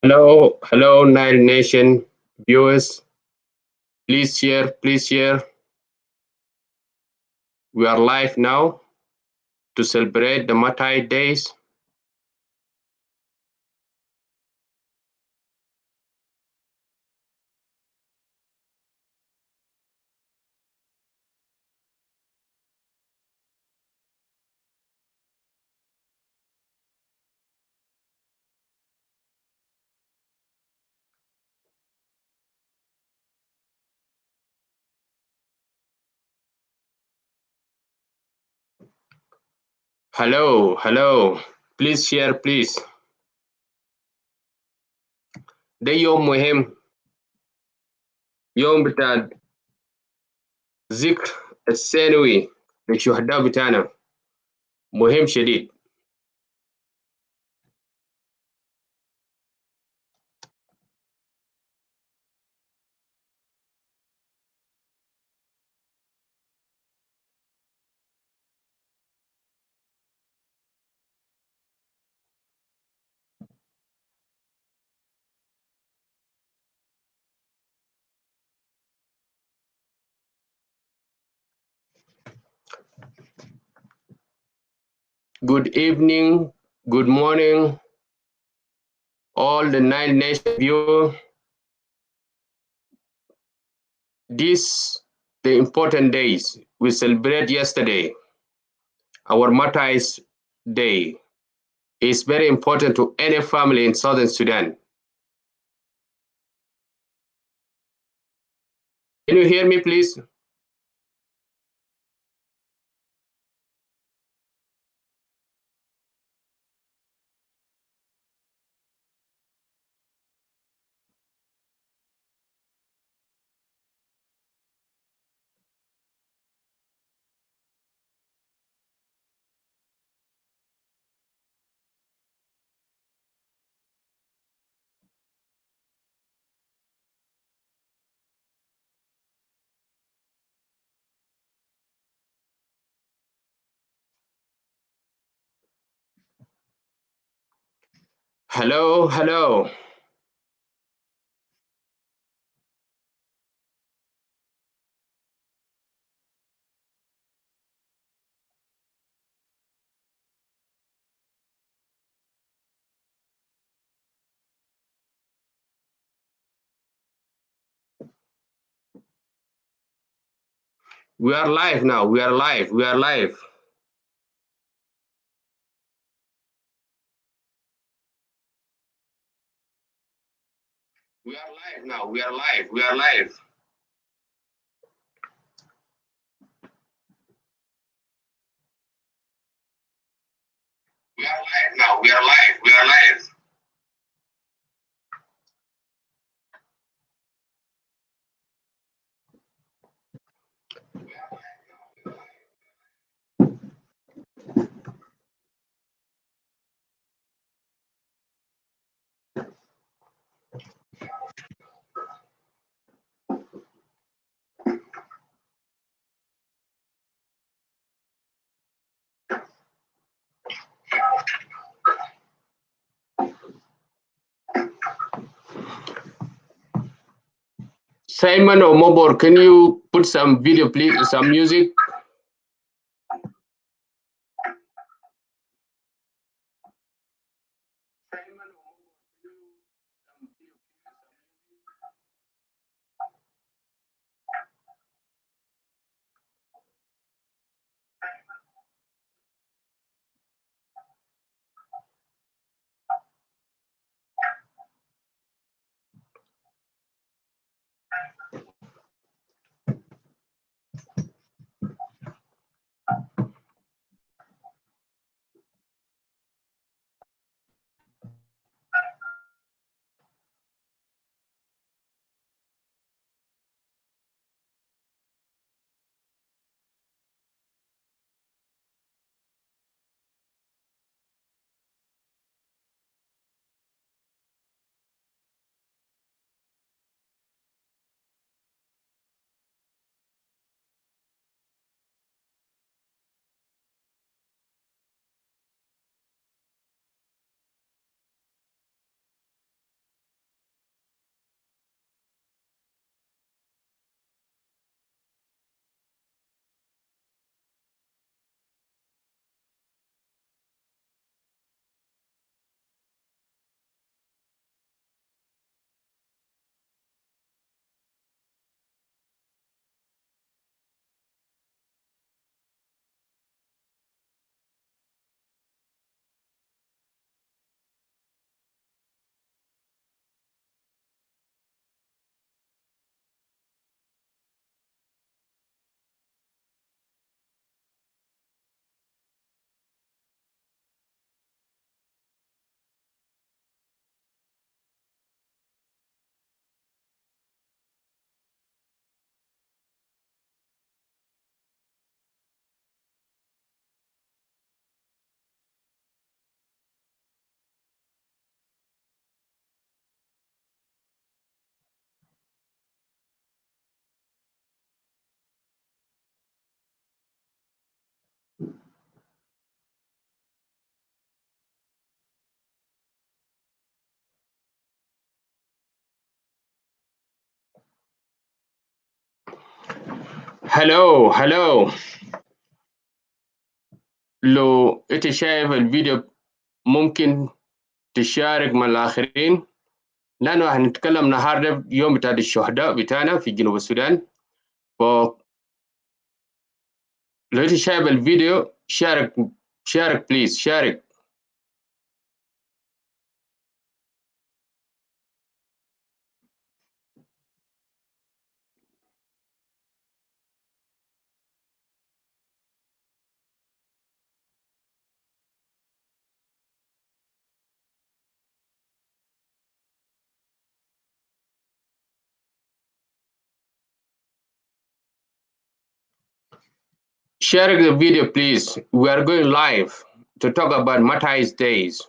Hello, Nile Nation viewers. Please share, please share. We are live now to celebrate the Martyrs days. Hello. Please share, please. ده يوم مهم، يوم بتاع ذكر السنوي للشهداء بتاعنا، مهم شديد. Good evening, good morning, all the Nile Nation viewers. These the important days we celebrate yesterday, our Martyrs Day. Is very important to any family in Southern Sudan. Can you hear me, please? Hello. We are live now. We are live. We are live. We are live now. We are live. We are live. We are live now. We are live. We are live. Simon or Mobor, can you put some video, please? Some music. هلو لو انت شايف الفيديو ممكن تشارك مع الاخرين، لانه هنتكلم النهارده يوم بتاع الشهداء بتاعنا في جنوب السودان. فلو انت شايف الفيديو شارك بليز شارك. Share the video, please. We are going live to talk about Martyrs days.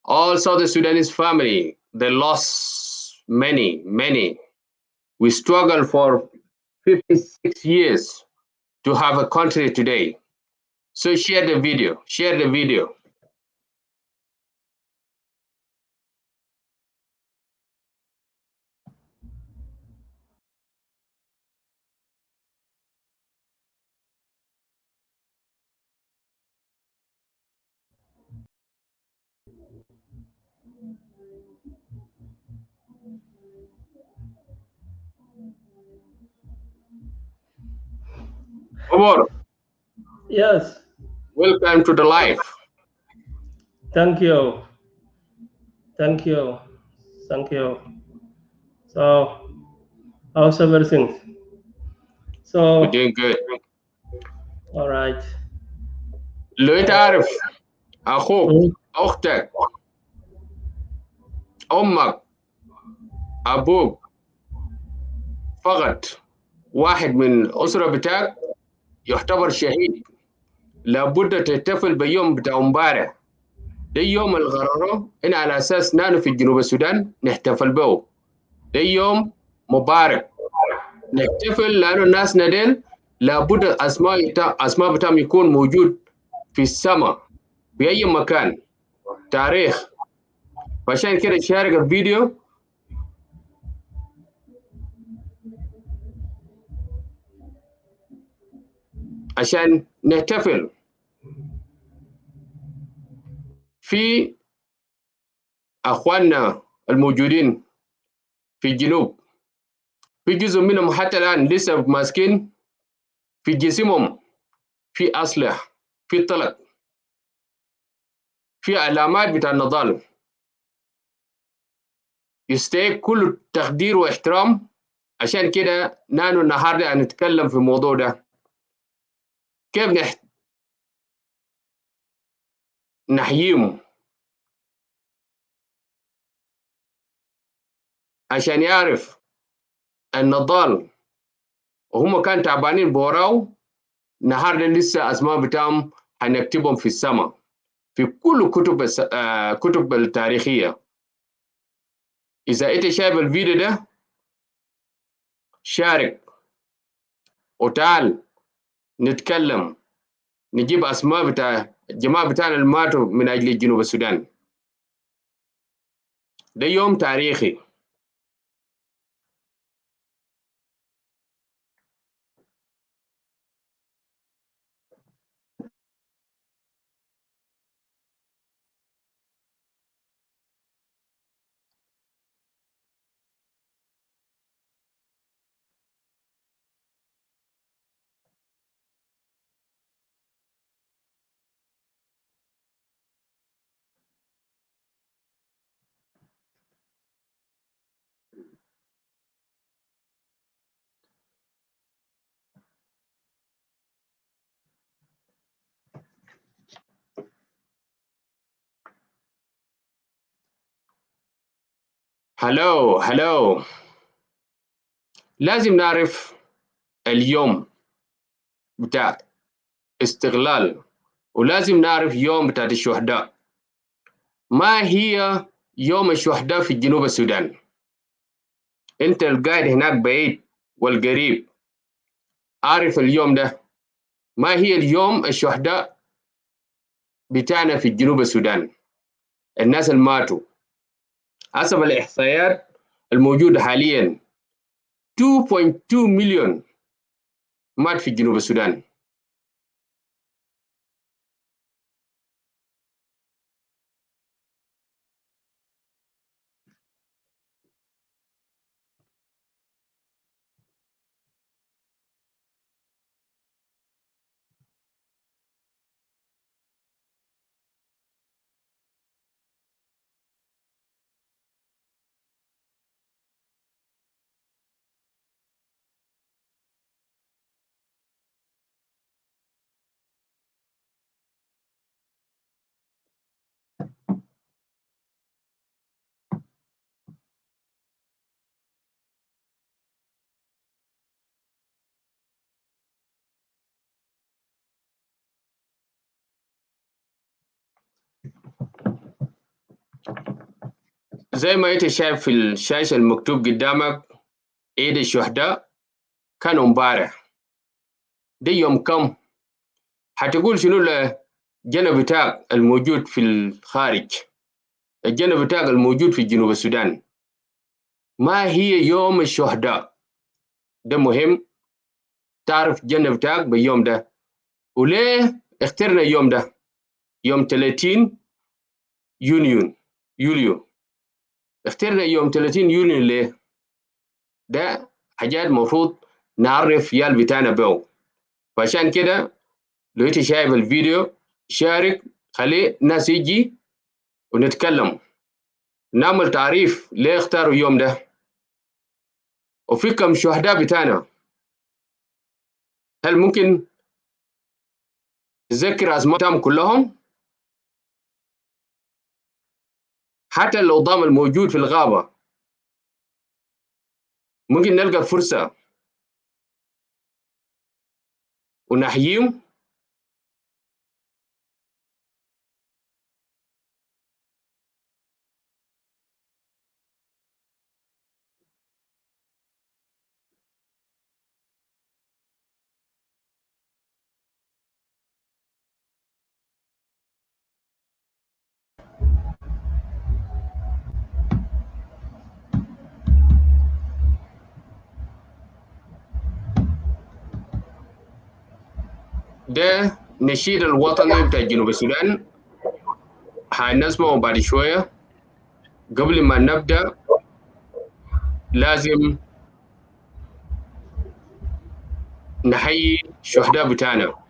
All South Sudanese family, they lost many. We struggled for 56 years to have a country today. So share the video. Omar, Yes, welcome to the live. thank you. So, how's everything? We're So, doing good. all right. لو انت عارف اخوك، Mm, اختك، امك، ابوك فقط واحد من الاسره بتاعك يعتبر شهيد، لابد تحتفل بيوم بتاع امبارح. ده يوم الغرارة إن على اساس نحن في جنوب السودان نحتفل به. ده يوم مبارك نحتفل لانه الناس ندل لابد اسماء بتاعهم يكون موجود في السماء في اي مكان تاريخ. فعشان كده شارك الفيديو عشان نحتفل. في اخواننا الموجودين في الجنوب، في جزء منهم حتى الان لسه ماسكين في جسمهم في اسلحه، في طلق، في علامات بتاع النضال. يستحق كل التقدير واحترام. عشان كده نحن النهارده هنتكلم في الموضوع ده، كيف نحييهم عشان يعرف النضال وهم كان تعبانين بوراو. النهارده لسه اسماء بتاعهم هنكتبهم في السماء في كل كتب التاريخيه. اذا انت شايف الفيديو ده شارك وتعال نتكلم، نجيب اسماء بتاع الجماعه بتاعنا اللي ماتوا من اجل جنوب السودان. ده يوم تاريخي. هلو لازم نعرف اليوم بتاع استغلال، ولازم نعرف يوم بتاع الشهداء. ما هي يوم الشهداء في جنوب السودان؟ انت القاعد هناك بعيد والقريب عارف اليوم ده. ما هي اليوم الشهداء بتاعنا في جنوب السودان؟ الناس اللي ماتوا حسب الإحصائيات الموجودة حاليا 2.2 مليون مات في جنوب السودان. زي ما انت شايف في الشاشة المكتوب قدامك، عيد الشهداء كان امبارح. ده يوم كم؟ هتقول شنو الجنة بتاعك الموجود في الخارج، الجنة بتاعك الموجود في جنوب السودان؟ ما هي يوم الشهداء؟ ده مهم تعرف الجنة بتاعك باليوم ده. وليه اخترنا اليوم ده يوم 30 يوليو؟ اخترنا يوم 30 يوليو ليه؟ ده حاجات مفروض نعرف يال بتاعنا به. فعشان كده لو انت شايف الفيديو شارك، خلي الناس يجي ونتكلم، نعمل تعريف ليه اختاروا اليوم ده، وفي كم شهداء بتاعنا. هل ممكن تذكر اسمائهم كلهم؟ حتى لو ضام الموجود في الغابة ممكن نلقى فرصة ونحييهم. ده نشيد الوطني بتاع جنوب السودان، هنسمعه بعد شوية. قبل ما نبدأ لازم نحيي الشهداء بتاعنا.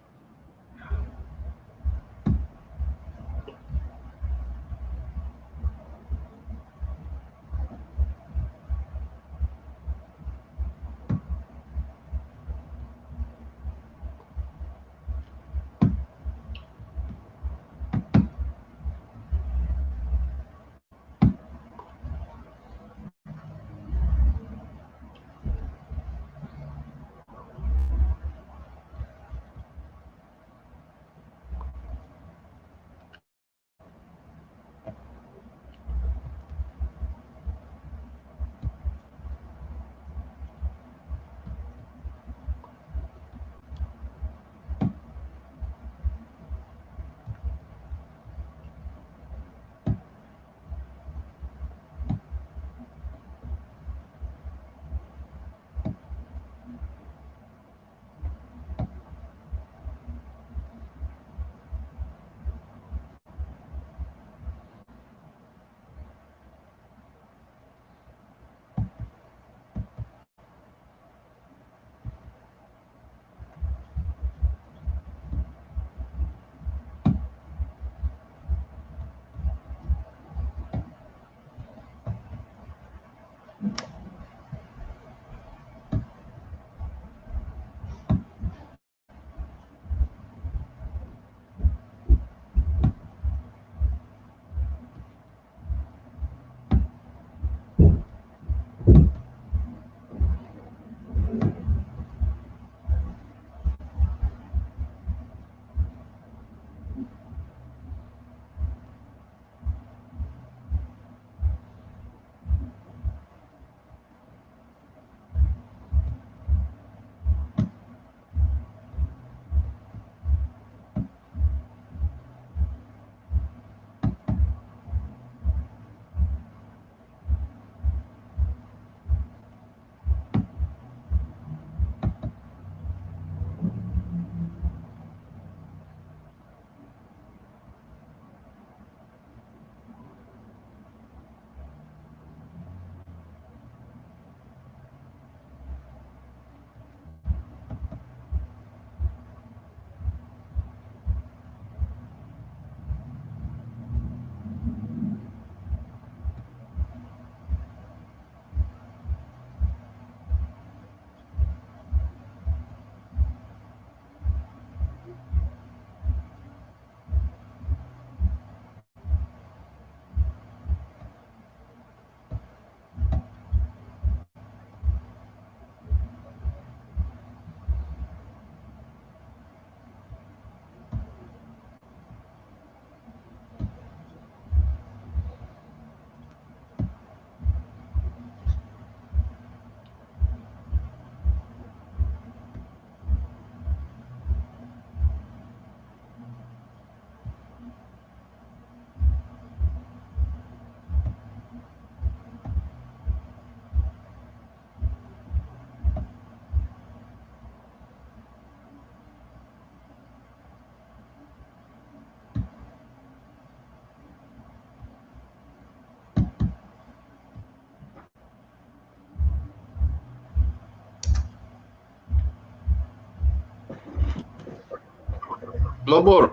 Lobor,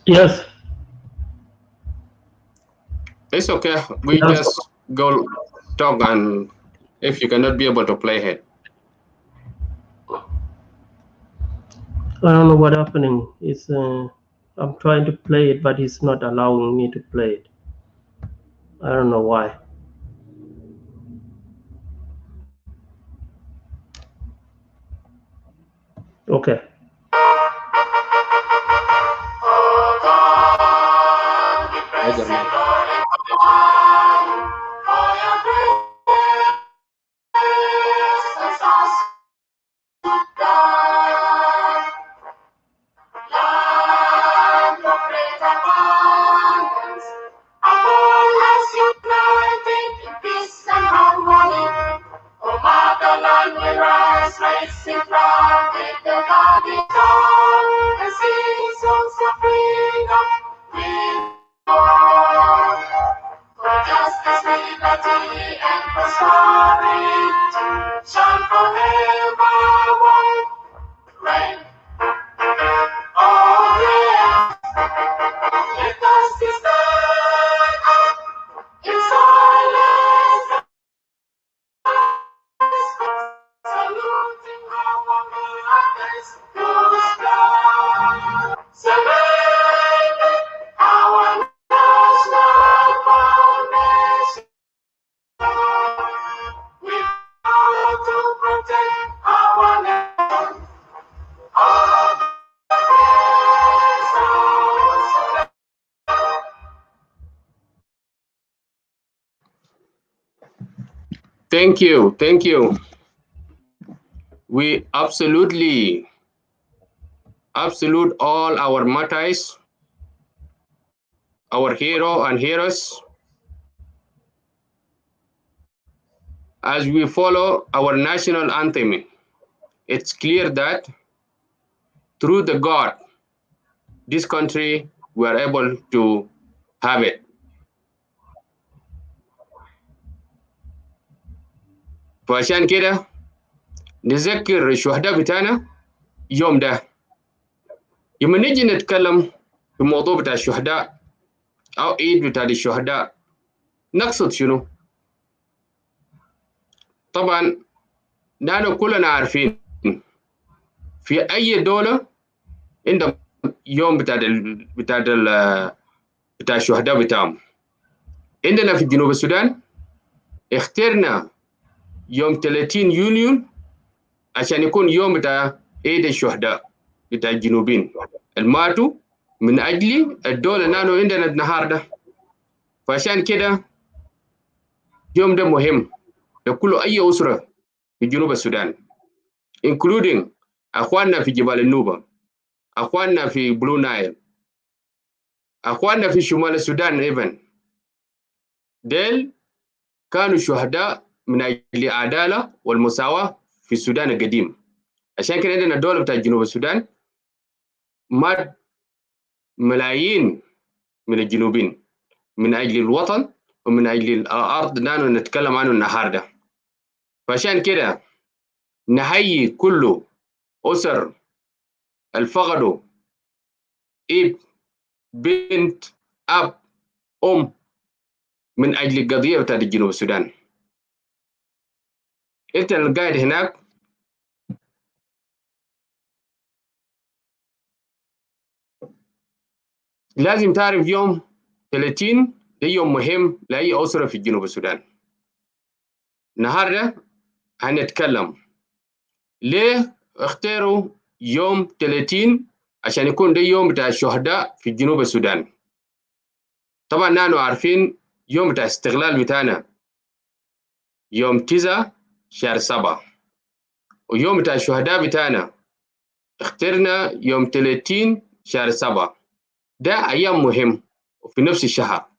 Yes. it's okay. We Yes. just go talk, and if you cannot be able to play it. I don't know what happening. It's I'm trying to play it, but it's not allowing me to play it. I don't know why. Okay. Roger, man. Thank you. Thank you. We absolute all our martyrs, our hero and heroes, as we follow our national anthem. It's clear that through the God, this country we are able to have it. فعشان كده نذكر الشهداء بتاعنا يوم ده. لما نيجي نتكلم في موضوع بتاع الشهداء أو عيد بتاع الشهداء، نقصد شنو؟ طبعا نحن كلنا عارفين في أي دولة عندهم يوم بتاع الشهداء بتاعهم. عندنا في جنوب السودان اخترنا يوم 30 يونيو عشان يكون يوم بتاع عيد الشهداء بتاع الجنوبين الماتوا من أجل الدولة نانو عندنا النهاردة. فعشان كده يوم ده مهم لكل أي أسرة في جنوب السودان including أخواننا في جبال النوبة، أخواننا في بلو نايل، أخواننا في شمال السودان ايفن. ديل كانوا شهداء من أجل العدالة والمساواة في السودان القديم. عشان كده عندنا الدولة بتاع جنوب السودان مات ملايين من الجنوبين من أجل الوطن ومن أجل الأرض نحن نتكلم عنه النهاردة. فعشان كده نحيي كل أسر الفقدوا اب، بنت، أب، أم من أجل القضية بتاعت جنوب السودان. أنت اللي قاعد هناك لازم تعرف يوم 30 ده يوم مهم لأي أسرة في جنوب السودان. النهارده هنتكلم ليه اختاروا يوم 30 عشان يكون ده يوم بتاع الشهداء في جنوب السودان. طبعا نحن عارفين يوم بتاع استقلال بتاعنا يوم 9 شهر 7، ويوم بتاع الشهداء بتاعنا اخترنا يوم 30 شهر 7. ده أيام مهم وفي نفس الشهر.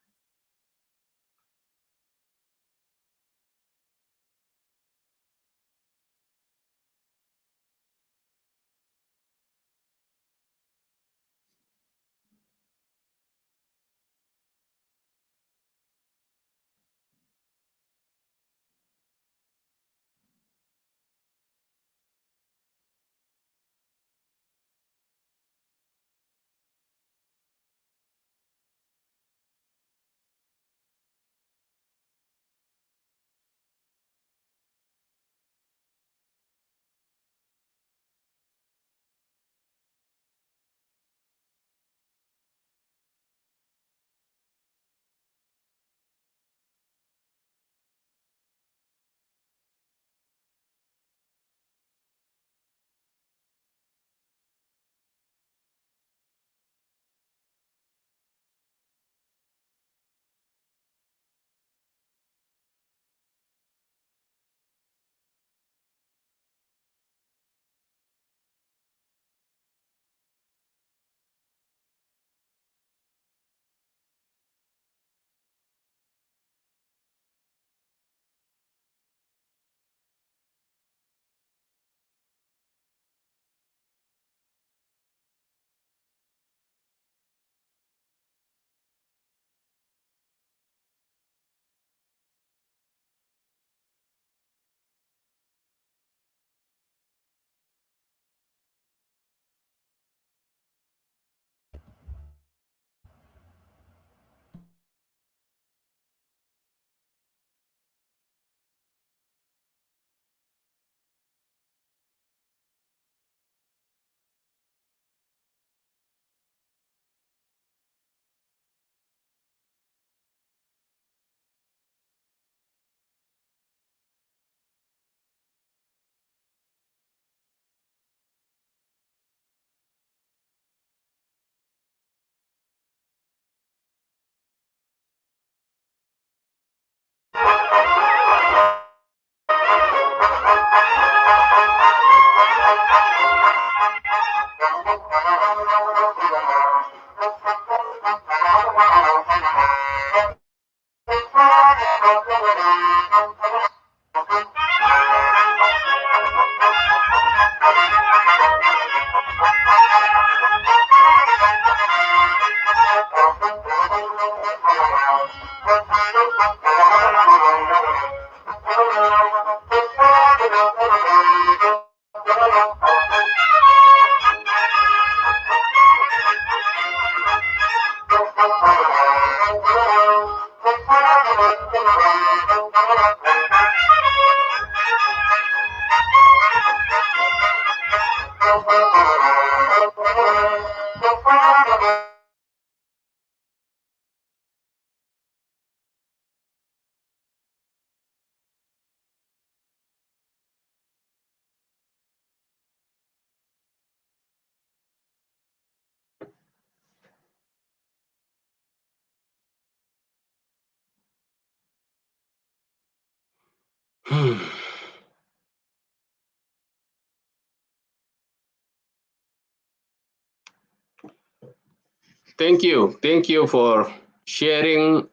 Thank you for sharing,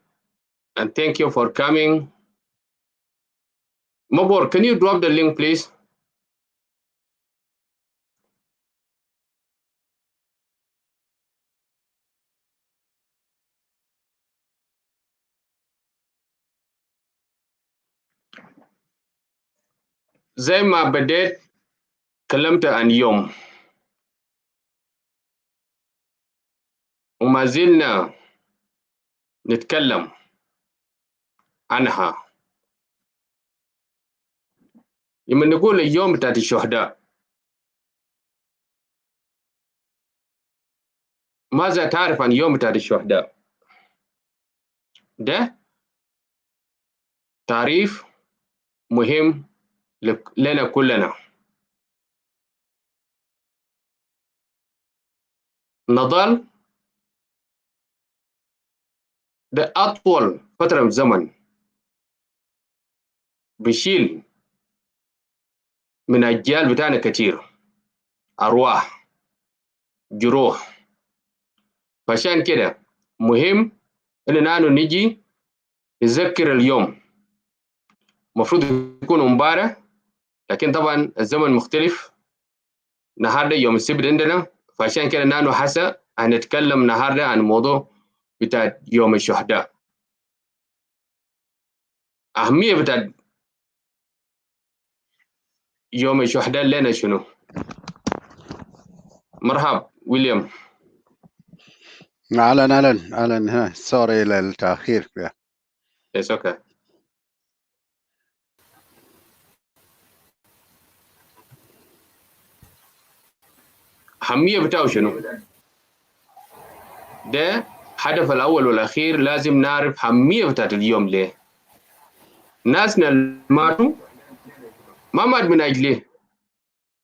and thank you for coming. Mobor, can you drop the link, please? زي ما بديت كلمت عن يوم، وما زلنا نتكلم عنها. لما نقول اليوم بتاعت الشهداء، ماذا تعرف عن يوم بتاعت الشهداء؟ ده تعريف مهم لنا كلنا. نضال ده أطول فترة من زمن بيشيل من أجيال بتاعنا كتير أرواح، جروح. فعشان كده مهم إننا نجي نذكر اليوم. المفروض يكون امبارح، لكن طبعا الزمن مختلف. النهارده يوم السبت عندنا، فعشان كده نحن هسه هنتكلم النهارده عن الموضوع بتاع يوم الشهداء. أهمية بتاع يوم الشهداء لنا شنو؟ مرحب ويليام. اهلا سوري للتاخير. It's okay. أهمية بتاعه شنو؟ ده هدف الأول والأخير. لازم نعرف أهمية بتاعت اليوم ليه. ناسنا اللي ماتوا ما مات من أجله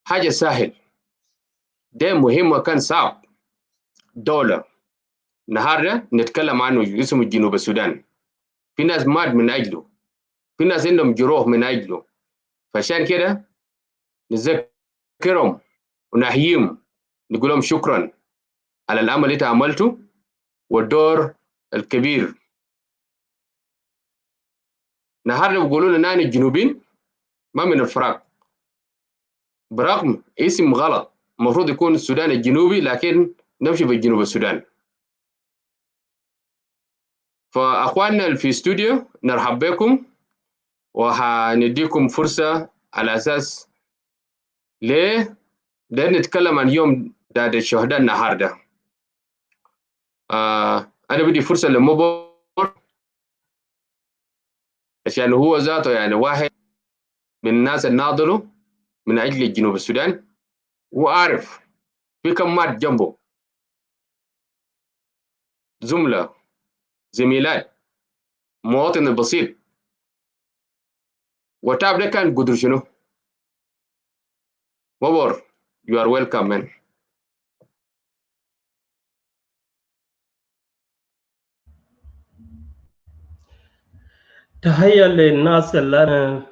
حاجة سهل، ده مهم وكان صعب. دولة النهارده نتكلم عنه اسمه جنوب السودان، في ناس مات من أجله، في ناس عندهم جروح من أجله. فعشان كده نذكرهم ونحييهم، نقول لهم شكرا على العمل اللي انت عملته والدور الكبير. النهارده بيقولوا لنا الجنوبيين ما من الفراغ، برغم اسم غلط. المفروض يكون السودان الجنوبي، لكن نمشي بالجنوب السودان. فأخواننا في استوديو نرحب بكم، وهنديكم فرصة على أساس ليه ده نتكلم عن يوم ده الشهداء النهارده. أنا بدي فرصة لمبور عشان هو ذاته يعني واحد من الناس الناضلوا من أجل جنوب السودان، وعارف في كم مات جنبه زملاء، زميلات، مواطن بسيط، وتعب ده كان قدر شنو. مبور you are welcome man. تحية للناس اللي أنا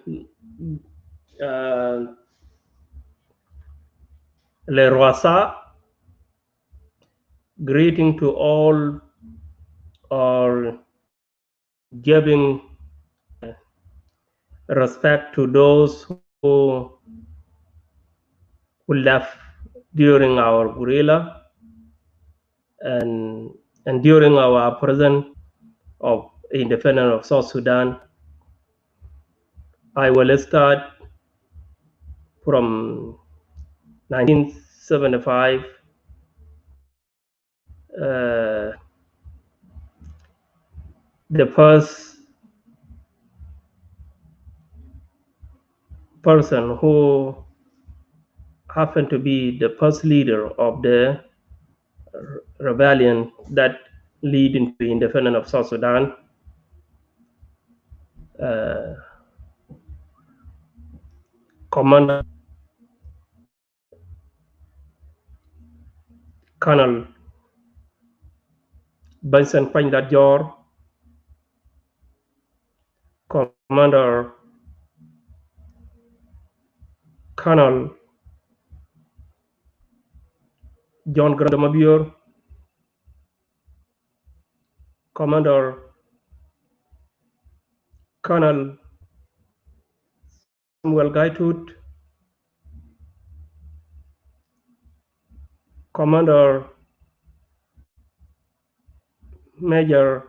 للرؤساء greeting to all, or giving respect to those who left during our guerrilla and during our present of independence of South Sudan. I will start from 1975. The first person who happened to be the first leader of the rebellion that lead into the independence of South Sudan, Commander Colonel Benson Pandajor, Commander Colonel John Grandamabior, Commander Colonel Samuel Gaitut, Commander Major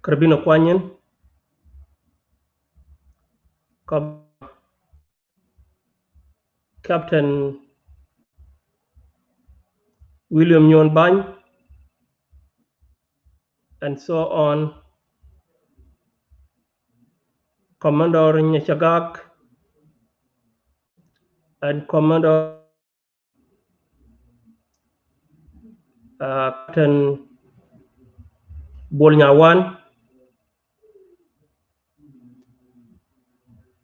Carbino Kwanyin, Captain William Nyon Bany, and so on, Commander Nyachagak, and Commander Captain Bolnyawan,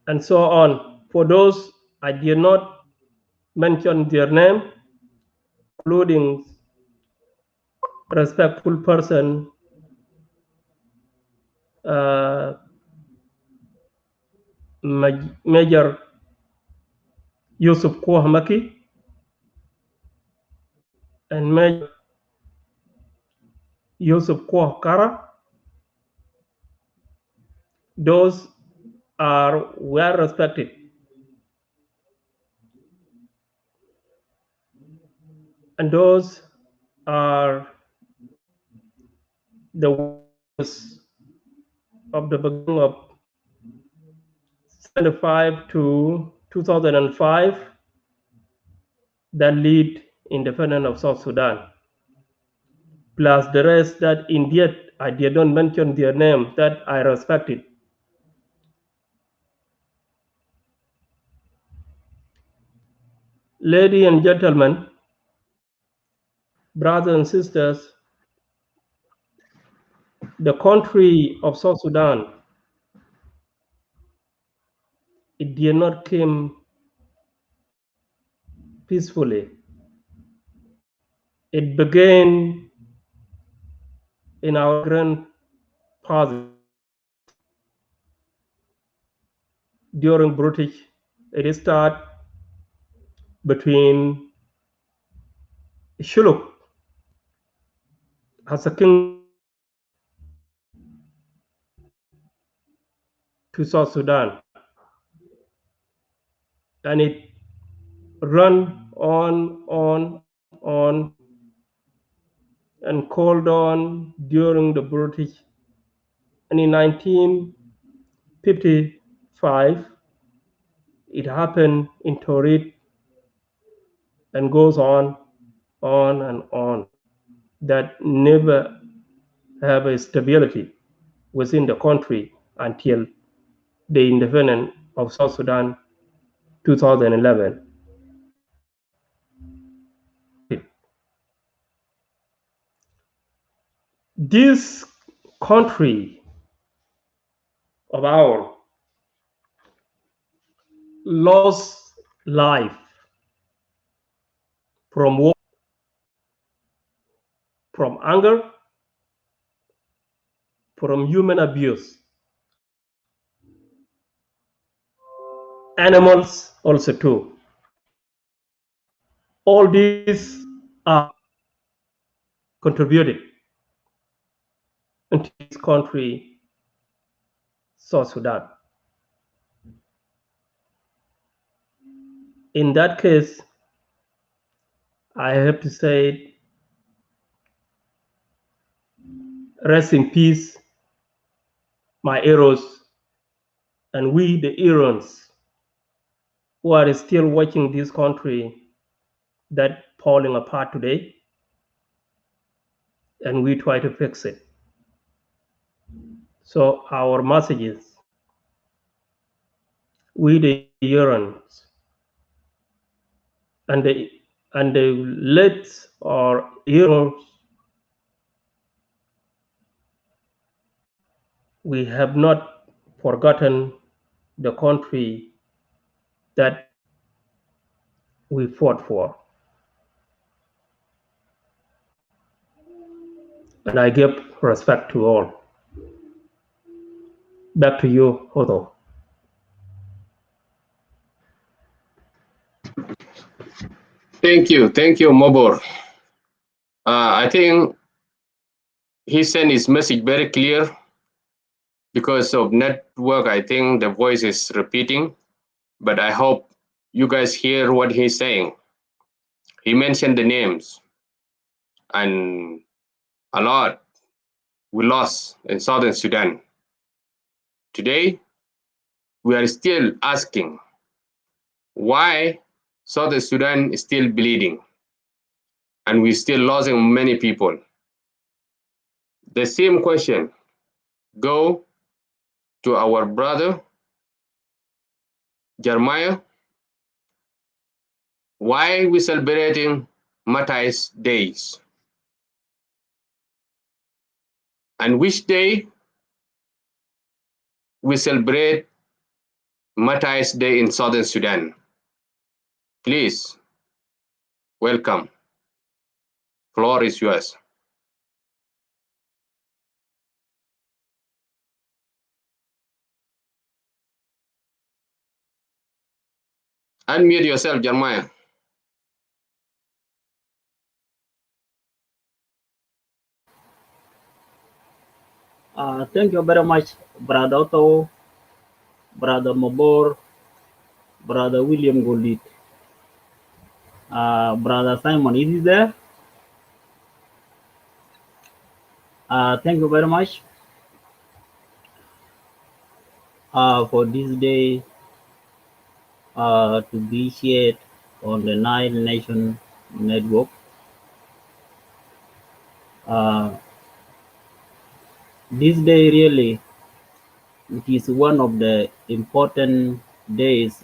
and so on. For those I did not mention their name, including respectful person Major Yusuf Kouhamaki and Major Yusuf Kouhkara. Those are well respected. And those are the words of the beginning of 75 to 2005 that lead independence of South Sudan, plus the rest that indeed I did not mention their name that I respected. Ladies and gentlemen, brothers and sisters, the country of South Sudan, it did not come peacefully. It began in our grandfather during British. It started between Shuluk as a king to South Sudan, and it ran on, and called on during the British. And in 1955, it happened in Torit, and goes on and on. That never have a stability within the country until the independence of South Sudan 2011. This country of ours lost life from war, from anger, from human abuse. Animals also too. All these are contributed into this country, South Sudan. In that case, I have to say, rest in peace, my heroes, and we, the heroes, who are still watching this country that falling apart today, and we try to fix it. So our messages, we the heroes, and the late or heroes, we have not forgotten the country that we fought for. And I give respect to all. Back to you, Hodo. Thank you, Mobor. I think he sent his message very clear. Because of network, I think the voice is repeating, but I hope you guys hear what he's saying. He mentioned the names, and a lot we lost in Southern Sudan. Today, we are still asking why Southern Sudan is still bleeding, and we're still losing many people. The same question go to our brother Jeremiah. Why we celebrating Martyrs days? And which day we celebrate Martyrs Day in Southern Sudan? Please, welcome. Floor is yours. Unmute yourself, Jeremiah. Thank you very much, Brother Otto, Brother Mobor, Brother William Goldit. Brother Simon, is he there? Thank you very much for this day to be shared on the Nine Nation Network. This day really, it is one of the important days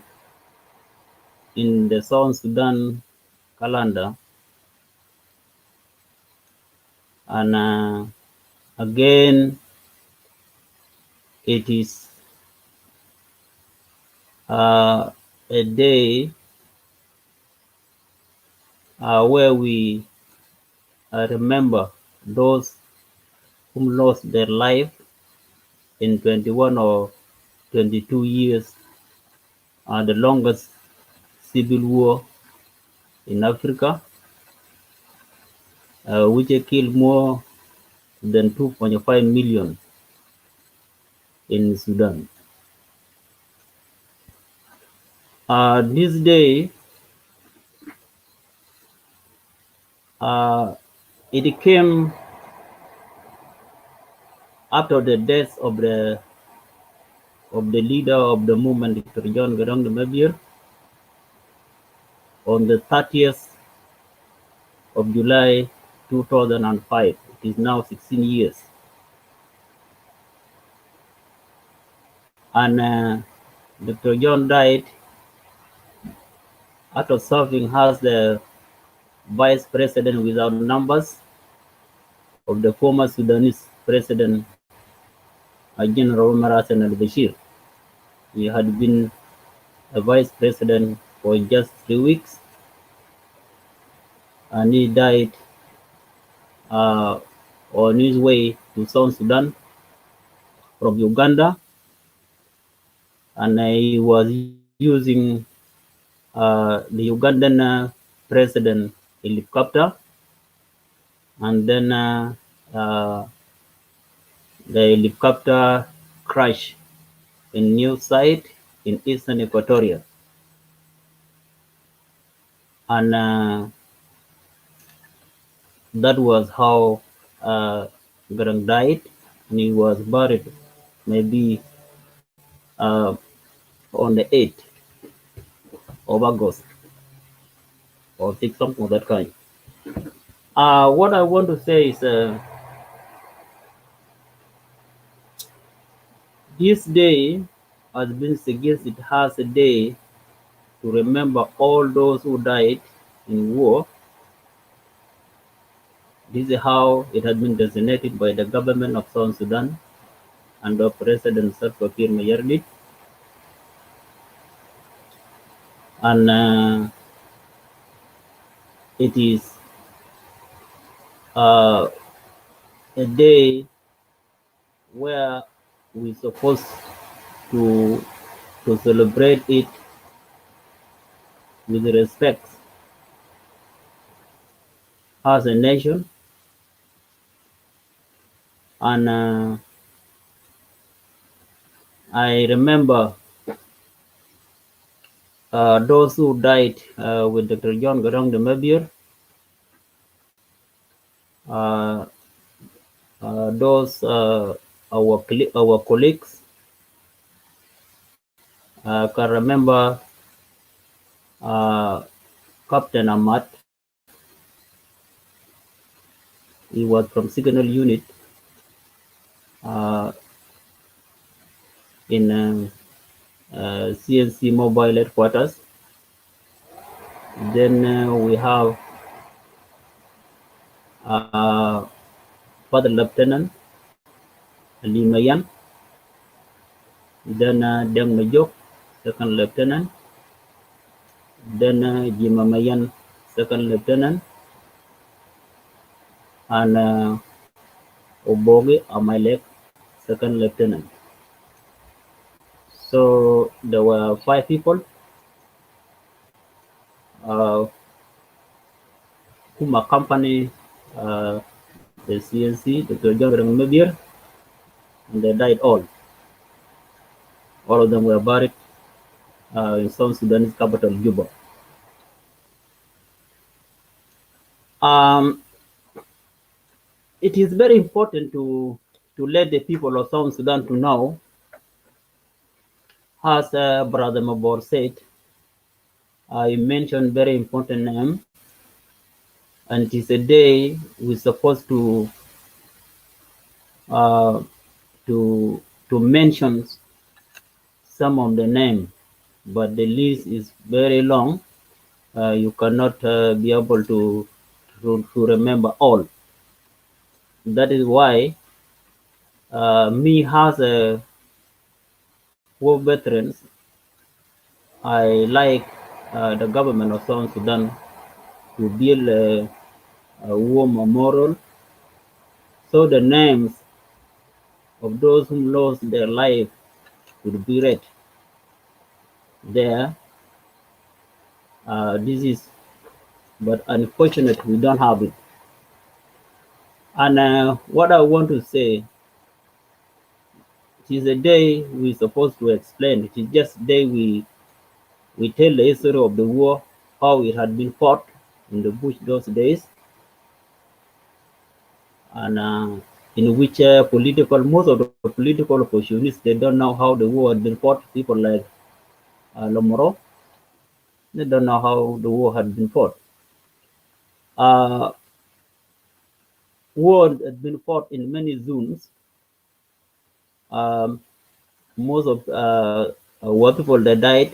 in the South Sudan calendar, and again, it is a day where we remember those who lost their life in 21 or 22 years, the longest civil war in Africa, which killed more than 2.5 million in Sudan. This day, it came after the death of the leader of the movement, Dr. John Garang Mabir, on the 30th of July 2005. It is now 16 years. And Dr. John died after serving as the vice president without numbers of the former Sudanese president, General Omar Hassan al-Bashir. He had been a vice president for just 3 weeks, and he died on his way to South Sudan from Uganda, and he was using the Ugandan president helicopter, and then the helicopter crashed in new site in eastern Equatoria. And that was how Garang died, and he was buried maybe on the 8th of August or 6th, something of that kind. What I want to say is this day has been suggested as a day to remember all those who died in war. This is how it has been designated by the government of South Sudan under President Salva Kiir Mayardit. And it is a day where we're supposed to celebrate it with respect as a nation. And I remember those who died with Dr. John Garang de Mabir, those our colleagues. I can remember Captain Ahmad. He was from Signal Unit in CNC Mobile Headquarters. Then we have Father Lieutenant Ali Mayan. Then Deng Majok, Second Lieutenant. Then Jima Mayan, Second Lieutenant. And Oboge Amalek, Second Lieutenant. So there were 5 people whom accompany the CNC, Dr. John Garang Mabir, and they died all. All of them were buried in South Sudan's capital, Juba. It is very important to let the people of South Sudan to know, as Brother Mabor said, I mentioned very important name, and it is a day we're supposed to mention some of the name, but the list is very long. You cannot be able to remember all. That is why me as a war veterans, I like the government of South Sudan to build a war memorial, so the names of those who lost their life could be read there. This is, but unfortunately, we don't have it. And what I want to say, it is a day we're supposed to explain. It is just a day we tell the history of the war, how it had been fought in the bush those days, and in which most of the political opportunists, they don't know how the war had been fought. People like Lomoro, they don't know how the war had been fought. War had been fought in many zones. Most of war people that died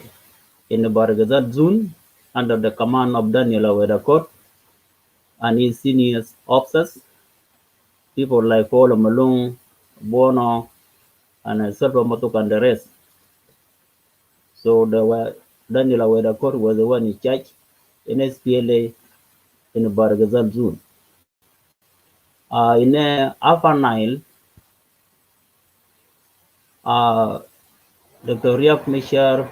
in the Baragazat zone under the command of Daniel Awedakot and his senior officers, people like Paul Malung, Bono, and Salva Matuk and the rest. So Daniel Awedakot was the one in charge in SPLA in the Baragazal zone. In Upper Nile, Dr. Riek Machar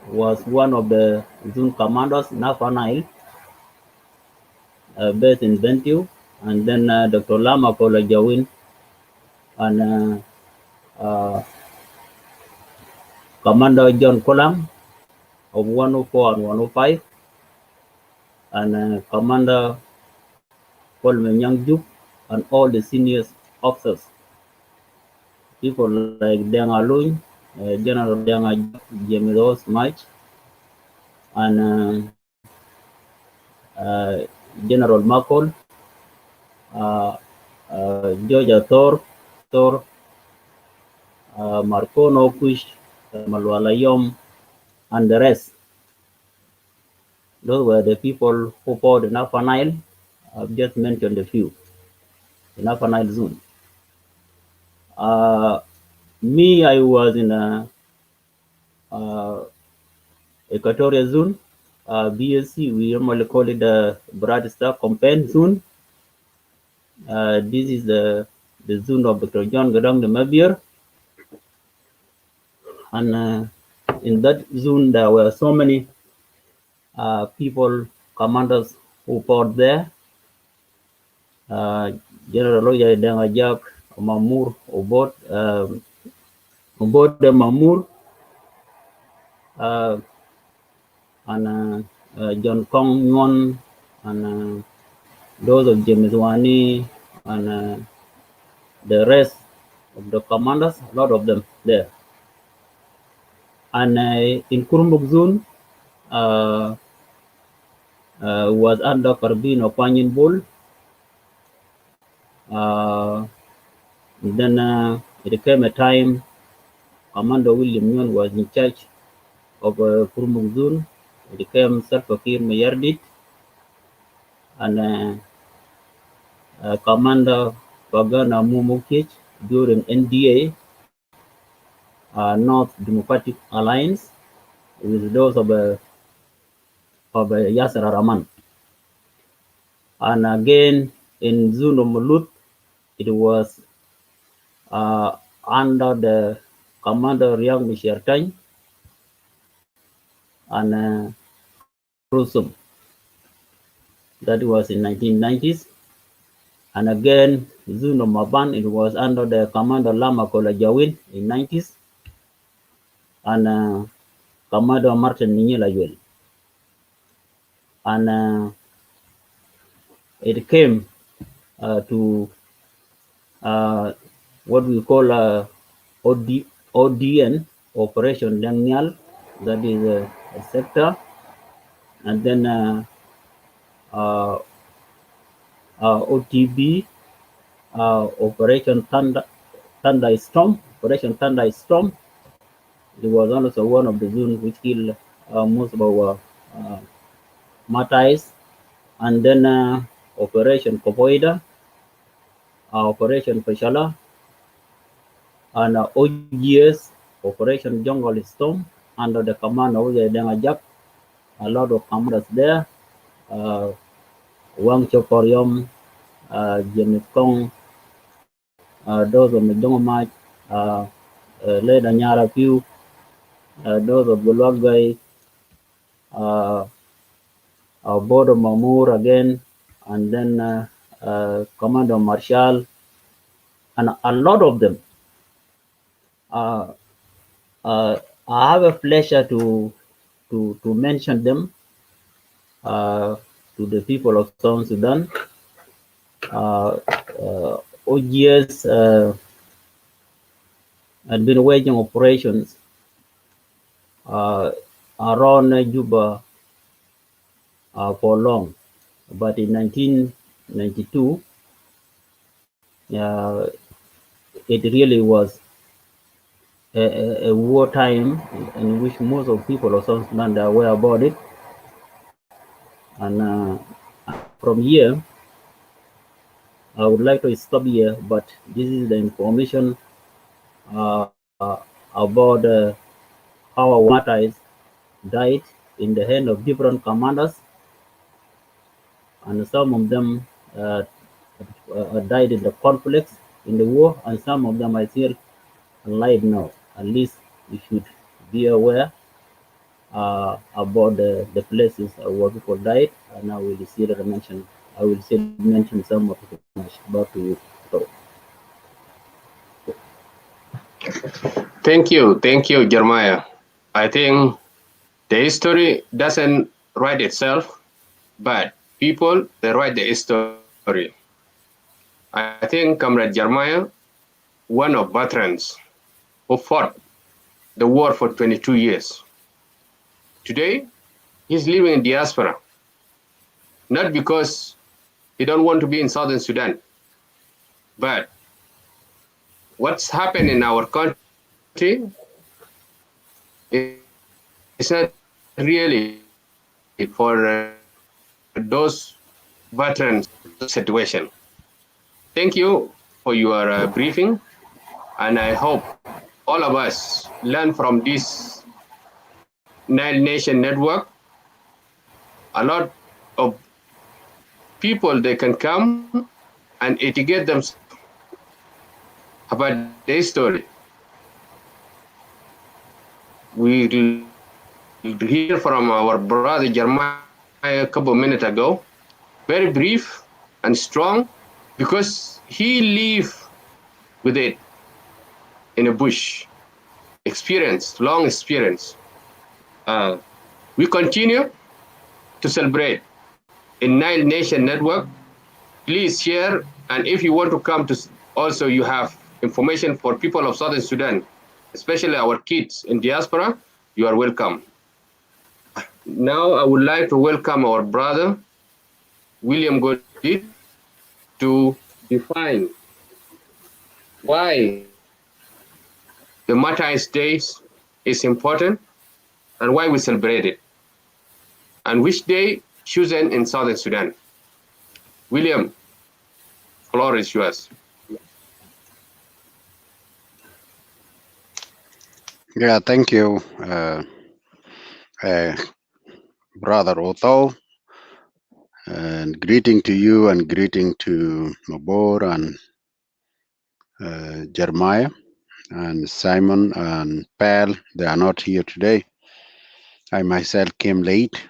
was one of the zone commanders, Nafanile, based in Bentiu, and then Dr. Lama Kolajawin and Commander John Kolam of 104 and 105, and Commander Paul Menyangjuk, and all the senior officers, people like Deng Alun, General Deng Ajak, James Rose March, and General Makol, Georgia Thor, Marcono Kush, Malwala Yom, and the rest. Those were the people who fought in Upper Nile. I've just mentioned a few in Upper Nile zone. Me, I was in a Equatorial zone, BSC. We normally call it the Brad Star Campaign zone. This is the zone of Dr. John Gadang de Mabier. And in that zone, there were so many people, commanders who fought there. General Loya Dengajak, Mamour, Obot de Mamour, and John Kong Nguyen, and those of James Wani, and the rest of the commanders, a lot of them there. And in Kurmuk zone, was under Carbino Panyin Bull. Then it came a time Commander William Nguyen was in charge of Kurmuk zone. It became Salfakir Mayardit, and Commander Pagana Mumukich during NDA, North Democratic Alliance, with those of Yasser Araman. And again, in Zunu Mulut, it was under the Commander Riang Mishertang and Rusum. That was in 1990s. And again, Zunu Maban, it was under the Commander Lama Kolajawin in 90s. And Commander Martin Ninyela. And it came to what we call ODN, Operation Daniel, that is a sector, and then OTB, Operation Thunderstorm. Operation Thunderstorm. It was also one of the zones which killed most of our Martyrs, and then Operation Kopoida, Operation Peshala, and OGS, Operation Jungle Storm, under the command of Dengajak. A lot of commanders there, Wang Chokorium, James Kong, those of Medongomach, Leda Nyara Pew, those of Bulwagai, Bodo Mamour again, and then Commander Marshall, and a lot of them. I have a pleasure to mention them to the people of South Sudan. OGS had been waging operations around Juba for long, but in 1992, it really was a wartime in which most of people of South Sudan are aware about it. And from here, I would like to stop here, but this is the information about how our martyrs died in the hand of different commanders, and some of them died in the conflicts in the war, and some of them are still alive now. At least you should be aware about the places where people died, and I will still mention some of it. Back to you. So, Thank you, Jeremiah. I think the history doesn't write itself, but people they write the history. I think Comrade Jeremiah, one of veterans who fought the war for 22 years. Today, he's living in diaspora, not because he don't want to be in Southern Sudan, but what's happened in our country is not really for those veterans situation. Thank you for your briefing, and I hope all of us learn from this Nile Nation Network. A lot of people they can come and educate themselves about their story. We hear from our brother Jeremiah a couple of minutes ago, very brief and strong, because he lived with it in a bush, long experience. We continue to celebrate in Nile Nation Network. Please share, and if you want to come to, also you have information for people of Southern Sudan, especially our kids in diaspora, you are welcome. Now I would like to welcome our brother, William Godit, to define why the Martyrs Days is important and why we celebrate it, and which day chosen in Southern Sudan. William, floor is yours. Yeah, thank you, Brother Otto, and greeting to you and greeting to Mabor and Jeremiah and Simon and Pal. They are not here today. I myself came late.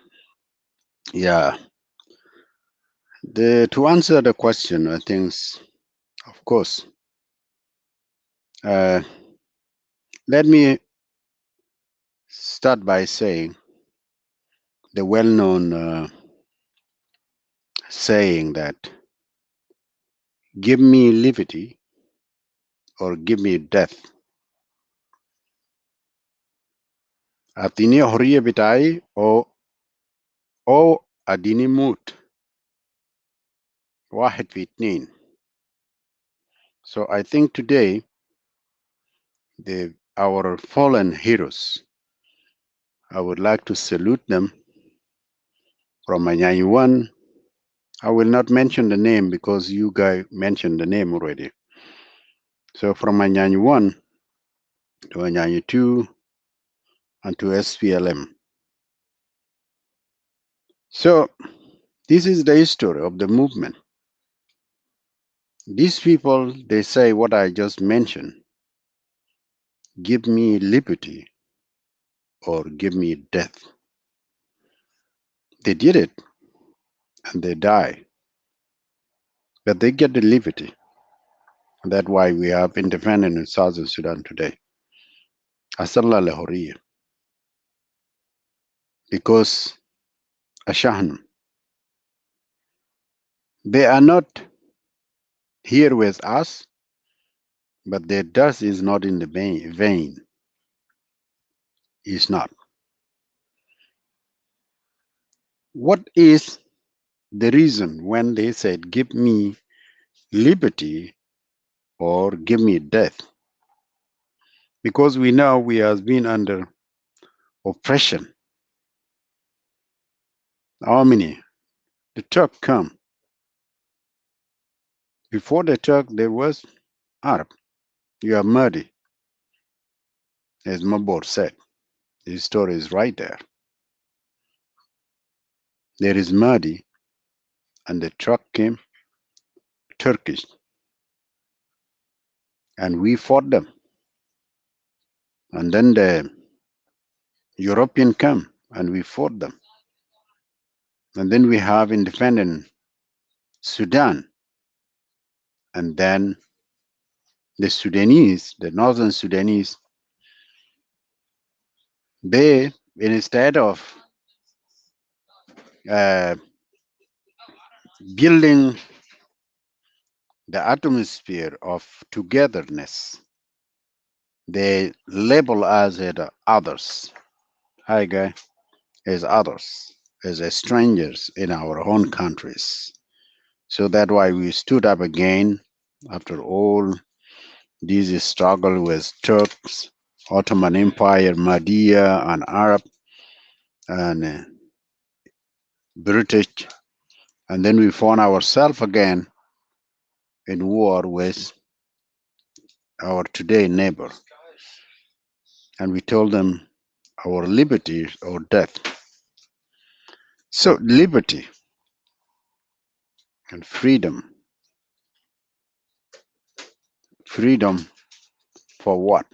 Yeah, to answer the question, I think, of course, let me start by saying the well-known saying that give me liberty or give me death. أعطيني حرية بتاعي أو أديني موت. واحد في اتنين. So I think today our fallen heroes, I would like to salute them from Anyanya 1. I will not mention the name because you guys mentioned the name already. So from Anyanya 1 to Anyanya 2 and to SPLM. So this is the history of the movement. These people, they say what I just mentioned. Give me liberty or give me death. They did it and they die. But they get the liberty. And that's why we have independence in Southern Sudan today. Asalla lahoriya. Because Ashahnum, they are not here with us, but their dust is not in the vein. It's not. What is the reason when they said, give me liberty or give me death? Because we know we have been under oppression. How many? The Turk come. Before the Turk, there was Arab. You are Mahdi, as Mabor said. His story is right there. There is Mahdi, and the truck came Turkish, and we fought them. And then European come and we fought them. And then we have independent Sudan. And then the Sudanese, the northern Sudanese, they, instead of building the atmosphere of togetherness, they label us as others. Hi, guy, as others, as strangers in our own countries. So that's why we stood up again after all this struggle with Turks, Ottoman Empire, Mahdiya, and Arab, and British. And then we found ourselves again in war with our today neighbor. And we told them our liberty or death. So liberty and freedom. Freedom for what?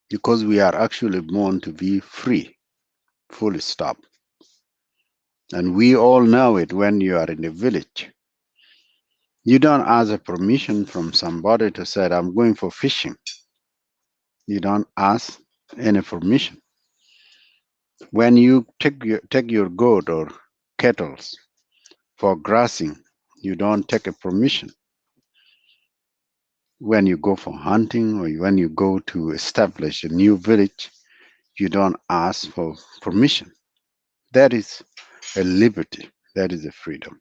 Because we are actually born to be free, full stop. And we all know it when you are in the village. You don't ask a permission from somebody to say, I'm going for fishing. You don't ask any permission. When you take your goat or cattle for grazing, you don't take a permission. When you go for hunting or when you go to establish a new village, you don't ask for permission. That is a liberty. That is a freedom.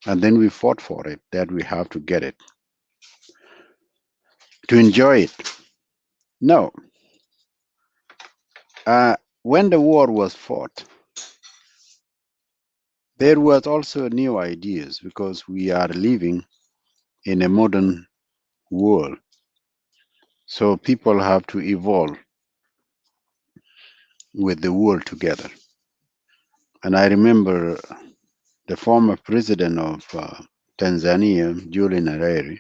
And then we fought for it, that we have to get it. To enjoy it. No. When the war was fought, there was also new ideas because we are living in a modern world. So people have to evolve with the world together. And I remember the former president of Tanzania, Julian Nyerere,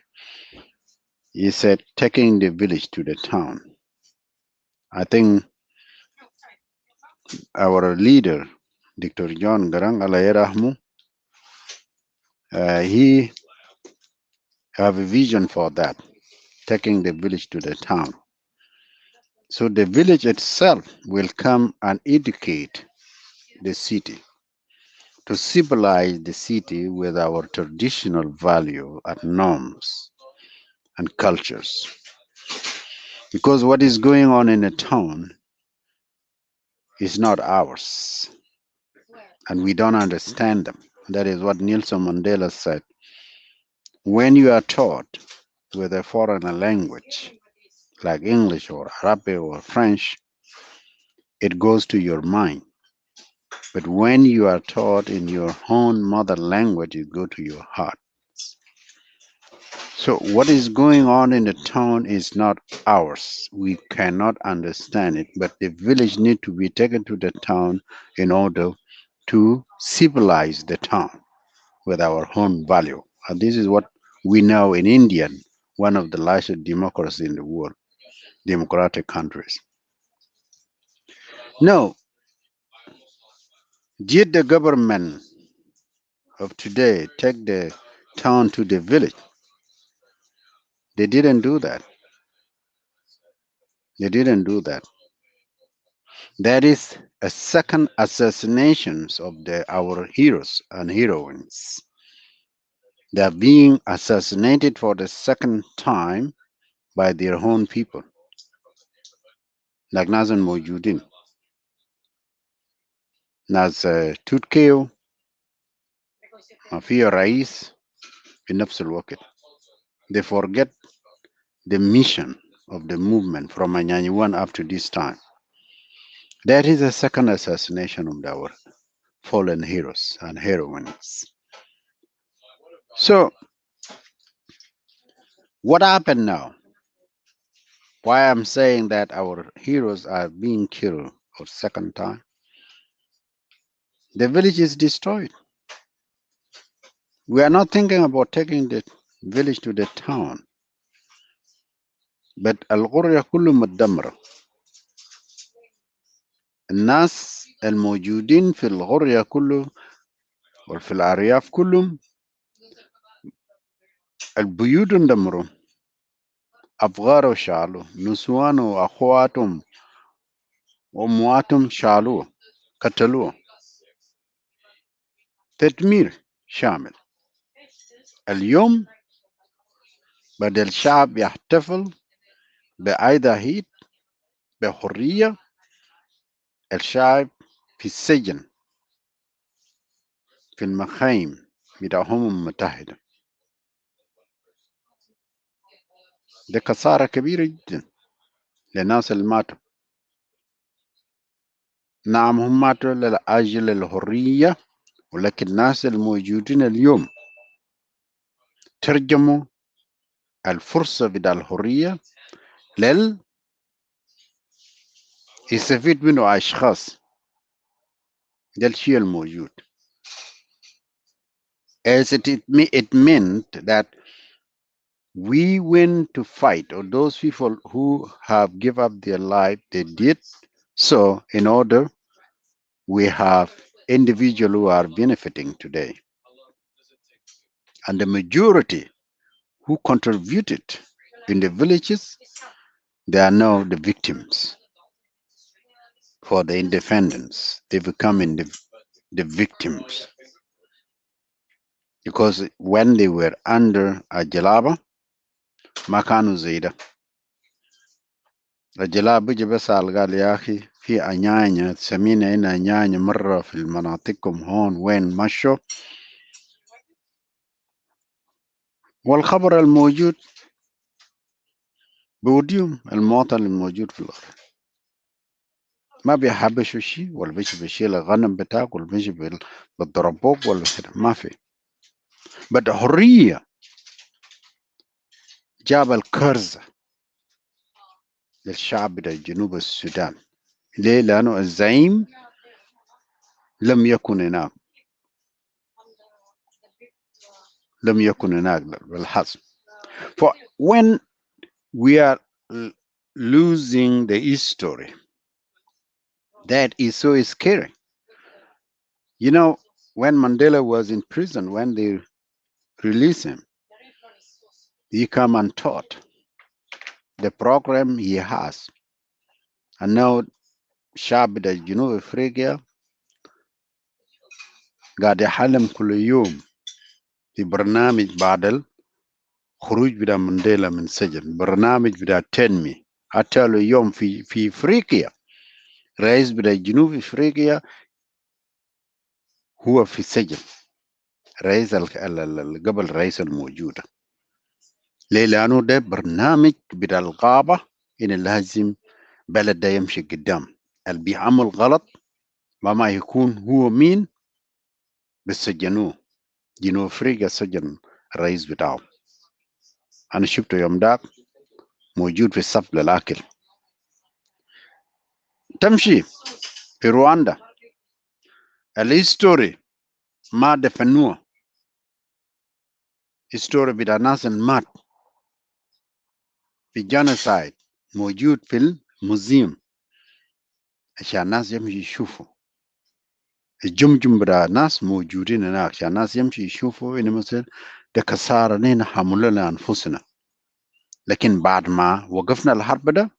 he said, taking the village to the town. I think our leader, Dr. John Garang Alayerahmu, he have a vision for that, taking the village to the town. So the village itself will come and educate the city, to civilize the city with our traditional value and norms and cultures. Because what is going on in a town is not ours, and we don't understand them. That is what Nelson Mandela said. When you are taught with a foreign language, like English or Arabic or French, it goes to your mind. But when you are taught in your own mother language, it goes to your heart. So what is going on in the town is not ours. We cannot understand it, but the village need to be taken to the town in order to civilize the town with our own value. And this is what we know in India, one of the largest democracies in the world, democratic countries. No, did the government of today take the town to the village? They didn't do that. They didn't do that. That is a second assassinations of our heroes and heroines. They are being assassinated for the second time by their own people. Like Nazan Mojudin, Naz Tutkeo, Mafia Rais, in نفس الوقت. They forget the mission of the movement from Anyanya 1 up to this time. That is a second assassination of our fallen heroes and heroines. So, what happened now? Why I'm saying that our heroes are being killed for second time? The village is destroyed. We are not thinking about taking the village to the town. But Al-Qurya kullu mudammara. الناس الموجودين في القرية كله وفي الأرياف كلهم البيوت اندمروا، أفغاروا شالوا، نسوان وأخواتهم وأمواتهم شالوه، قتلوه، تدمير شامل. اليوم بدل الشعب يحتفل بعيد عيد بحرية، الشعب في السجن في المخايم بتاع الأمم المتحدة. ده خسارة كبيرة جدا للناس اللي ماتوا. نعم هم ماتوا لأجل الحرية، ولكن الناس الموجودين اليوم ترجموا الفرصة بتاع الحرية يستفيد منه أشخاص. ده الشيء الموجود. As it meant that we went to fight, or those people who have given up their life, they did so in order we have individuals who are benefiting today. And the majority who contributed in the villages, they are now the victims for the independence. They become the victims. Because when they were under Ajalaba, Makanu Zeda. Ajalaba Jabasal Galiaki, في أنيانيا سمينا هنا أنيانيا مرة في المناطقكم هون وين مشوا. والخبر الموجود بوديهم المواطن الموجود في الأرض ما بيحبشوا شيء، ولا بيجي بيشيل الغنم بتاعك، ولا بيجي بيضربوك ولا كده، ما في. بدأ حرية جاب الكرزة للشعب بتاع جنوب السودان. ليه؟ لأنه الزعيم لم يكن هناك، لم يكن هناك بالحسب. For when we are losing the history, that is so scary. You know, when Mandela was in prison, when they released him, he come and taught the program he has. And now شعب جنوب افريقيا قاعد يحلم كل يوم في برنامج بعد الخروج بتاع مانديلا من السجن، برنامج بتاع تنمية. حتى اليوم في افريقيا رئيس بتاع جنوب افريقيا هو في السجن، رئيس قبل الرئيس الموجود. ليه؟ لأنه ده برنامج بتاع الغابة إن لازم بلد ده يمشي قدام. اللي بيعمل غلط ما يكون هو مين بسجنوه. جنوب افريقيا سجن الرئيس بتاعه. انا شفته يوم داك موجود في الصف للاكل. تمشي في رواندا الهيستوري ما دفنوه، هيستوري بتاع ناس مات في جينوسايد موجود في الموزيوم عشان الناس يمشي يشوفوا. الجمجم بتاع ناس موجودين هناك عشان الناس يمشي يشوفوا إن مثلا ده كسارة نحن حملنا أنفسنا. لكن بعد ما وقفنا الحرب ده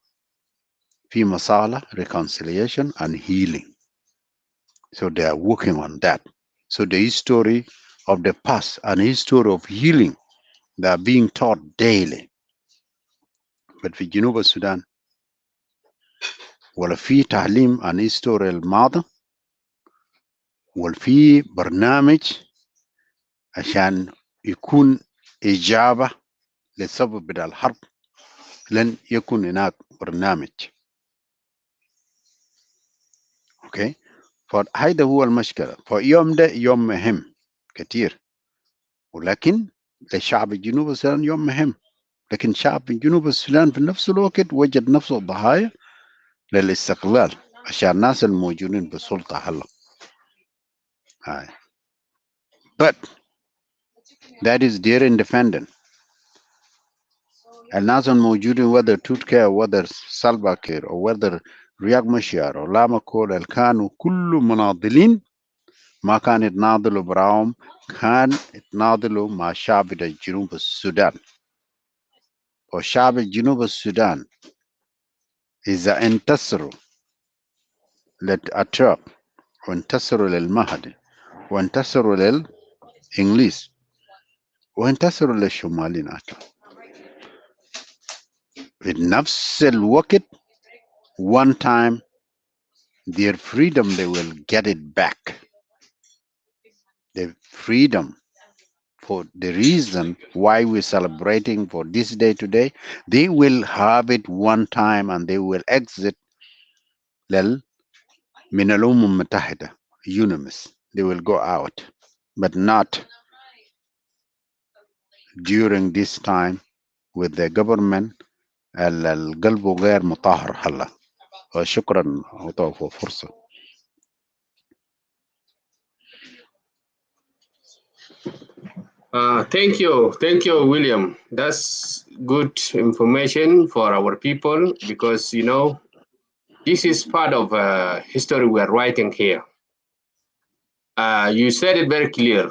في مصالح reconciliation and healing. So they are working on that. So the history of the past and history of healing, they are being taught daily. But في جنوب السودان ولا في تعليم عن history الماضي، ولا في برنامج عشان يكون إجابة لسبب بتاع الحرب. لن يكون هناك برنامج. اوكي، فهذا هو المشكلة. فيوم ده يوم مهم كتير، ولكن لشعب جنوب السودان يوم مهم. لكن شعب جنوب السودان في نفس الوقت وجد نفسه ضحايا للاستقلال عشان الناس الموجودين بالسلطة هلا. But that is their independent. الناس الموجودين whether Tutke or whether Salva Kiir or whether رياض مشيار ولاما كول كانوا كل مناضلين ما كان يتناضلوا براهم، كان يتناضلوا مع شعب جنوب السودان. وشعب جنوب السودان إذا انتصروا للأتراك وانتصروا للمهدي وانتصروا للإنجليز وانتصروا للشماليين بنفس الوقت one time their freedom they will get it back. The freedom for the reason why we're celebrating for this day today, they will have it one time and they will exit من الأمم المتحدة UNMIS. They will go out, but not during this time with the government القلب غير مطهر هلا. وشكرا أعطوا فرصة. Thank you, William. That's good information for our people because this is part of history we're writing here. You said it very clear.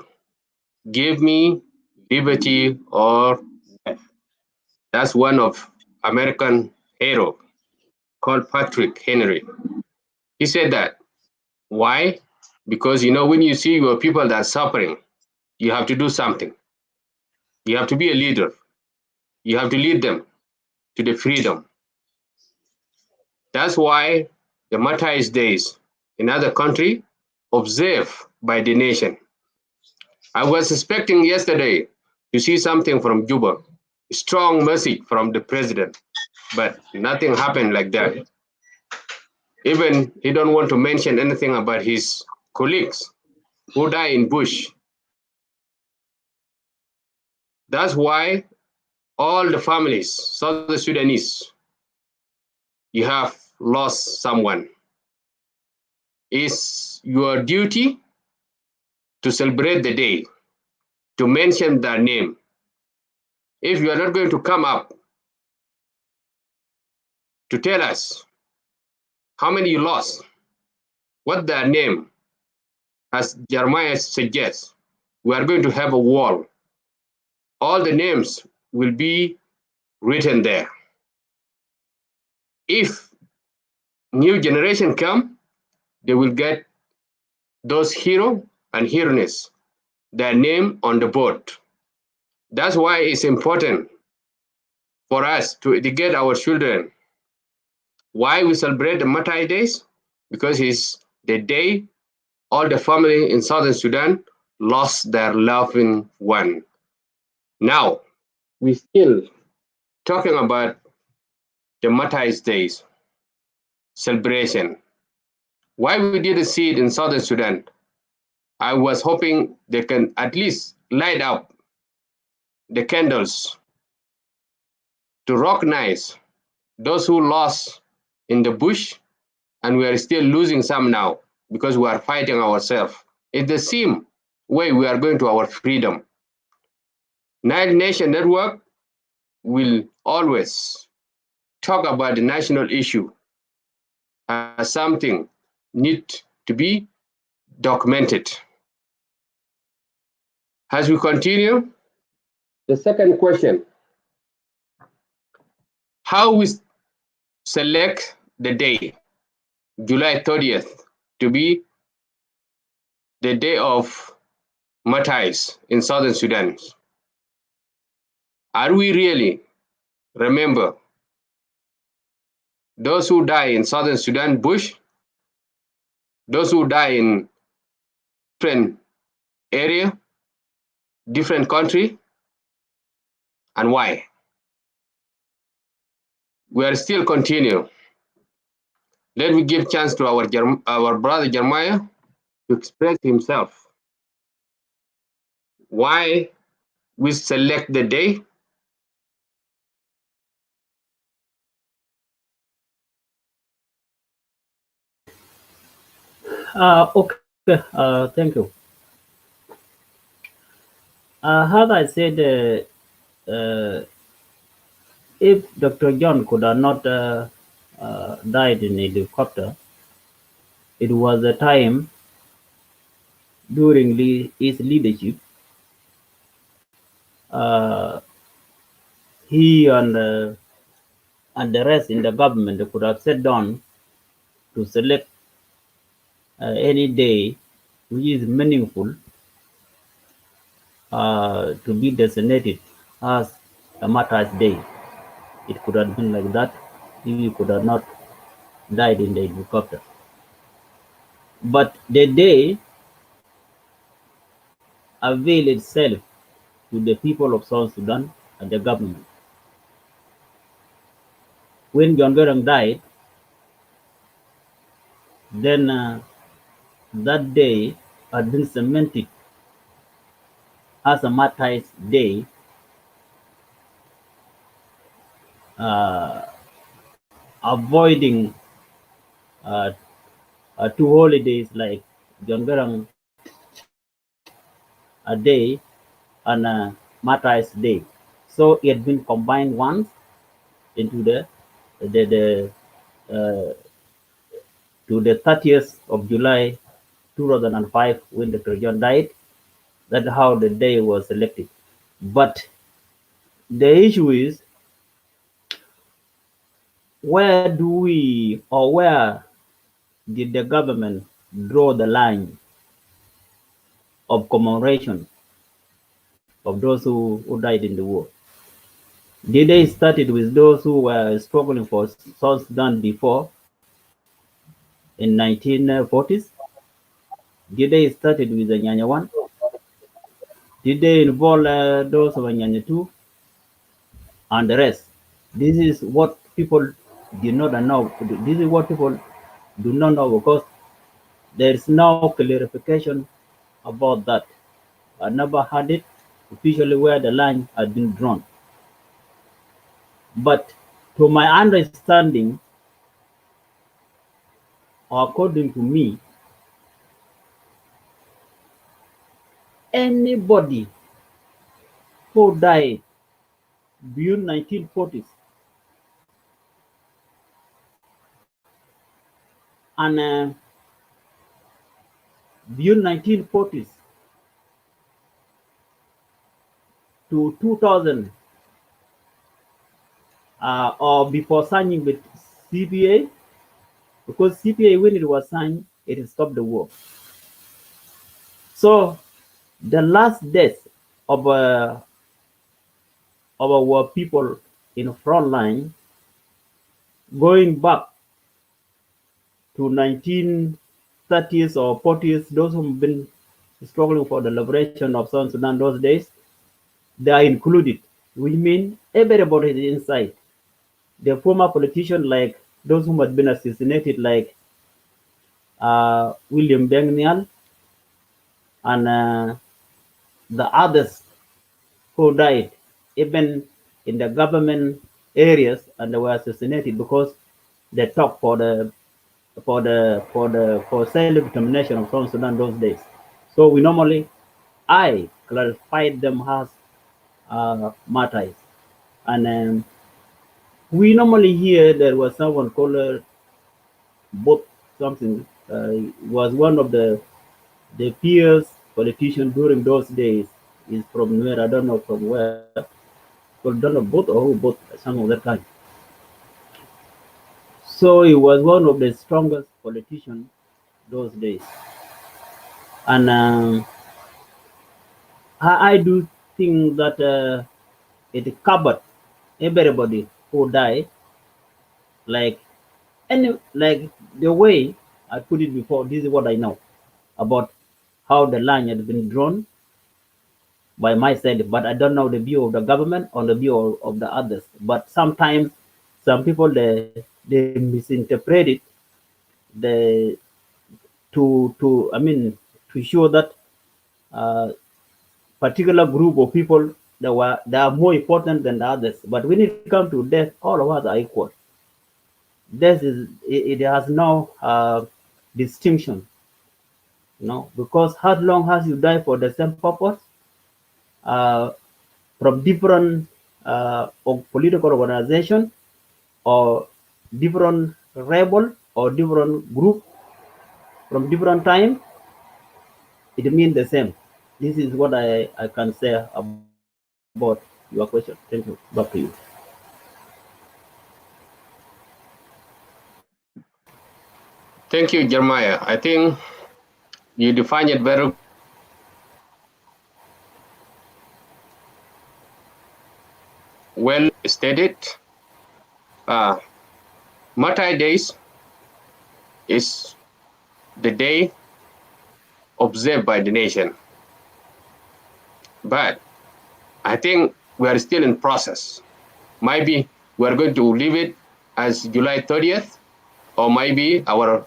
Give me liberty or death. That's one of American hero called Patrick Henry. He said that. Why? Because when you see your people that are suffering, you have to do something. You have to be a leader. You have to lead them to the freedom. That's why the Martyrs Days in other country observed by the nation. I was expecting yesterday to see something from Juba, a strong message from the president, but nothing happened like that. Even he don't want to mention anything about his colleagues who died in bush. That's why all the families, South Sudanese, you have lost someone. It's your duty to celebrate the day, to mention their name. If you are not going to come up to tell us how many you lost, what their name, as Jeremiah suggests, we are going to have a wall. All the names will be written there. If new generation come, they will get those hero and heroines, their name on the board. That's why it's important for us to educate our children. Why we celebrate the Martyrs Days? Because it's the day all the family in Southern Sudan lost their loving one. Now, we're still talking about the Martyrs Days celebration. Why we didn't see it in Southern Sudan? I was hoping they can at least light up the candles to recognize those who lost in the bush, and we are still losing some now because we are fighting ourselves. It's the same way we are going to our freedom. Nile Nation Network will always talk about the national issue as something need to be documented. As we continue, the second question, how we select the day, July 30th, to be the day of Martyrs in Southern Sudan. Are we really remember those who die in Southern Sudan bush, those who die in different area, different country, and why? We are still continue. Let me give chance to our brother Jeremiah to express himself. Why we select the day? Okay, thank you. As I said, if Dr. John could not died in a helicopter. It was a time during his leadership. He and the rest in the government could have sat down to select any day which is meaningful to be designated as a Martyrs Day. It could have been like that if he could have not died in the helicopter. But the day availed itself to the people of South Sudan and the government. When John Garang died, then that day had been cemented as a Martyrs Day, avoiding two holidays like John Garang a day and Martyrs Day. So it had been combined once into the to the 30th of July 2005 when Dr. John died. That's how the day was selected. But the issue is, where do we, or where did the government draw the line of commemoration of those who died in the war? Did they start it with those who were struggling for South Sudan before in 1940s? Did they start it with the Nyanya 1? Did they involve those of Nyanya 2 and the rest? This is what people did not know. This is what people do not know, because there is no clarification about that. I never had it officially where the line had been drawn. But to my understanding, or according to me, anybody who died beyond 1940s and beyond 1940s to 2000 or before signing with CPA, because CPA, when it was signed, it stopped the war. So the last death of our people in the front line, going back to 1930s or 40s, those who've been struggling for the liberation of South Sudan those days, they are included. We mean everybody is inside. The former politicians, like those who had been assassinated, like William Bengnial, and the others who died, even in the government areas, and they were assassinated because they talked for self-determination of South Sudan those days. So we normally, I classified them as martyrs, and we normally hear there was someone called Bot something. Was one of the peers politicians during those days. Is from where, I don't know from where. Well, don't know both or who, both some of that kind. So he was one of the strongest politicians those days, and I do think that it covered everybody who died, like the way I put it before. This is what I know about how the line had been drawn by myself, but I don't know the view of the government or the view of the others. But sometimes some people they misinterpret it, to show that particular group of people they are more important than the others. But when it comes to death, all of us are equal. Death it has no distinction, because how long has you died for the same purpose from different political organization, or different rebel or different group from different time, it means the same. This is what I can say about your question. Thank you. Back to you. Thank you, Jeremiah. I think you define it very well stated. Martyr Days is the day observed by the nation. But I think we are still in process. Maybe we are going to leave it as July 30th, or maybe our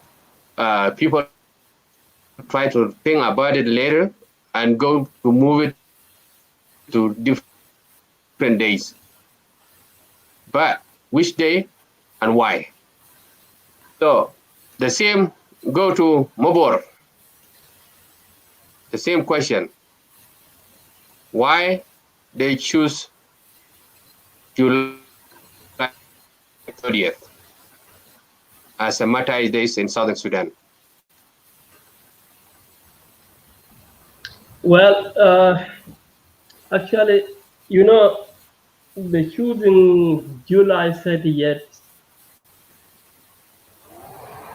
people try to think about it later and go to move it to different days. But which day and why? So the same go to Mobor. The same question. Why they choose July 30th as a Martyrs Days in Southern Sudan? Well, actually, you know, the choosing July 30th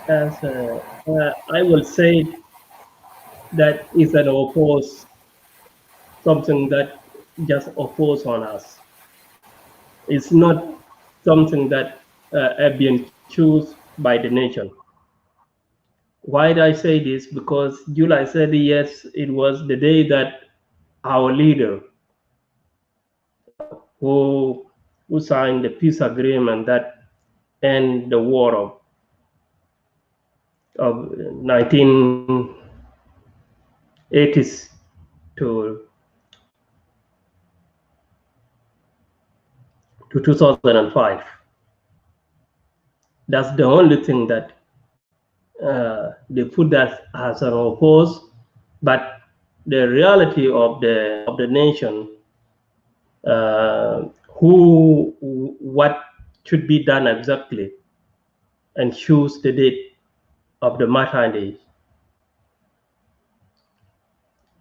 as I will say that is an oppose, something that just oppose on us. It's not something that have been chosen by the nation. Why do I say this? Because July 30th, it was the day that our leader who signed the peace agreement that end the war of 1980s to 2005. That's the only thing that they put that as an oppose, but the reality of the nation, what should be done exactly, and choose the date of the Martyrs Day.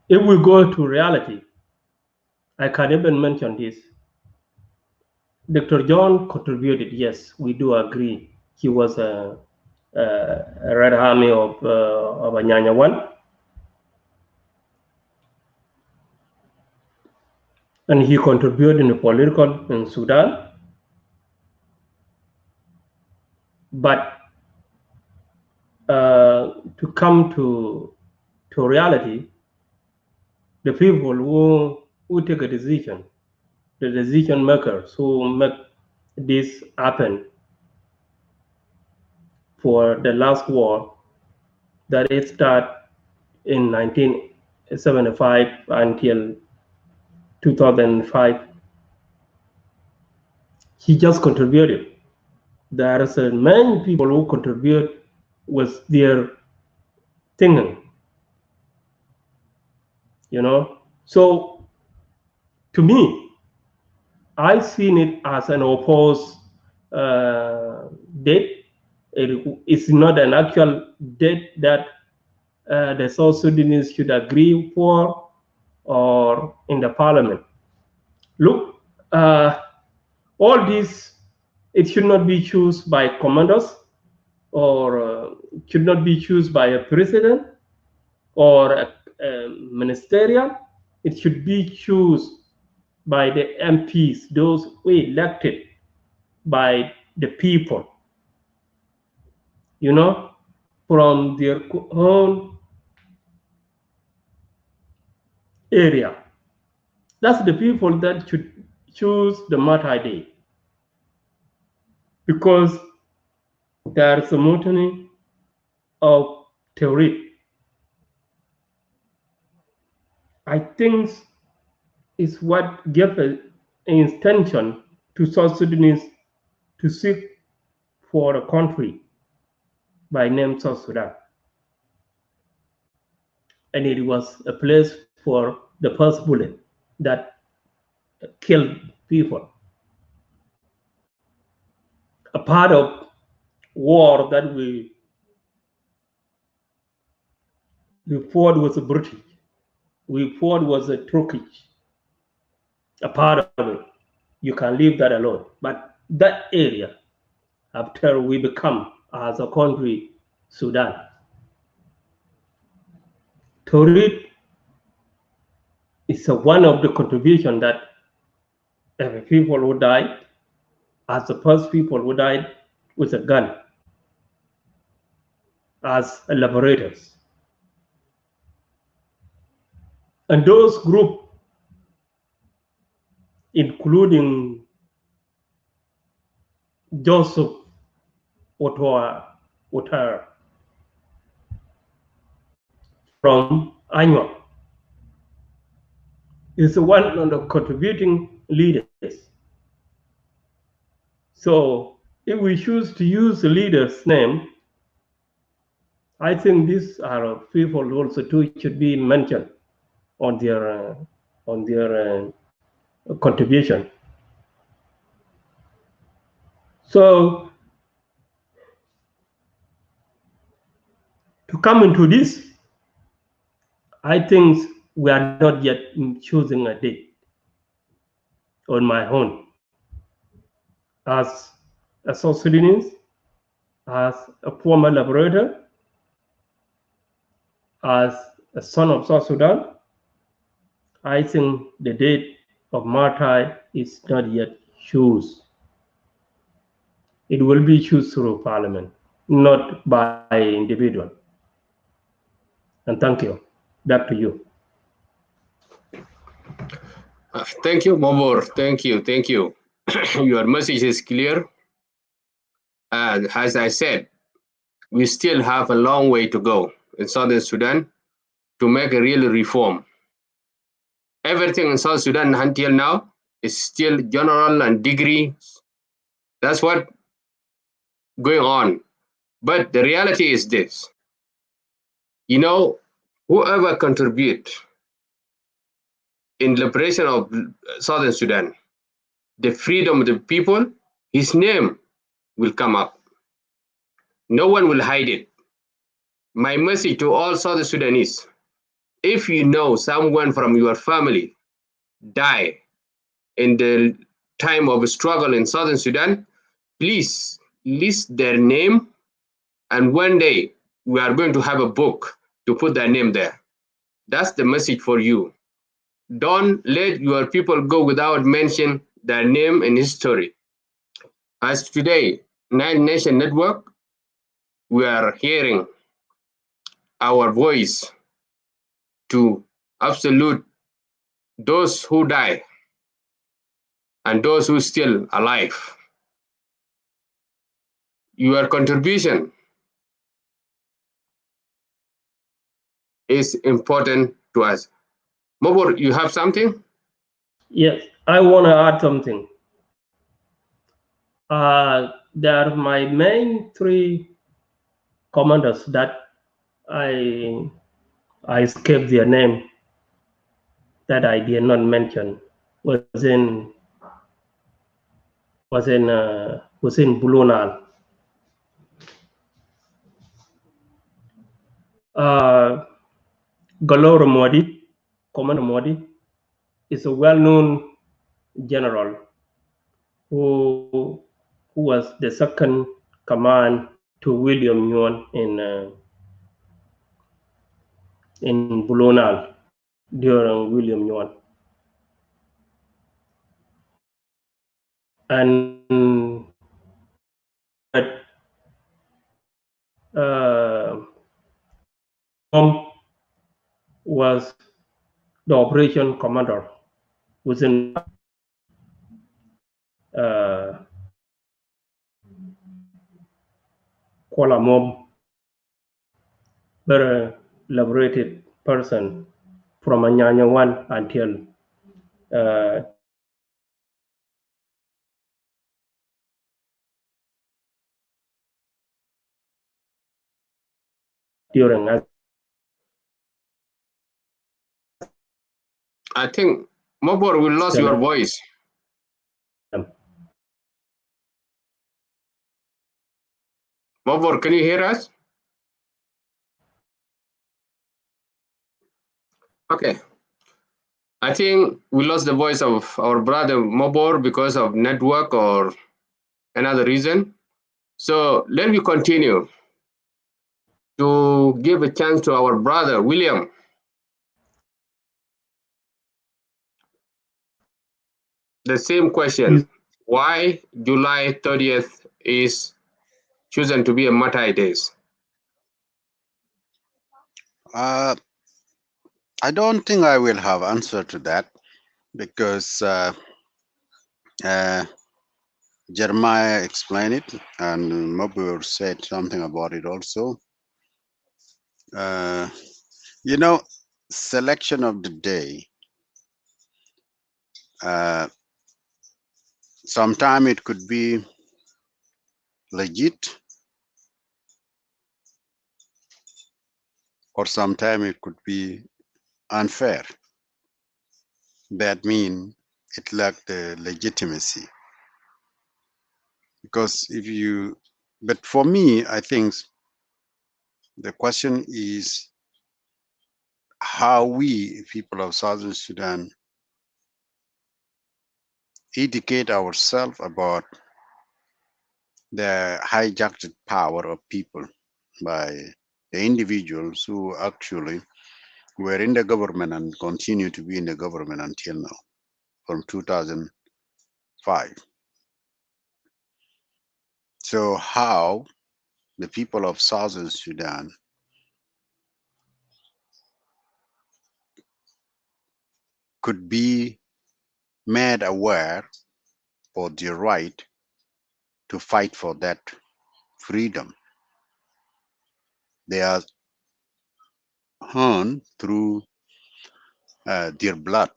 If we go to reality, I can even mention this. Dr. John contributed, yes, we do agree. He was a Red Army of Anyanya 1. And he contributed in the political in Sudan. But to come to reality, the people who take a decision, the decision makers who make this happen for the last war that it started in 1975 until 2005, he just contributed. There are many people who contribute with their thinking, you know. So to me, I seen it as an opposed date. It's not an actual date that the South Sudanese should agree for or in the parliament. Look, all this, it should not be chosen by commanders, or should not be chosen by a president or a ministerial. It should be chosen by the MPs, those who elected by the people, you know, from their own area. That's the people that should choose the Martyrs Day, because there's a mutiny of terrorists. I think is what gave an intention to South Sudanese to seek for a country by name South Sudan. And it was a place for the first bullet that killed people. A part of war that we fought with the British. We fought with the Turkish. A part of it. You can leave that alone. But that area, after we become as a country, Sudan, to read is one of the contributions that every people who died, as the first people who died with a gun, as liberators. And those groups, including Joseph Otter from Anya, is one of the contributing leaders. So if we choose to use the leader's name, I think these are people also too should be mentioned on their contribution. So to come into this, I think we are not yet choosing a date on my own. As a South Sudanese, as a former liberator, as a son of South Sudan, I think the date of Martyrs is not yet chosen. It will be chosen through Parliament, not by individual. And thank you. Back to you. Thank you, Mobor. Thank you. Thank you. Your message is clear. And as I said, we still have a long way to go in Southern Sudan to make a real reform. Everything in South Sudan until now is still general and degrees. That's what going on. But the reality is this. You know, whoever contribute in liberation of Southern Sudan, the freedom of the people, his name will come up. No one will hide it. My message to all South Sudanese, if you know someone from your family die in the time of struggle in Southern Sudan, please list their name, and one day we are going to have a book to put their name there. That's the message for you. Don't let your people go without mentioning their name and history. As today, Nine Nation Network, we are hearing our voice to absolute those who die and those who still alive. Your contribution is important to us. Mobor, you have something? Yes, I want to add something. There are my main three commanders that I skipped their name that I did not mention was in Blue Nile. Galoro Modi, Commander Modi, is a well-known general who was the second command to William Yuan in Blue Nile during William Yuan. And was the operation commander within Kuala Mob, very liberated person from Anyanya 1 until during. I think, Mobor, we lost your voice. Mobor, can you hear us? Okay. I think we lost the voice of our brother Mobor because of network or another reason. So let me continue to give a chance to our brother William. The same question. Why July 30th is chosen to be a Martyr days? I don't think I will have answer to that because Jeremiah explained it and Mabur said something about it also. You know, selection of the day. Sometime it could be legit, or sometime it could be unfair. That means it lacked the legitimacy. Because if you, but for me, I think the question is how we, people of Southern Sudan, educate ourselves about the hijacked power of people by the individuals who actually were in the government and continue to be in the government until now, from 2005. So how the people of Southern Sudan could be made aware of their right to fight for that freedom. They are earned through their blood.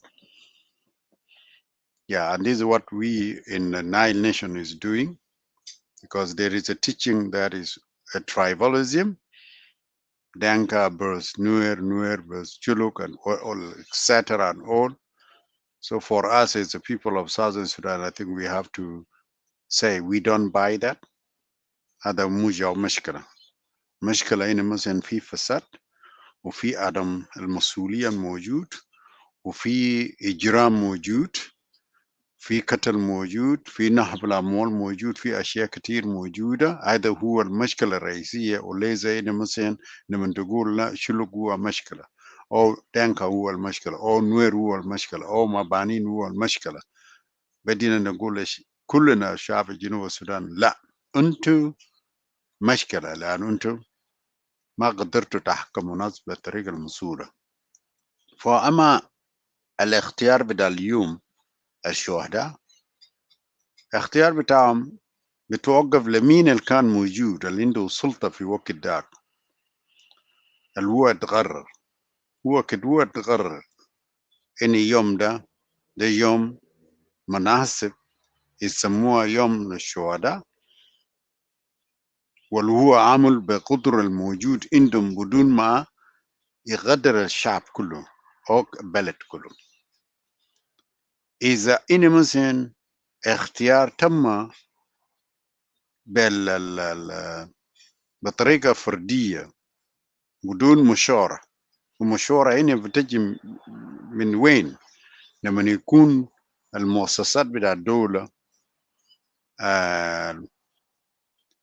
Yeah, and this is what we in the Nile Nation is doing, because there is a teaching that is a tribalism, Danka versus Nuer, Nuer versus Chuluk, and all, etc. and all. So for us as the people of Southern Sudan, I think we have to say we don't buy that. هذا مو جو مشكلة. مشكلة هنا مثلا في فساد وفي عدم المسؤولية موجود وفي إجرام موجود في قتل موجود في نهب الأموال موجود في أشياء كتير موجودة. هذا هو المشكلة الرئيسية، وليس هنا مثلا لما تقول لا شلوك هو مشكلة أو دانكا هو المشكلة أو نوير هو المشكلة أو مبانين هو المشكلة. بدينا نقول كلنا شعب جنوب السودان لا، أنتوا مشكلة لأن أنتوا ما قدرتوا تحكموا الناس بالطريقة المسؤولة. فأما الاختيار بتاع اليوم الشهداء، اختيار بتاعهم بتوقف لمين اللي كان موجود اللي عنده سلطة في وقت داك، اللي هو اتقرر، هو اتقرر إن يوم ده يوم مناسب يسموها يوم الشهداء، واللي هو عامل بقدر الموجود عندهم بدون ما يغدر الشعب كله أو البلد كله. إذا إن مثلا اختيار تم بطريقة فردية بدون مشورة، ومشورة هنا بتجي من وين؟ لما يكون المؤسسات بتاع الدولة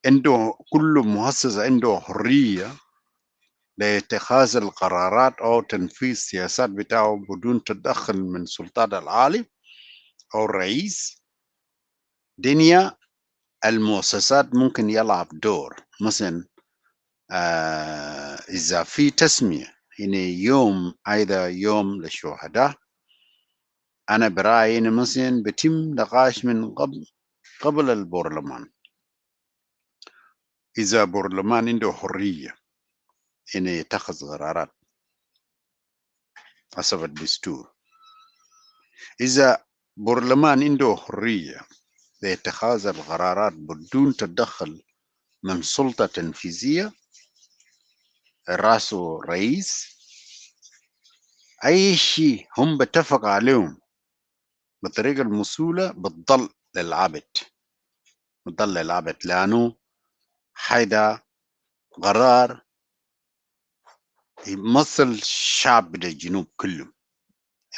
عنده كل مؤسسة عنده حرية لاتخاذ القرارات أو تنفيذ السياسات بتاعه بدون تدخل من سلطات العالي أو الرئيس. دنيا المؤسسات ممكن يلعب دور، مثلا إذا في تسمية إن يوم أيضا يوم للشهداء، أنا برأيي إن مثلا بتم نقاش من قبل البرلمان. إذا البرلمان عنده حرية إن يتخذ قرارات حسب الدستور، إذا البرلمان عنده حرية لاتخاذ القرارات بدون تدخل من سلطة تنفيذية راسه رئيس، أي شيء هم بتفق عليهم بطريقة المسؤولة بتضل للعبد، لأنه هيدا قرار يمثل الشعب بدا الجنوب كله،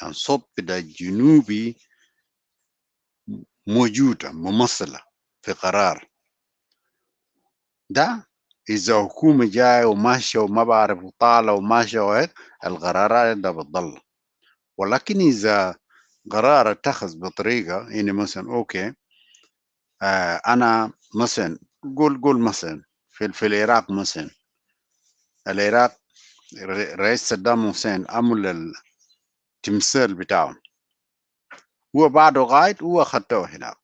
يعني صوت بدا الجنوبي موجودة ممثلة في قرار ده. إذا حكومة جاية وماشية وما بعرف وطالة وماشية وهيك القرارات ده بتضل. ولكن إذا قرار اتخذ بطريقة إني مثلا أوكي أنا مثلا قول مثلا في العراق مثلا، العراق رئيس صدام حسين عمل التمثال بتاعه، هو بعده قاعد هو خدته هناك،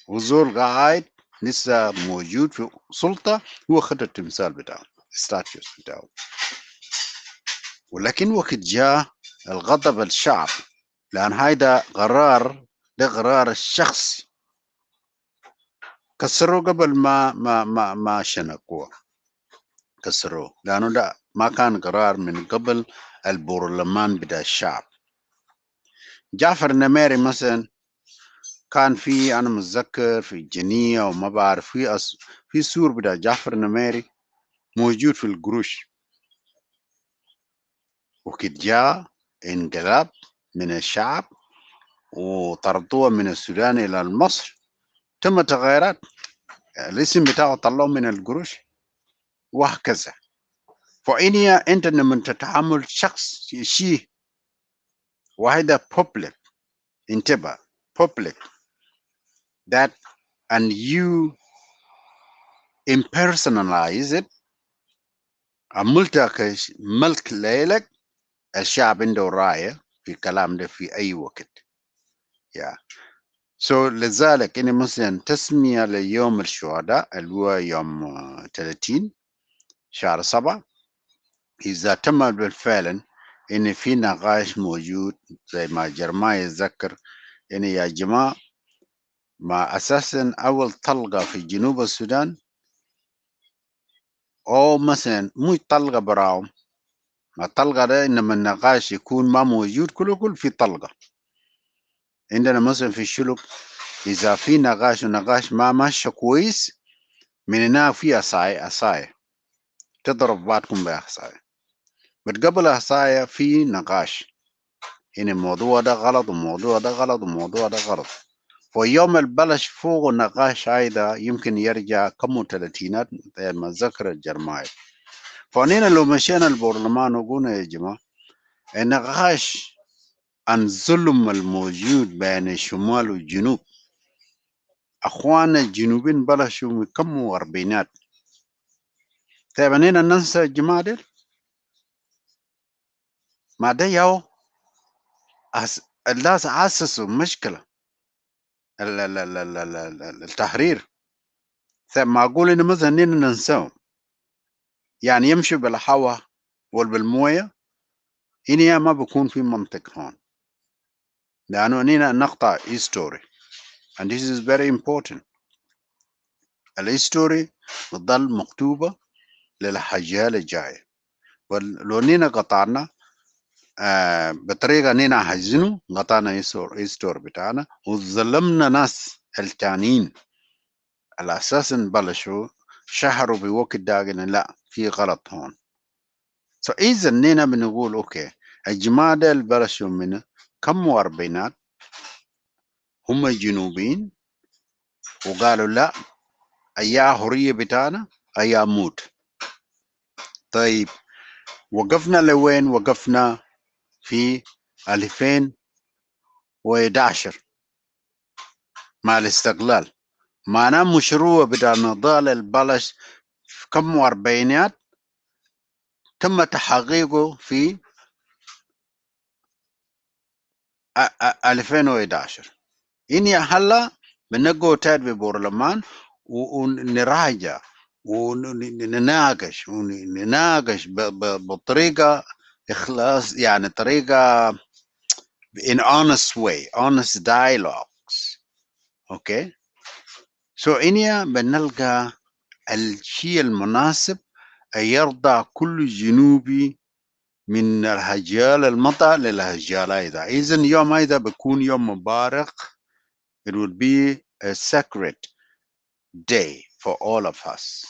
وزول قاعد لسه موجود في سلطة هو خد التمثال بتاعه ستاتيوس بتاعه. ولكن وقت جاء الغضب الشعب، لأن هيدا قرار، ده قرار الشخص كسروه قبل ما شنقوه، كسروه لأنه ده ما كان قرار من قبل البرلمان بتاع الشعب. جعفر النميري مثلا كان في، أنا متذكر في الجنية وما بعرف في سور بتاع جعفر النميري موجود في القروش، وقت جاء انقلاب من الشعب وطردوه من السودان إلى مصر، تم تغييرات، الاسم بتاعه طلعوه من القروش وهكذا. فإني أنت لما تتعامل شخص شيء وهذا public، انتبه public that and you impersonalize it، عملتك ملك ليلك، الشعب عنده راية في الكلام ده في أي وقت. لذلك إن مثلا تسمية ليوم الشهداء اللي هو يوم 30 شهر 7، إذا تم بالفعل إن في نقاش موجود زي ما جرماي يتذكر إن يا جماعة ما أساسا أول طلقة في جنوب السودان، أو مثلا مو طلقة براهم، ما طلقة ده إنما النقاش يكون ما موجود كل في طلقة. عندنا مثلا في الشلوك إذا في نقاش ونقاش ما ماشي كويس، من هناك في أصاية تضرب بعضكم بأحصاية، بتقبل أحصاية في نقاش إن الموضوع ده غلط وموضوع ده غلط وموضوع ده غلط. ويوم البلش فوق النقاش هيدا يمكن يرجع كم 30 زي ما ذكر الجرماي. فأنينا لو مشينا البرلمان وقلنا يا جماعة النقاش عن الظلم الموجود بين الشمال والجنوب، أخواننا الجنوبين بلشوا من كم وأربعينات، طيب أنينا ننسى الجماعة دي؟ ما ده ياو الناس أسسوا مشكلة التحرير، طيب معقول إن مثلا ننساهم يعني يمشي بالهواء والبالمويه؟ هنا ما بكون في منطق هون، لأنه هنا نقطع history and this is very important. الهيستوري بتضل مكتوبة للحاجات الجاية، ولو نينا قطعنا بطريقة نينا حزنوا قطعنا الهيستوري بتاعنا وظلمنا ناس التانيين الأساسا بلشوا شهروا بوقت داقنا لا في غلط هون. إذا نينا بنقول أوكي الجماعة اللي بلشوا من كم وأربعينات هم الجنوبيين وقالوا لا أيا حرية بتاعنا أيا موت. طيب وقفنا لوين؟ وقفنا في 2011 مع الاستقلال، معناه مشروع بتاع نضال البلش في كم وأربعينات تم تحقيقه في 2011. إني هلا بنقو تاد ببرلمان ونراجع ونناقش بطريقة إخلاص، يعني طريقة in honest way, honest dialogues. okay إني بنلقى الشيء المناسب يرضى كل جنوبي من الهجال المطر للهجال أيضا. إذن يوم أيضا بيكون يوم مبارك. It will be a sacred day for all of us.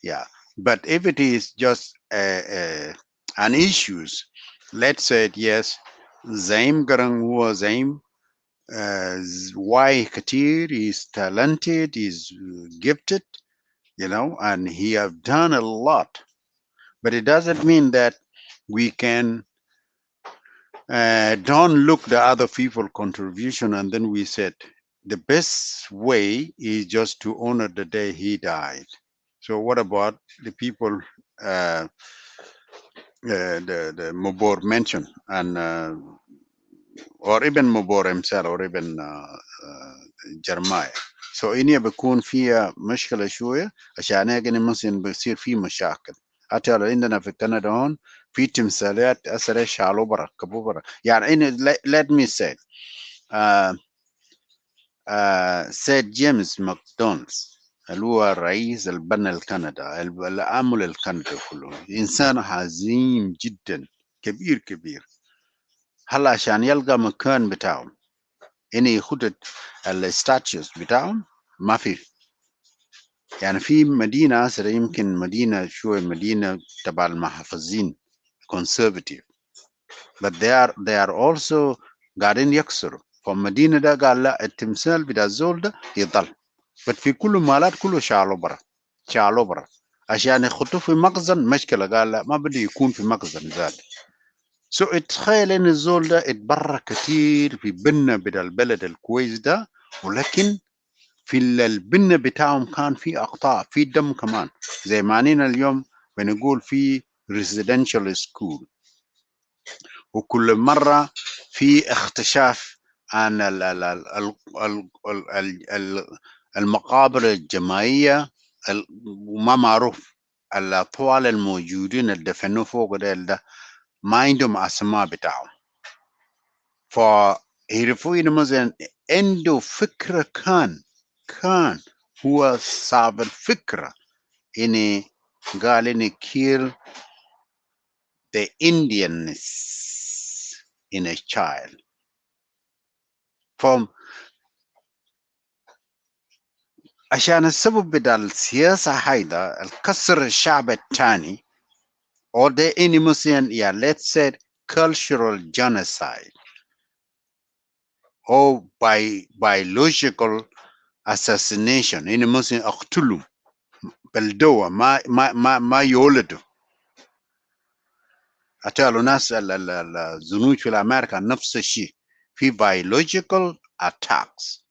Yeah, but if it is just an issues, let's say yes, Zaim Garang huwa Zaim, why Katir is talented, is gifted, you know, and he have done a lot, but it doesn't mean that we can don't look the other people contribution and then we said the best way is just to honor the day he died. So what about the people the Mobor mentioned, and or even Mobor himself, or even Jeremiah. So إني بكون فيها مشكلة شوية عشان هيك ممكن بصير في مشاكل. حتى عندنا في كندا هون في تمثاليات أسرة شالوا برا كبوا برا. يعني إن let me say سيد جيمس ماكدونالدز اللي هو رئيس البنى الكندا العامل الكندا كله إنسان عظيم جدا كبير كبير. هلا عشان يلقى مكان بتاعهم إنه ياخد الستاتيوس بتاعهم ما في. يعني في مدينة أسرة يمكن مدينة شوية مدينة تبع المحافظين conservative, but they are also قاعدين يكسروا. فالمدينة ده قال لا التمثال بتاع الزول ده يضل، but في كل مالات كله شالوا برا عشان يخطوه في مخزن. مشكلة قال لا ما بده يكون في مخزن ذاته. سو اتخيل ان الزول ده اتبرع كتير في بنى بتاع البلد الكويس ده، ولكن في البنى بتاعهم كان في اقطاع في دم كمان. زي ما اننا اليوم بنقول في residential school، وكل مرة في اختشاف عن المقابر الجماعية وما معروف الأطفال الموجودين اللي دفنوا فوق ده ما عندهم أسماء بتاعهم. فيعرفوا إنه مثلا عنده فكرة كان هو صاحب الفكرة إنه قال إنه kill the Indianness in a child. عشان السبب بتاع السياسة هيدا الكسر الشعب الثاني or the any Muslim, yeah, let's say cultural genocide or biological assassination. any Muslim اقتلوا بالدواء ما يولدوا. أتالو ناس الزنوج في أمريكا نفس الشيء، في biological attacks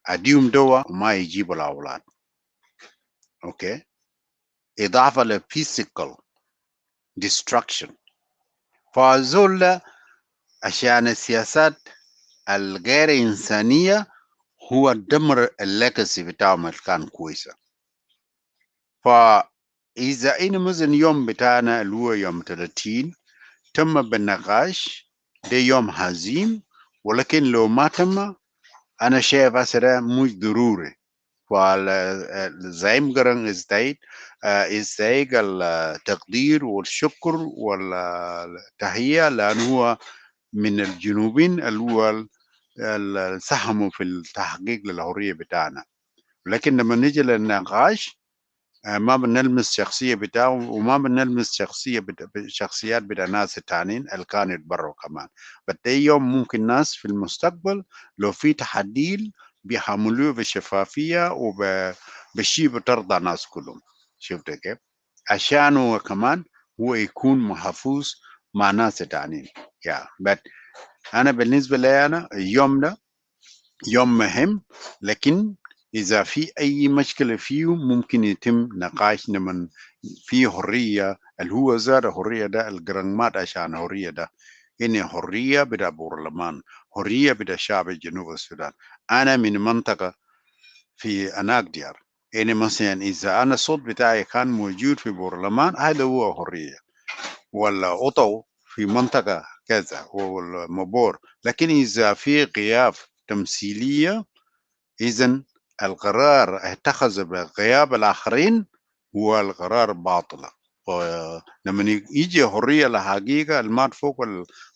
أديهم دواء وما يجيبوا الأولاد. أوكي، إضافة ل physical destruction. فزول عشان السياسات الغير إنسانية هو دمر الليجاسي بتاعهم اللي كان كويسة. فإذا إن مثلا يوم بتاعنا اللي هو يوم 30 تم بالنقاش ده يوم هزيم، ولكن لو ما تم أنا شايف أسرع مش ضروري. فالزعيم قرن يستحق التقدير والشكر والتحية، لأنه هو من الجنوبين اللي هو ساهموا في التحقيق للحرية بتاعنا. لكن لما نيجي للنقاش ما بنلمس شخصية بتاعه وما بنلمس شخصيات بتاع ناس التانيين اللي كانوا يتبرعوا كمان. بدي يوم ممكن ناس في المستقبل لو في تحديل بيحملوه بشفافية وبشي بترضى ناس كلهم. شفت كيف؟ عشانه كمان هو يكون محفوظ مع ناس تانيين. بس أنا بالنسبة لي أنا اليوم ده يوم مهم، لكن إذا في أي مشكلة فيه ممكن يتم نقاشنا من في حرية اللي هو زاد حرية ده الجرنمات عشان حرية ده إن حرية بدا برلمان، حرية بدا شعب جنوب السودان. أنا من منطقة في أناك ديار، إن مثلا إذا أنا الصوت بتاعي كان موجود في برلمان هذا هو حرية، ولا أطو في منطقة كذا ولا مبور. لكن إذا في غياب تمثيلية إذن القرار اتخذ بغياب الآخرين هو القرار باطل. لما يجي حرية الحقيقة المات فوق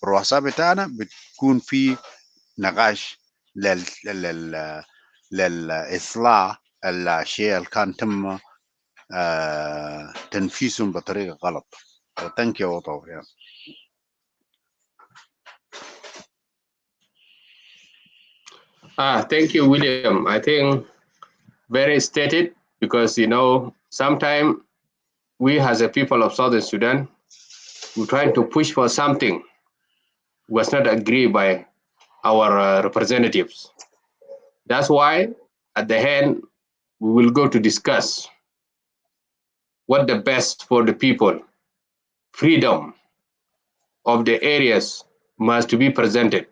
الرؤساء بتاعنا بتكون في نقاش للإصلاح الشيء اللي كان تم تنفيذهم بطريقة غلط. Thank you, Otto. Yeah. Thank you, William. I think very stated, because sometimes we as a people of Southern Sudan, we're trying to push for something was not agreed by our representatives. That's why at the end we will go to discuss what the best for the people. Freedom of the areas must be presented.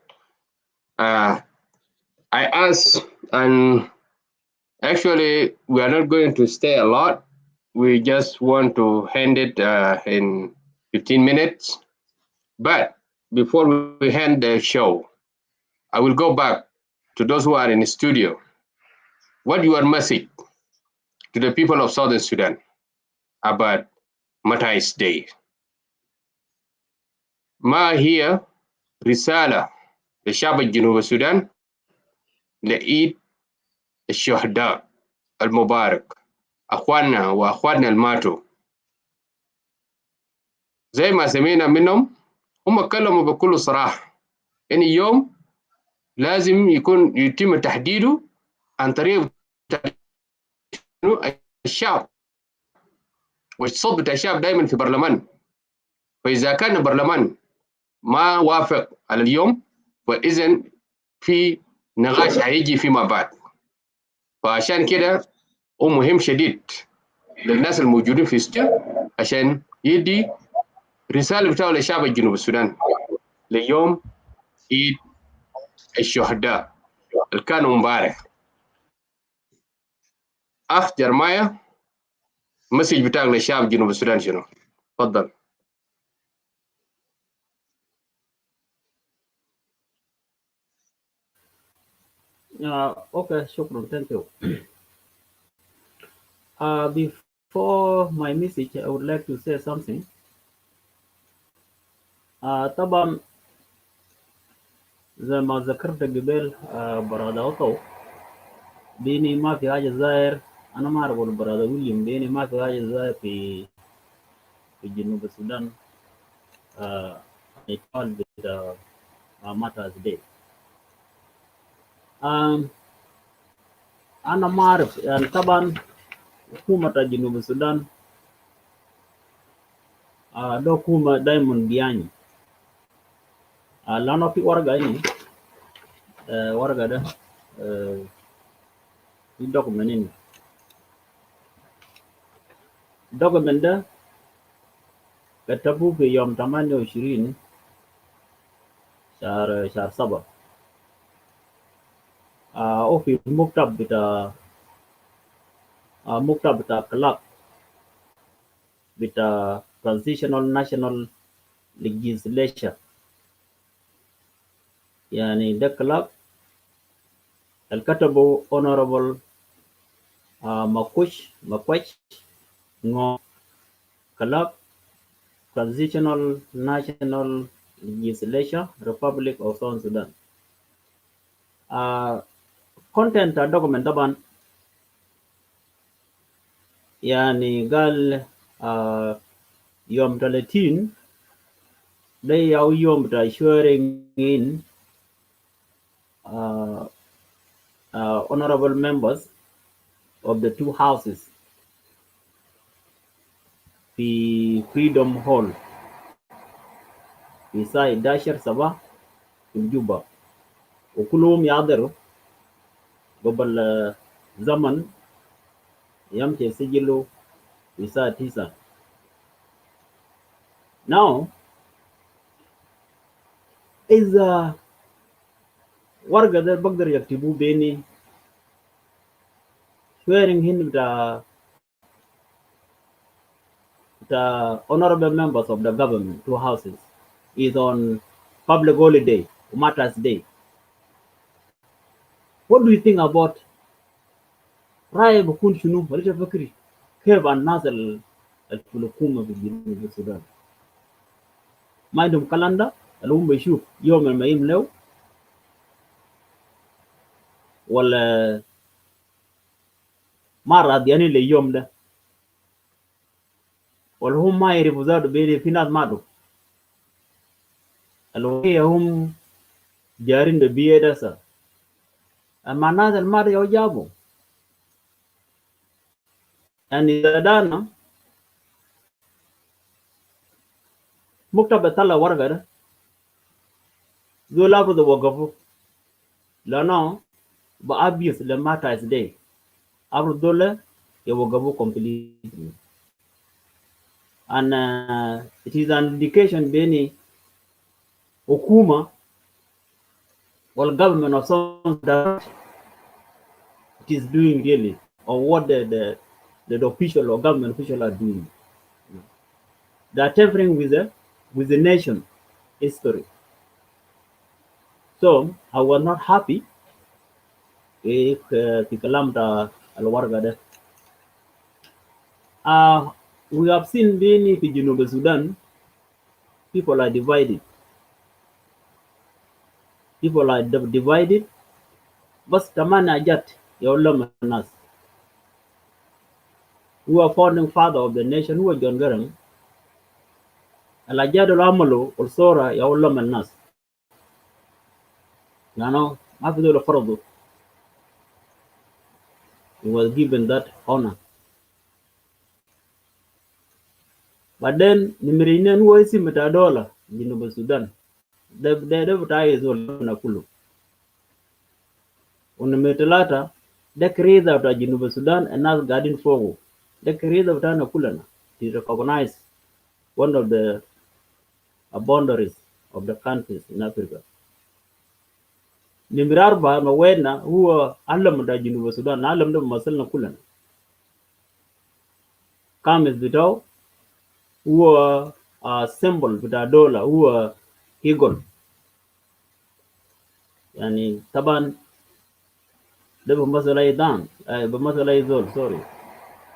I asked, and actually we are not going to stay a lot. We just want to end it in 15 minutes. But before we end the show, I will go back to those who are in the studio. What your message to the people of Southern Sudan about Martyrs Day? ما هي رسالة لشعب جنوب السودان لعيد الشهداء المبارك، أخواننا وأخواتنا الماتوا؟ زي ما سمعنا منهم، هم اتكلموا بكل صراحة إن يوم لازم يتم تحديده عن طريق الشعب، والصوت بتاع الشعب دائما في برلمان. فإذا كان البرلمان ما وافق على اليوم، فإذن في نقاش هيجي فيما بعد. فعشان كده هو مهم شديد للناس الموجودين في السجن عشان يدي رسالة بتاعه لشعب جنوب السودان ليوم عيد الشهداء اللي كانوا امبارح. أخ جرمايا، مسج بتاعك لشعب جنوب السودان شنو؟ تفضل. Okay, shukran, thank you. Before my message, I would like to say something. طبعا زي ما ذكرت قبل برادة أوتو، بيني ما في حاجة زاير. أنا ما أعرف البرادة ويليام، بيني ما في حاجة زاير في جنوب السودان. يقال بتاع Martyrs Day. أنا ما أعرف يعني طبعا حكومة جنوب السودان ده حكومة دايما بيعني، لأنه في ورقة هنا، ورقة ده في دوكمنت هنا. الدوكمنت ده كتبوه في يوم 28 شهر 7 وفي مكتب بتاع كلاك بتاع Transitional National Legislature. يعني ده كلاك الكتبه Honorable ماكوش نو كلاك Transitional National Legislature Republic of South Sudan. content document طبعا يعني قال يوم 30 ده يوم بتاع swearing in honorable members of the two houses في Freedom Hall في الساعة 11 صباح في الجوبة، وكلهم يحضروا قبل زمن يمشي يسجلوا في الساعة 9. Now إذا ورقة ده بقدر يكتبوه بيني swearing in the honorable members of the government, two houses, is on public holiday, Martyrs Day. What do you think about رأي بكون شنو؟ وليش فكري كيف الناس الحكومة في جنوب السودان ما عندهم كالندا اللي هم بيشوف يوم ما يملوا، ولا مرة يعني اليوم ده والهم ما يعرفوا ذاته بين في ناس ماتوا الوهي هم جارين ببيه دسا أما الناس الماتوا يجابوا يعني إذا دانا مكتب طلع ورقة ده ذو لابد وقفوا لأنه بأبيس لما تايس دي أبو دولة يوقفوا completely and it is an indication بين حكومة والgovernment of some that it is doing really or what the official or government official are doing. They are tampering with the nation history. So I was not happy if Tikalam al-Warga there. We have seen many in Sudan, people are divided. People are divided. But Tamana Ajat, Yawlam Nas, who are founding father of the nation, who are John Garang, Alajad Ramalo, or Sora, Yawlam Nas. Nano, Abdul Faradu, he was given that honor. But then, Nimerinan was in Metadola, in Sudan. The Devata is all Nakulu. On the Metalata, the creator of Jinuba Sudan and now Garden Fogo. The creator of Tanakulana is recognized one of the boundaries of the countries in Africa. Nimirarba Mawena, who are Alam da Jinuba Sudan, Alam da Masal Nakulana. Kamis Bitao, who are a symbol with a dollar, who are Eagle. Yani Taban, the Masalai Dan, Masalai Zol, sorry.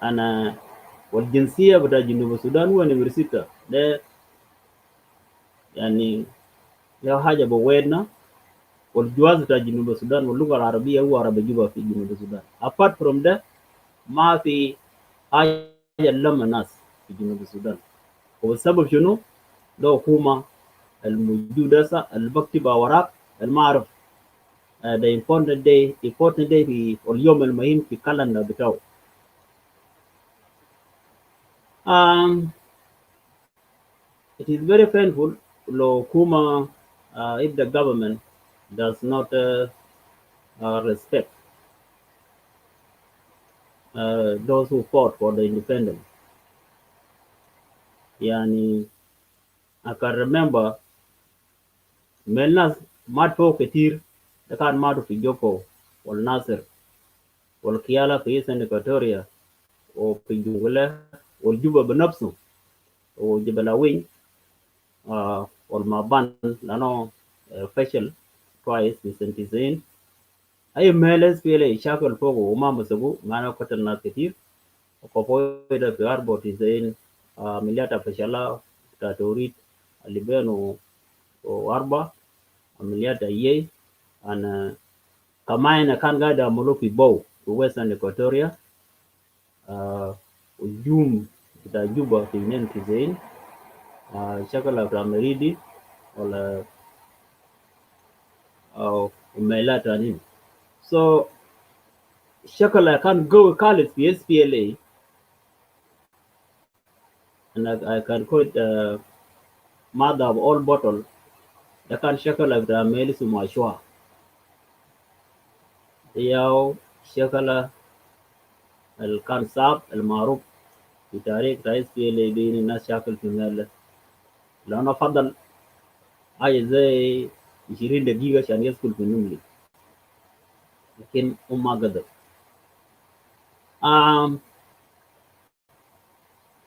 And والجنسية بتاع جنوب السودان هو نمرة 6 ده يعني له حاجة بويدنا والجواز بتاع جنوب السودان واللغة العربية هو عربي جوبا في جنوب السودان. apart from ده ما في حاجة لما الناس في جنوب السودان والسبب شنو؟ ده حكومة الموجودة المكتبة وراك المعرف the important day في اليوم المهم في كالندر بتاعه. It is very painful if the government does not respect those who fought for the independence. Yani, I can remember Melnas Matfo Ketir, the kan Matu Fijoko, or Nasser, or Kiala for Eastern Equatoria, or Pijungula, or Juba Benapsu, or Jebelawing, or Maban, Lano, facial twice with Sentizane. I meles PLA Shakal Fogo, Mama Sabu, Mana Kotan Naketir, or Kopoida Arbot is in Miliata Fashala, Tatorit, Alibeno, or Arba, Miliata Ye, and Kamina Kangada Molopi Bow, to Western Equatoria, Jum, the Juba, the Nentizane, Shakala Rameridi, or Melata. So, Shakala can go call it the SPLA, and I can call it mother of all bottle. I can Shakala the Melis Mashua. Yao Shakala El Kansab El Maruf, the Tarek, the SPLA being in a shackle to Lana Fadal. I say, she read the Giga and yes, could be numely. Kin Umagada. Ana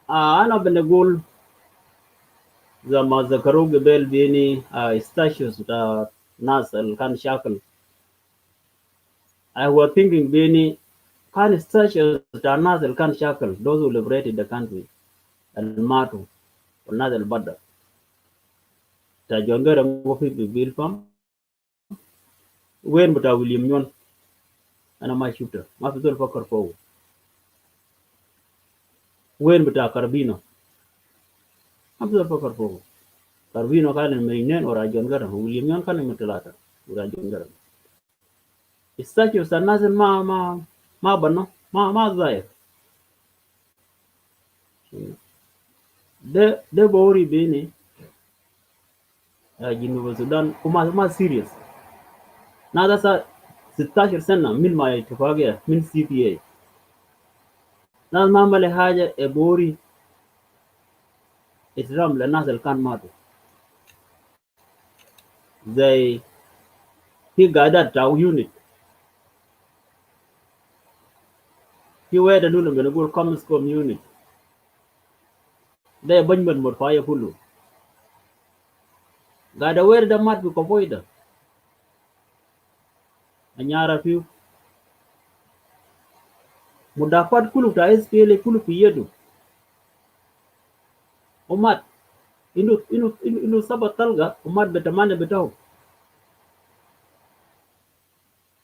Benegul, the Mazakaru Gebel Bini statues that Nas El Khan Shackle. I was thinking Bini Khan statues that Nas El Khan Shackle, those who liberated the country, and Matu, or Nas El Badda. Tajonga Mofi built from when but William Yon and a my shooter, Mafizol Fokker Fow. وين بتاع كاربينو أبدا فكر فوق كاربينو كان المينين وراجون غرم ويليام كان المتلاتا وراجون غرم استاكيو الناس ما بنو ما زاير ده بوري بيني جنوب السودان وما سيريس نادا سا 16 سنة من ما اتفاقية من CPA ناس ما عمل حاجة بوري إسلام للناس اللي كان ماتوا زي في قادات تاو يونت في وين دول بنقول كومنس كوميونيتي ده بنجمن مرفاية كله قاعد وين ده مات بكفويدا anyara fiu mudafat kulu ta SPLA kulu fi yedu umat inu sabat talga umat betamane betao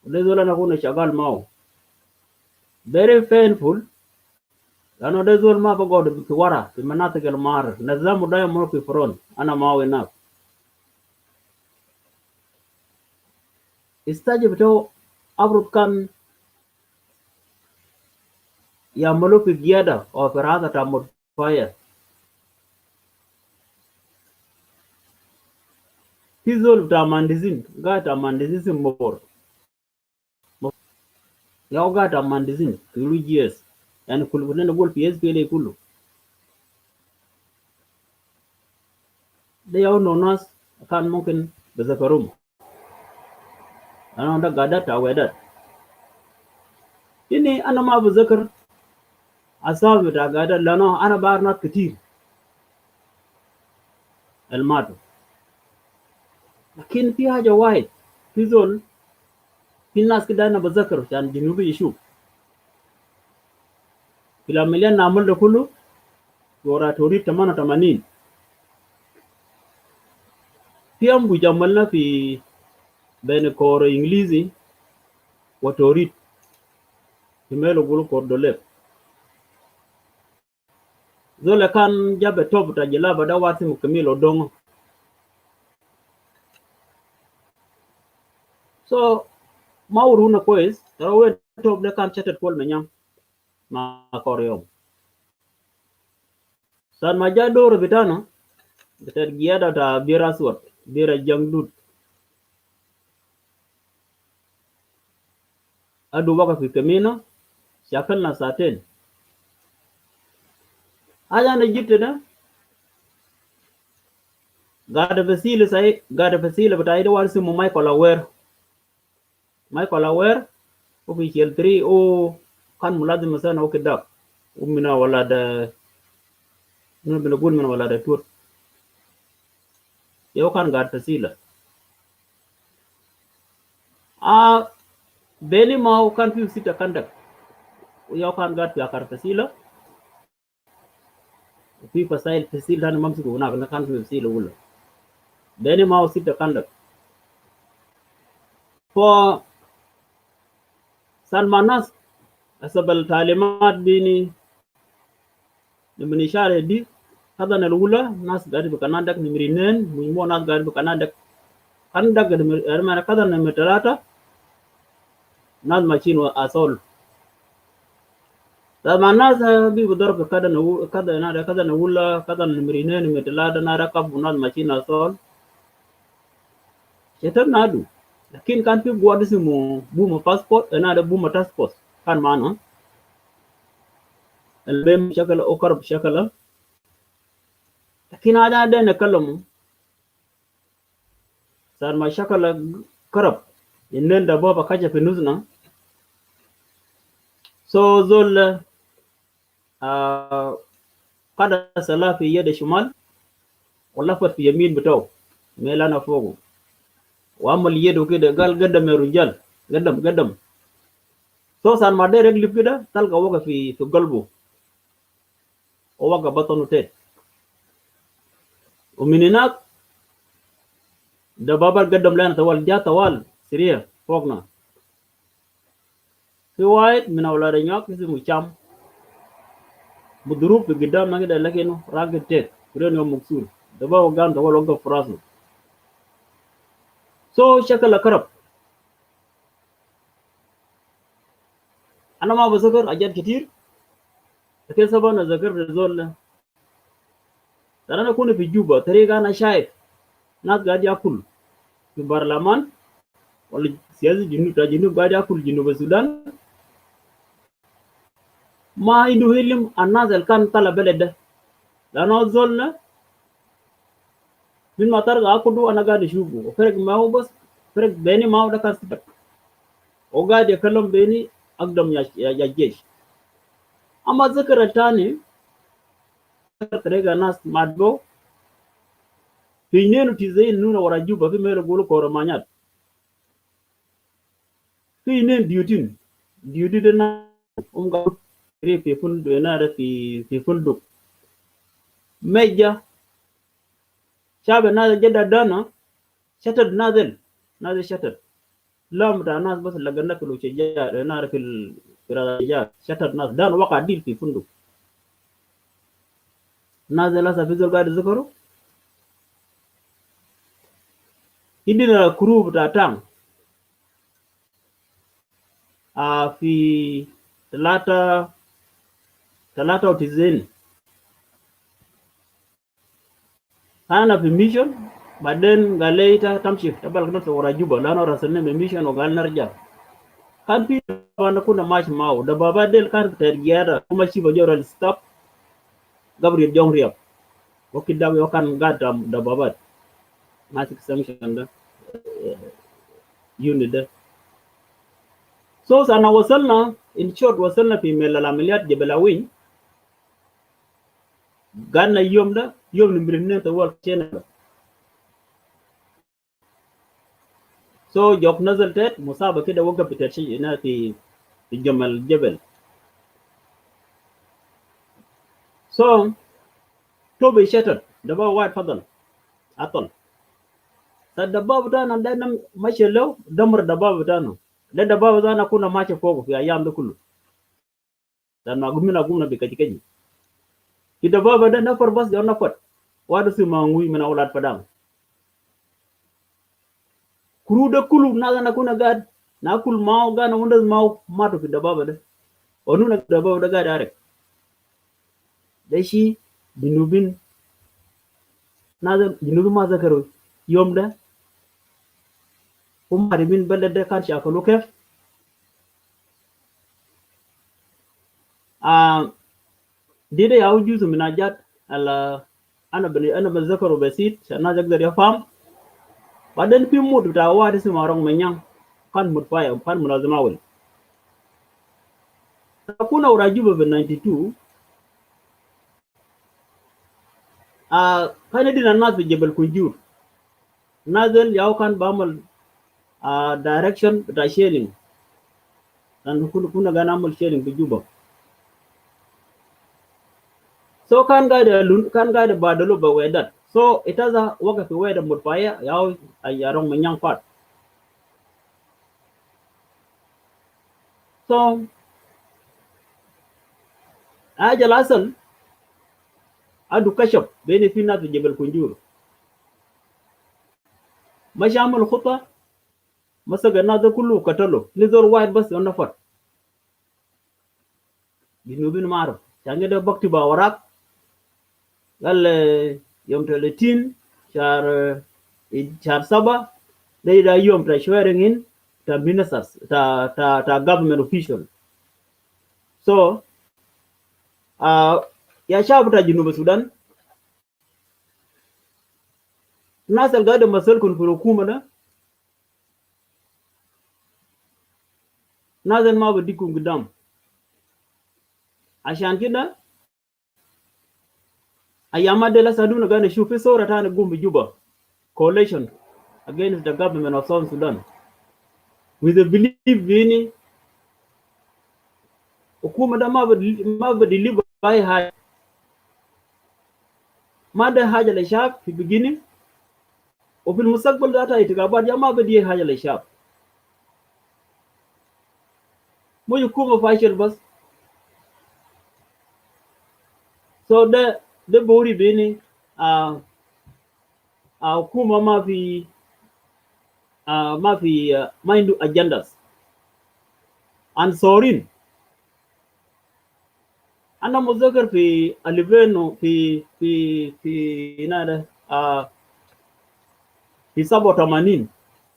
dezola na kuna shagal mao very painful lano dezol ma bagod bi wara fi manatik al mar nazamu daya mo fi front ana mao enough istaje betao African ya malopi giada o ferhata ta mod fire Tizol ta mandizin gata mandizin mobor ya gata mandizin religious yani kulubune na gol PSPLA kullu da yaw no nas kan mungkin bezakarum ana da gada ta wedat ini ana ma bezakar asal ta gada lano ana barna كتير الماتو لكن في حاجة واحد في زول في الناس كده أنا بذكر عشان جنوبي يشوف في العملية نعمل ده كله ورا توريد 88 في أم بجملنا في بين كور إنجليزي وتوريد في ميلو بقولوا كوردوليب زول كان جاب توب تجلا بدا واسي مكمل ودونغ so mauruna kois tawe top de kan chatet kol menyam ma koryom san majador bitana beter giada ta bira suat bira jangdut adu waka fi kamina shakal na saten aja na jitte na gada fasile batai da warsi mu Michael Aware official 3 o kan mulazim sana okida umina wala da nuna gul min wala da tur yau kan gar tasila a beni ma kan fi sita kandak yau kan gar fi akar tasila fi fasail tasila na mamsu ko na kan fi sila wala beni ma sita kandak for Salmanas asabal talimat bini nimnishare di hada na lula nas gadi bukanadak nimrinen muimo nas gadi bukanadak kandak gadi mana kada na metalata nas machino asol Salmanas bi budar kada na lula kada nimrinen metalata na rakab nas machino asol shetan nadu Lakin kan pi buat semua buma passport, ada buma passport kan mana? Album syakala okar syakala. Lakin ada nak kalam. Sar ma syakala karab. Innen da baba kaja penuzna. So zol kada salah fi yad shimal wala fa fi yamin bitaw. Melana fogo. Wamal yedo kida gal gadam merujal gadam so san ma direct lip kida talga waga fi galbu o waga batonu te o mininak da babar gadam lan tawal siria fogna fi wait min awlada nyak fi mucham budurub bi gidam nangi da lakeno ragit tek kuren yo muksul da ba ogan da walo ga frasu so shakala karab ana ma bazakar ajat kitir take sabana zakar da zolla tarana kuna fi juba tariga na shaif nas gadi akul fi barlaman wala siyasi junub gadi akul junub sudan ما عنده علم الناس اللي كان طلع بلد ده لانه زولنا من ما ترى اكدو انا قاعد اشوفه وفرق ما هو بس فرق بيني ما هو ده كان سبب وقاعد يتكلم بيني اقدم يا جيش اما ذكر الثاني طريقه ناس مادبو في نينو تزين نونا ورا جوبا في ميل بقولوا كورمانيات في نين ديوتين ده في فندق نار في فندق ميجا شاب نازل جدا دانا شتت نازل شتت لا متى ناس بس لقنا في الوشجاع نار في الرجال شتت ناس دانا وقع ديل في فندق نازل هسه في زول قاعد ذكره يدينا كروب بتاع تام في ثلاثة وتسعين أنا في ميشن بعدين قال لي تمشي تبغى كنا ورا جوبا لأنه راسلنا بميشن وقال نرجع كان في أنا كنا ماشي معه دبابة ديل كان ترجع وماشي بجورا الستوب قبل الجون رياب وكده وكان قاعد دبابات ماسك سامشن ده يونت ده so أنا وصلنا in short وصلنا في العمليات جبلاوين قالنا يوم ده يوم نمرنين طوال كينا so جوك نزل تات مصابة كده وقف بترشي هنا في جمال جبل so توبي شتت دبا واحد فضل أطل الدبا بتاعنا ده ماشي له دمر دبا بتاعنا ده دبا بتاعنا كنا ماشي فوق في أيام ده كله dan agumna bikaji kita baba dan nafar bas da nafar wada su mangui mana ulat padang kuru da kulu na kuna gad na kul mau gana wanda mau mato fi da baba da onu na da baba da gad arek da shi binubin ma zakaro yom da kuma ribin balad da kan shaka lokef دي ياو جزء من حاجات انا بذكره بسيط عشان الناس يقدر يفهم بعدين في مود بتاع واحد اسمه رونغ منيان كان متفايع كان منظم اول كنا وراجوبه في 92 كان يدينا الناس في جبل كنجور نازل ياو كان بعمل دايركشن بتاع شيرينج لان كنا قاعد نعمل شيرينج في جوبا so kan ga da badalo ba wedat so ita za waka fi weda mutfaya yawo a yaron manyan fat so ajal asal adu kashaf bene fi na jabal kunjur mashamul khuta masaga na da kullu katalo lizor wahid bas on nafat binubin ma'ruf tange da bakti ba warak قال يوم 30 شهر 7 ده يوم تشويرين تا ministers تا government official so يا شعب تا جنوب السودان الناس اللي قاعده مسؤولكم في الحكومه ده نازل ما بديكم قدام عشان كده أيام ده لسه قاعد نشوف صورة تانية نقوم بجوبا coalition against the government of South Sudan with the belief in حكومة ده ما بديليفر أي حاجة ما ده حاجة للشعب في beginning وفي المستقبل ده يتقابل يا ما بدي حاجة للشعب مو حكومة فاشل بس So the body bini kuma mafi mindu agendas and sorin ana muzakar fi aliveno fi nada fi 87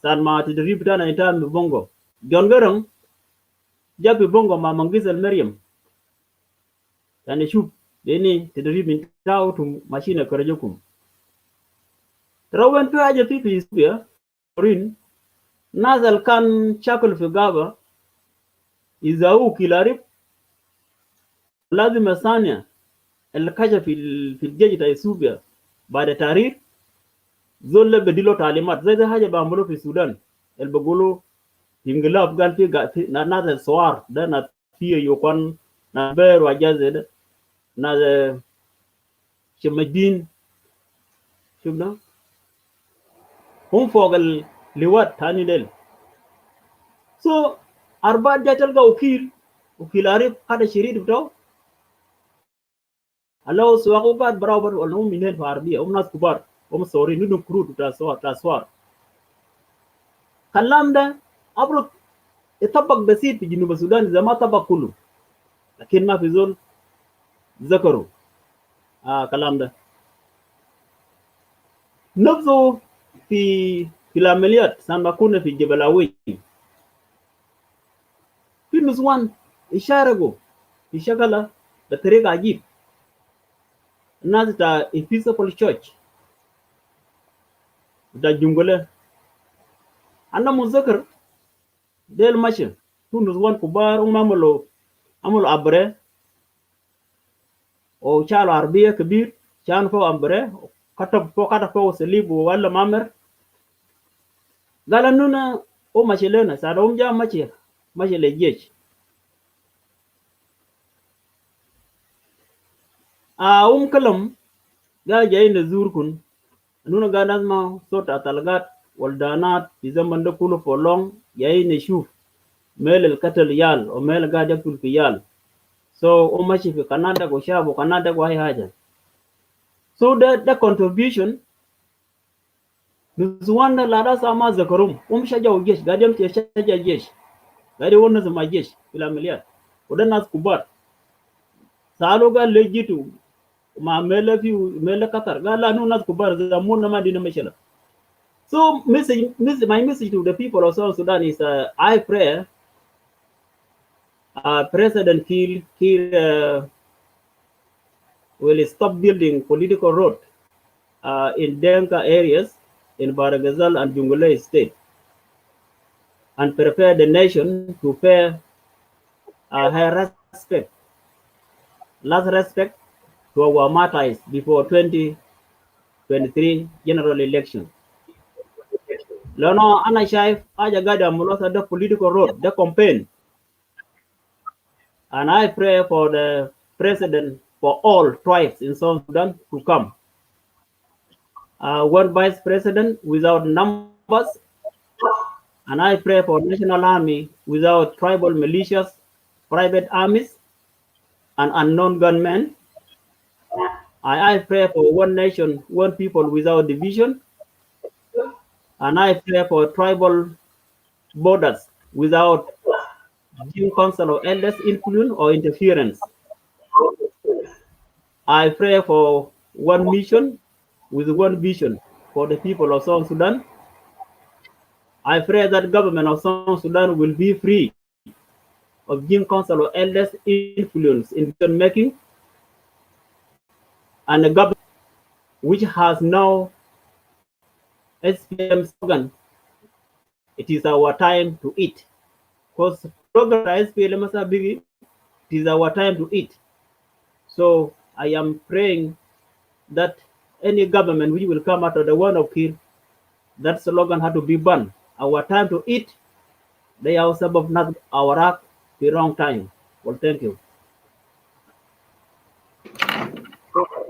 san ma tidrib tana itam bongo John Garang jabi bongo ma mangisal Maryam yani shub deni tidrib min tawtum machine karajukum rawan fi haja fi Ethiopia rin nazal kan chakul fi gaba izau kilarib lazima ثانية الكشف في الجيش بتاع اثيوبيا بعد تحرير زول بديلو تعليمات زي حاجه بعملوا في السودان اللي بيقولوا انقلاب قال في ناس السوار ده ناس فيه يكون نبر وجاز ده ناس شمدين شفنا هم فوق اللواء تاني ديل سو أربعة جاتل وكيل عارف هذا شريط بتاعه الله سواقو قاد برابر والهم منين في عربية هم ناس كبار هم صورين ندم كروت تاسوار كلام ده أبرد يطبق بسيط في جنوب السودان إذا ما طبق كله لكن ما في زول ذكروا كلام ده نفسه في العمليات سان كنا في جبلاوي في نسوان يشاركوا في شغلة بطريقة عجيب الناس تا Episcopal Church دا جنجولة أنا مذكر ده المشي كل نسوان كبار هم عملوا أبرة أو شالوا عربية كبير كان فوق أبرة كتب فوق سليب ولا مامر قال إننا أو ماشي لنا سارهم جا ماشي للجيش كلام قال جاي نزوركم إننا قال نسمع صوت أطلقات والدانات في زمن ده كله فلون جاي نشوف ميل القتل يال وميل قاعد يقتل في يال so ماشي في كندا وشاب وكندا وهي حاجة so the contribution نزوان لا راس ما ذكرهم شجعوا الجيش قاعد يمشي يشجع الجيش قاعد يونس مع الجيش في العمليات وده ناس كبار سألوا قال لجيتوا ما ميل قطر قال لا نو ناس كبار زمون ما دينا مشلا so my message to the people of South Sudan is I pray President Kiir will stop building political road in Denka areas in Baragazal and Jungule state and prepare the nation to pay her last respect to our martyrs before 2023 general election. Lano ana shaif aja gada mulosa the political road, the campaign. And I pray for the president for all tribes in South Sudan to come. One vice president without numbers. And I pray for national army without tribal militias, private armies, and unknown gunmen. I pray for one nation, one people without division. And I pray for tribal borders without due council of elders influence or interference. I pray for one mission with one vision for the people of South Sudan. I pray that government of South Sudan will be free of Jim Council of Elders influence in decision making, and the government which has now SPM slogan, it is our time to eat. Because slogan SPM it is our time to eat. So I am praying that any government which will come out of the one of Kiir, that slogan had to be banned. Our time to eat, they are sabab not our act the wrong time. Well, thank you.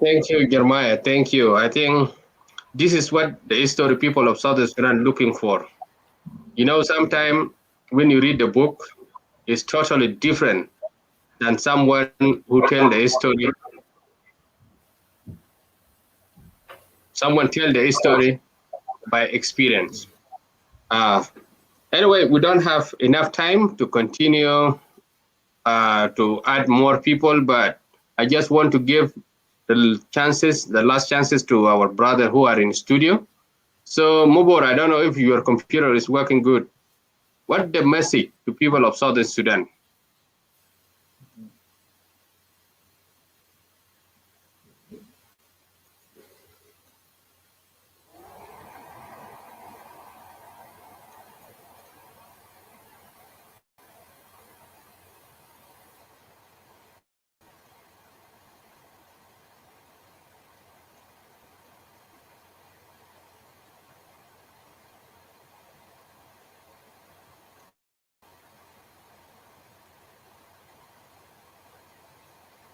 Thank you, Jeremiah. Thank you. I think this is what the history people of Southern Sudan are looking for. You know, sometimes when you read the book, it's totally different than someone who tells the history Someone tell the story by experience. Anyway, we don't have enough time to continue to add more people, but I just want to give the last chances to our brother who are in studio. So Mubor, I don't know if your computer is working good. What the message to people of Southern Sudan?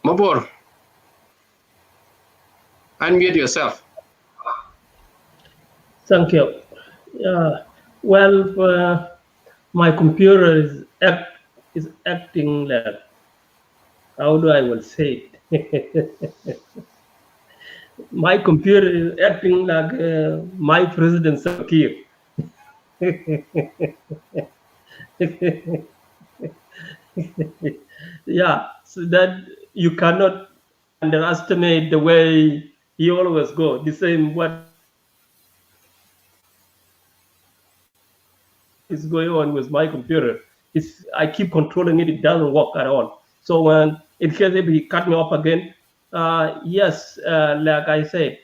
Mabor, unmute yourself. Thank you. Well, my computer is acting like, how do I will say it? My computer is acting like my President Sakir. Yeah, so that you cannot underestimate the way he always go. The same what is going on with my computer. I keep controlling it. It doesn't work at all. So when in case if he cut me off again, yes, like I said,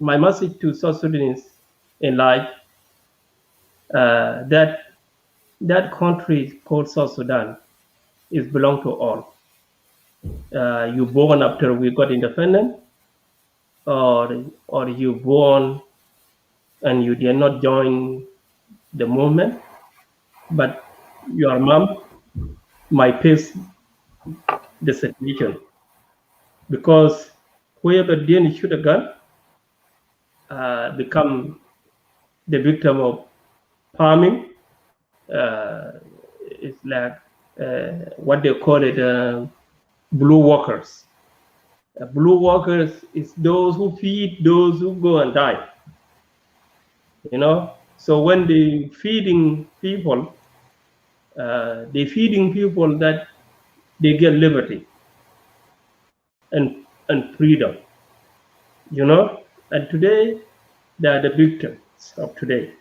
my message to South Sudanese in life that country called South Sudan is belong to all. You born after we got independent, or you born and you did not join the movement, but your mom might face the situation, because whoever didn't shoot a gun become the victim of farming. It's like what they call it, blue workers. Blue workers is those who feed those who go and die. So when they feeding people that they get liberty and freedom, and today they are the victims of today,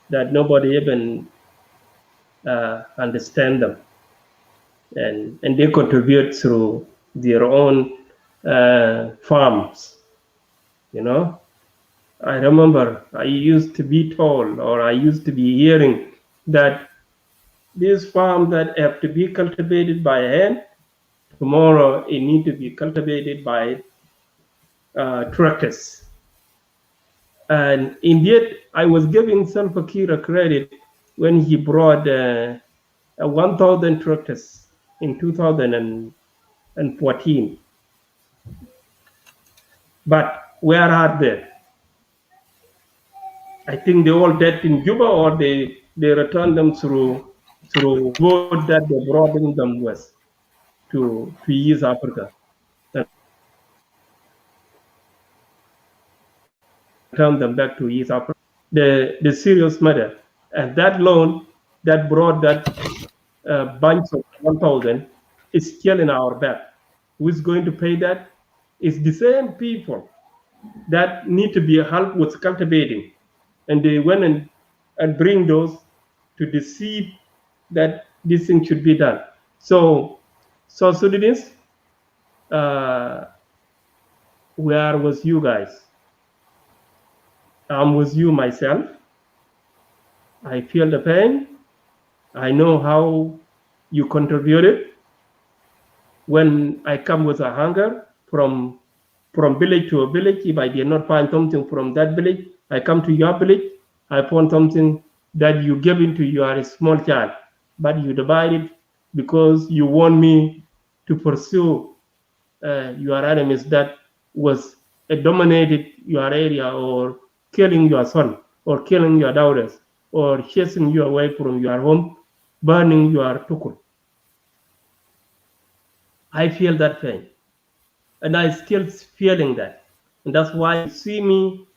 that nobody even understand them, and they contribute through their own farms. I remember I used to be told, or I used to be hearing, that these farms that have to be cultivated by hand, tomorrow it need to be cultivated by tractors. And indeed, I was giving Salva Kiir a credit when he brought 1,000 tractors in 2014. But where are they? I think they all dead in Juba, or they returned them through boat that they brought them west to East Africa. And returned them back to East Africa. The serious matter. And that loan that brought that bunch of 1,000 is still in our back. Who's going to pay that? It's the same people that need to be helped with cultivating. And they went and bring those to deceive that this thing should be done. So Sudanese, where was you guys? I'm with you myself. I feel the pain. I know how you contributed. When I come with a hunger from village to a village, if I did not find something from that village, I come to your village, I found something that you gave into your small child, but you divide it because you want me to pursue your enemies that was dominated your area, or killing your son, or killing your daughters, or chasing you away from your home, burning your tukul. I feel that pain. And I still feeling that. And that's why you see me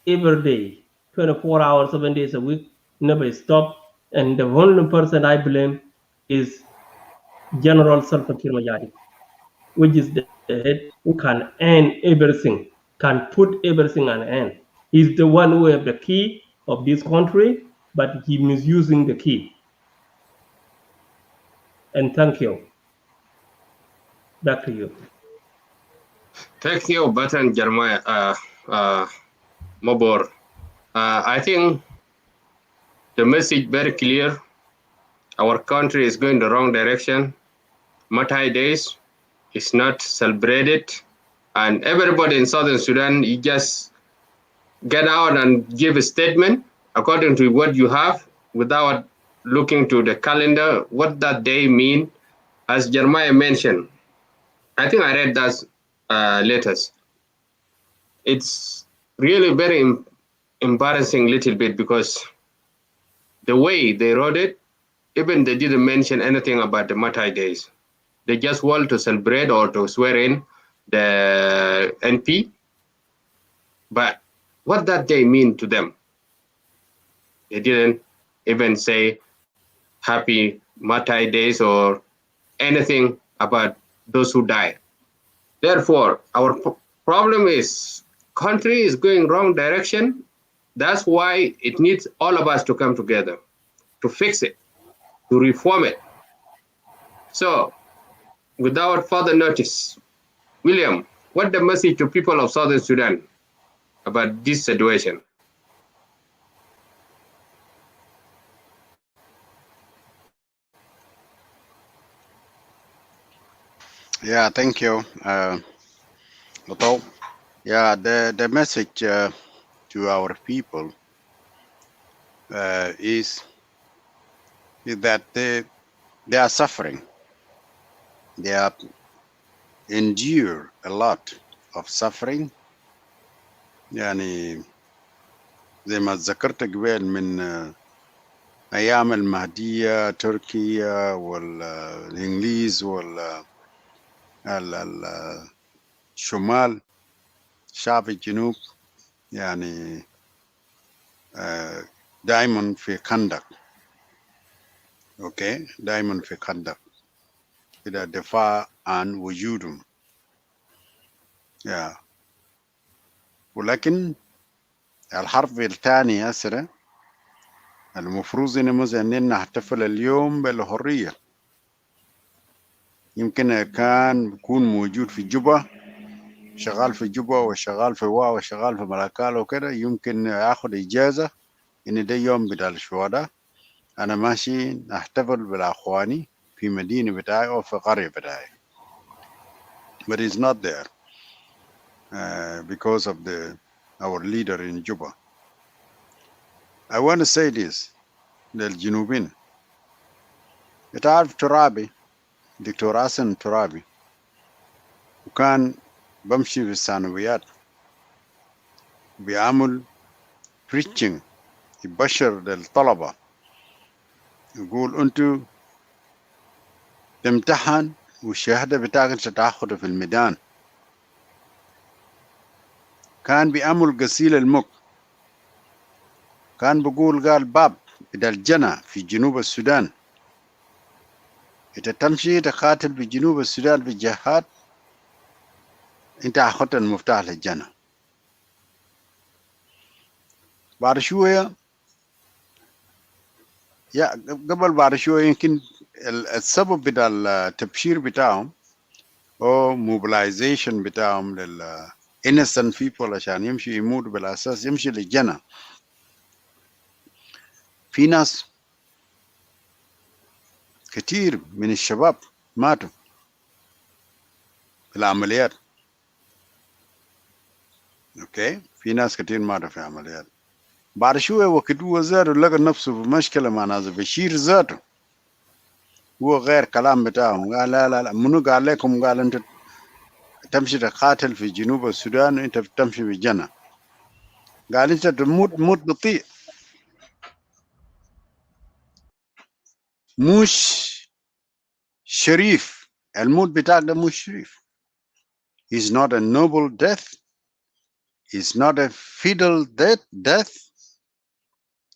every day, 24 hours, 7 days a week, never stop. And the only person I blame is General Salva Kiir Mayadi, which is the head who can end everything, can put everything on end. He's the one who have the key of this country, but he misusing the key. And thank you. Back to you. Thank you, Batan Jeremiah Mabor. I think the message very clear. Our country is going the wrong direction. Matai Days is not celebrated, and everybody in Southern Sudan, you just get out and give a statement according to what you have without looking to the calendar, what that day mean. As Jeremiah mentioned, I think I read that letters. It's really very embarrassing little bit because the way they wrote it, even they didn't mention anything about the Matai Days. They just want to celebrate or to swear in the NP. But what that day mean to them? They didn't even say happy Matai Days or anything about those who died. Therefore, our problem is country is going wrong direction. That's why it needs all of us to come together to fix it, to reform it. So, without further notice, William, what the message to people of Southern Sudan about this situation? Yeah, thank you, Otto. Yeah, the message to our people is that they are suffering. They have endured a lot of suffering. يعني زي ما ذكرت قبل من أيام المهدية تركيا والإنجليز الشمال شعب الجنوب يعني دائما في خندق. اوكي دائما في خندق إلى دفاع عن وجودهم. ولكن الحرب الثانية هسه المفروض إننا نحتفل اليوم بالحرية. يمكن كان بيكون موجود في جوبا، شغال في جوبا وشغال في وشغال في ملاكال وكده، يمكن ياخد إجازة إن ده يوم بتاع الشهداء، أنا ماشي نحتفل بالأخواني في مدينة بتاعي أو في قرية بتاعي. But it's not there because of our leader in Juba. I want to say this للجنوبين. بتعرف ترابي دكتور حسن ترابي وكان بمشي في الثانويات بيعمل preaching، يبشر للطلبة، يقول انتوا تمتحن والشهادة بتاعك انت تاخده في الميدان. كان بيعمل غسيل المخ، كان بيقول قال باب بدل الجنة في جنوب السودان، انت تمشي تقاتل في جنوب السودان في الجهاد، انت اخذت المفتاح للجنة. بعد شوية بعد شوية يمكن السبب بتاع التبشير بتاعهم او mobilization بتاعهم لل innocent people عشان يمشي يموت بالاساس يمشي للجنة. في ناس كتير من الشباب ماتوا في العمليات. اوكي في ناس كتير ماتوا في عمليات. بعد شوية وقت هو ذاته لقى نفسه في مشكلة مع ناس بشير ذاته، هو غير كلام بتاعهم، قال لا لا لا منو قال لكم قال انت تمشي تقاتل في جنوب السودان وانت تمشي في الجنة؟ قال انت تموت موت بطيء، مش شريف، الموت بتاعك ده مش شريف. is not a noble death, is not a fiddle death.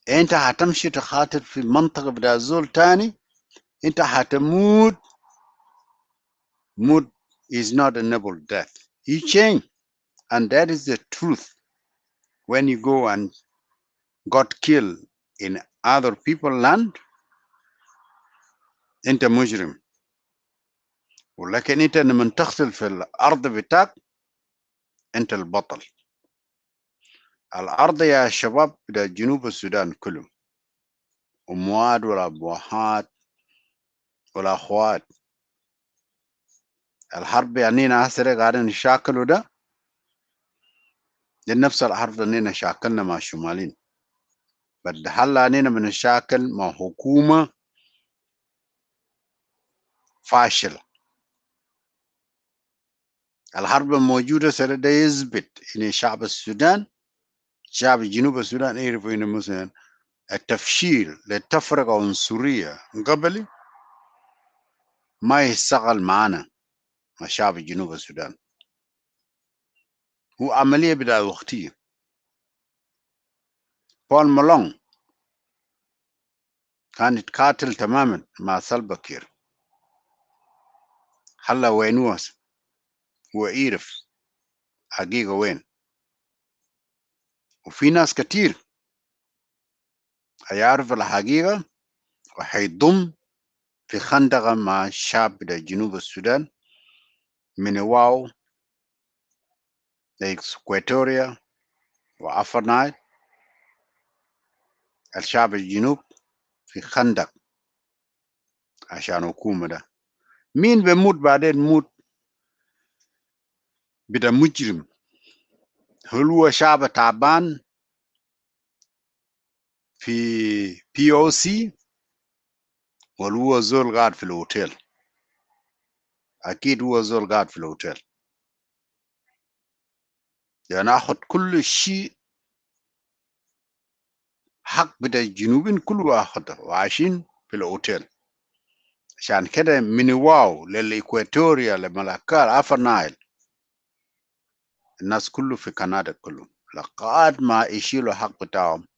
انت هتمشي تخاطر في منطقة بتاع زول تاني، انت هتموت. Mood is not a noble death. You change, and that is the truth. When you go and got killed in other people's land, انت مجرم. ولكن انت لما تغسل في الارض بتاعك انت البطل. الارض يا شباب بتاع جنوب السودان كلهم، اموات ولا ابوات ولا اخوات. الحرب يعني هسه قاعدين نشاكلوا ده نفس الحرب اللي شاكلنا مع الشمالين. بدي هلا اننا بنشاكل مع حكومه فاشله. الحرب الموجوده سنه ده يثبت ان شعب السودان، شعب جنوب السودان، يعرفوا ان مثلا التفشيل للتفرقه عنصريه قبلي ما يشتغل معنا مع شعب جنوب السودان. هو عمليه بدأ وقتيه. بول مالون كان يتقاتل تماما مع سلفا كير. هلا وين هو؟ هو يعرف حقيقة وين. وفي ناس كتير هيعرف الحقيقة وحيضم في خندقة مع الشعب بتاع جنوب السودان من واو لإكواتوريا وأفرنايل. الشعب الجنوب في خندق عشان حكومة ده. مين بيموت بعدين؟ موت بدا مجرم. هل هو شعب تعبان في POC ولا هو زول قاعد في الأوتيل؟ أكيد هو زول قاعد في الأوتيل. يعني أخذ كل شيء حق بدا الجنوبين كله أخذه وعايشين في الأوتيل. عشان كده من واو للإكواتوريا لملكال أفرنايل الناس كله في كندا كله لقد ما يشيلوا حق بتاعهم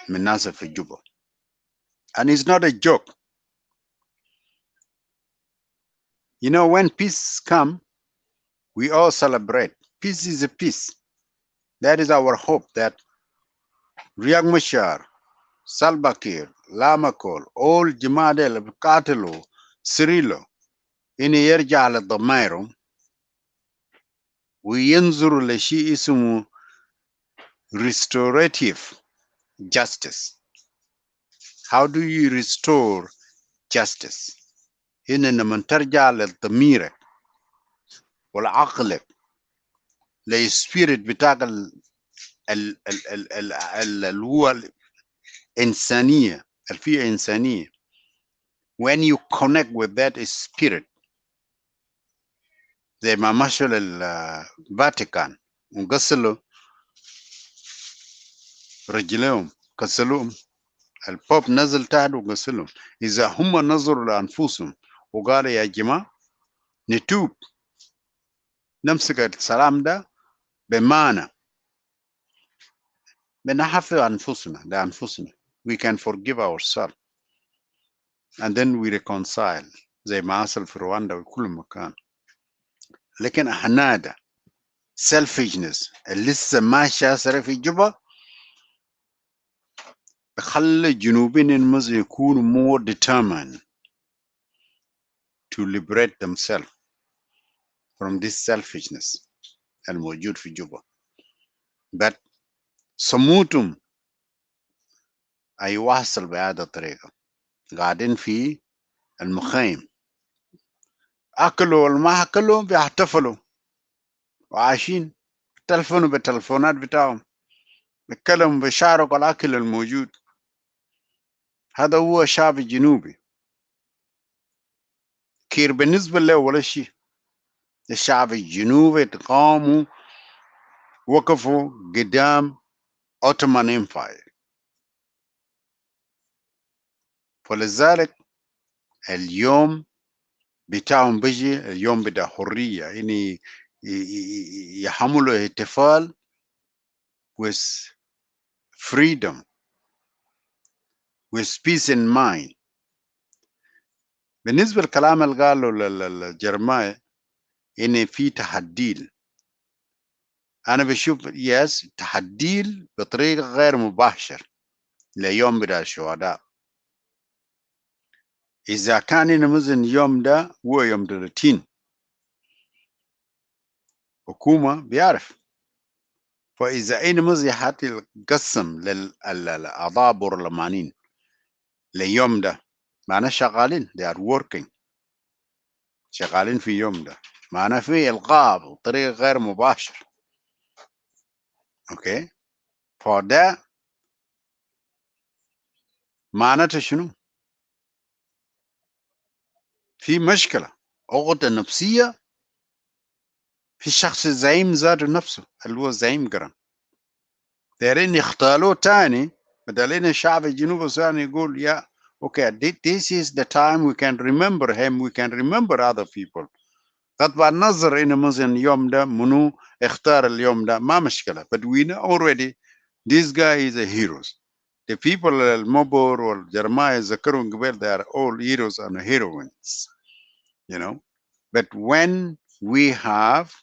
من ناس في جوبا. And it's not a joke. You know, when peace come, we all celebrate. Peace is a peace. That is our hope that Riek Machar, Salva Kiir, Lamakol, all Jamadel, Katelo, Cirillo, إن يرجع لضمائرهم وينظروا لشيء اسمه restorative justice. How do you restore justice? إن لما ترجع لضميرك والعقلك للسبيريت بتاعك اللي هو الإنسانية الفئة إنسانية. When you connect with that spirit زي ما مشوا للفاتيكان وغسلوا رجليهم غسلوهم، البوب نزل تحت وغسلهم. إذا هم نظروا لأنفسهم وقالوا يا جماعة نتوب نمسك السلام ده بمعنى بنحفظ أنفسنا لأنفسنا. We can forgive ourselves and then we reconcile زي ما حصل في رواندا وكل مكان. لكن احنا ده selfishness اللي لسه ماشي صار في جوبا بخلي الجنوبيين يكونوا more determined to liberate themselves from this selfishness الموجود في جوبا. but صموتهم هيواصل بهذه الطريقة. قاعدين في المخيم أكلوا ولا ما أكلوا بيحتفلوا وعايشين تلفونوا بالتلفونات بتاعهم بيتكلموا بيشاركوا الأكل الموجود. هذا هو الشعب الجنوبي. كير بالنسبة له ولا شيء. الشعب الجنوبي قاموا وقفوا قدام Ottoman Empire. فلذلك اليوم بتاعهم بيجي اليوم بتاع حرية إني يحملوا احتفال with freedom with peace in mind. بالنسبة للكلام اللي قاله للجرماء إن في تحديل، أنا بشوف يس تحديل بطريقة غير مباشر ليوم بتاع الشهداء. إذا كان إن مثلا يوم ده هو يوم 30 حكومة بيعرف، فإذا إن مثلا هتقسم للأعضاء برلمانيين ليوم ده معناه شغالين they are working شغالين في يوم ده، معناه في إلغاء بطريقة غير مباشر. أوكي فده معناته شنو؟ في مشكلة عقدة نفسية في الشخص الزعيم ذاته نفسه اللي هو زعيم قرن، دايرين يختالوه تاني بدلين الشعب الجنوب السوداني يقول يا okay this is the time we can remember him, we can remember other people. قطبع النظر إن مثلا يوم ده منو اختار اليوم ده ما مشكلة، but we know already this guy is a hero. The people المبور والجرماء ذكرهم قبل they are all heroes and heroines, you know. But when we have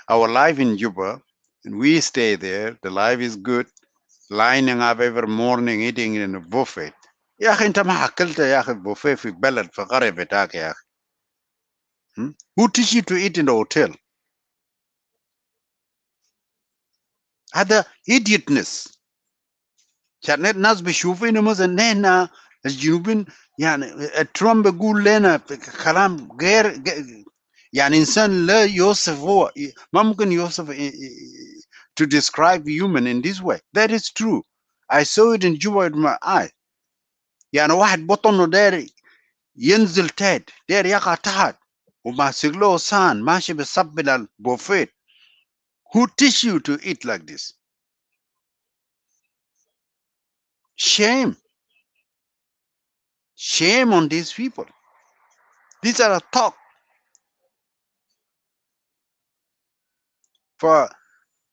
our life in Juba and we stay there, the life is good, lining up every morning eating in a buffet. يا أخي أنت ما أكلت يا أخي buffet في بلد في قرية بتاعك يا أخي. Who teach you to eat in the hotel? هذا idiotness. عشان الناس بيشوفوا إنه مثلا نحن الجنوبيين يعني ترامب بيقول لنا كلام غير يعني إنسان لا يوصف هو ما ممكن يوصف to describe human in this way. That is true. I saw it in Juba with my eye. يعني واحد بطنه داير ينزل تحت داير يقع تحت وماسك له صحن ماشي بيصب البوفيت. Who teach you to eat like this? Shame. Shame on these people. These are a talk. For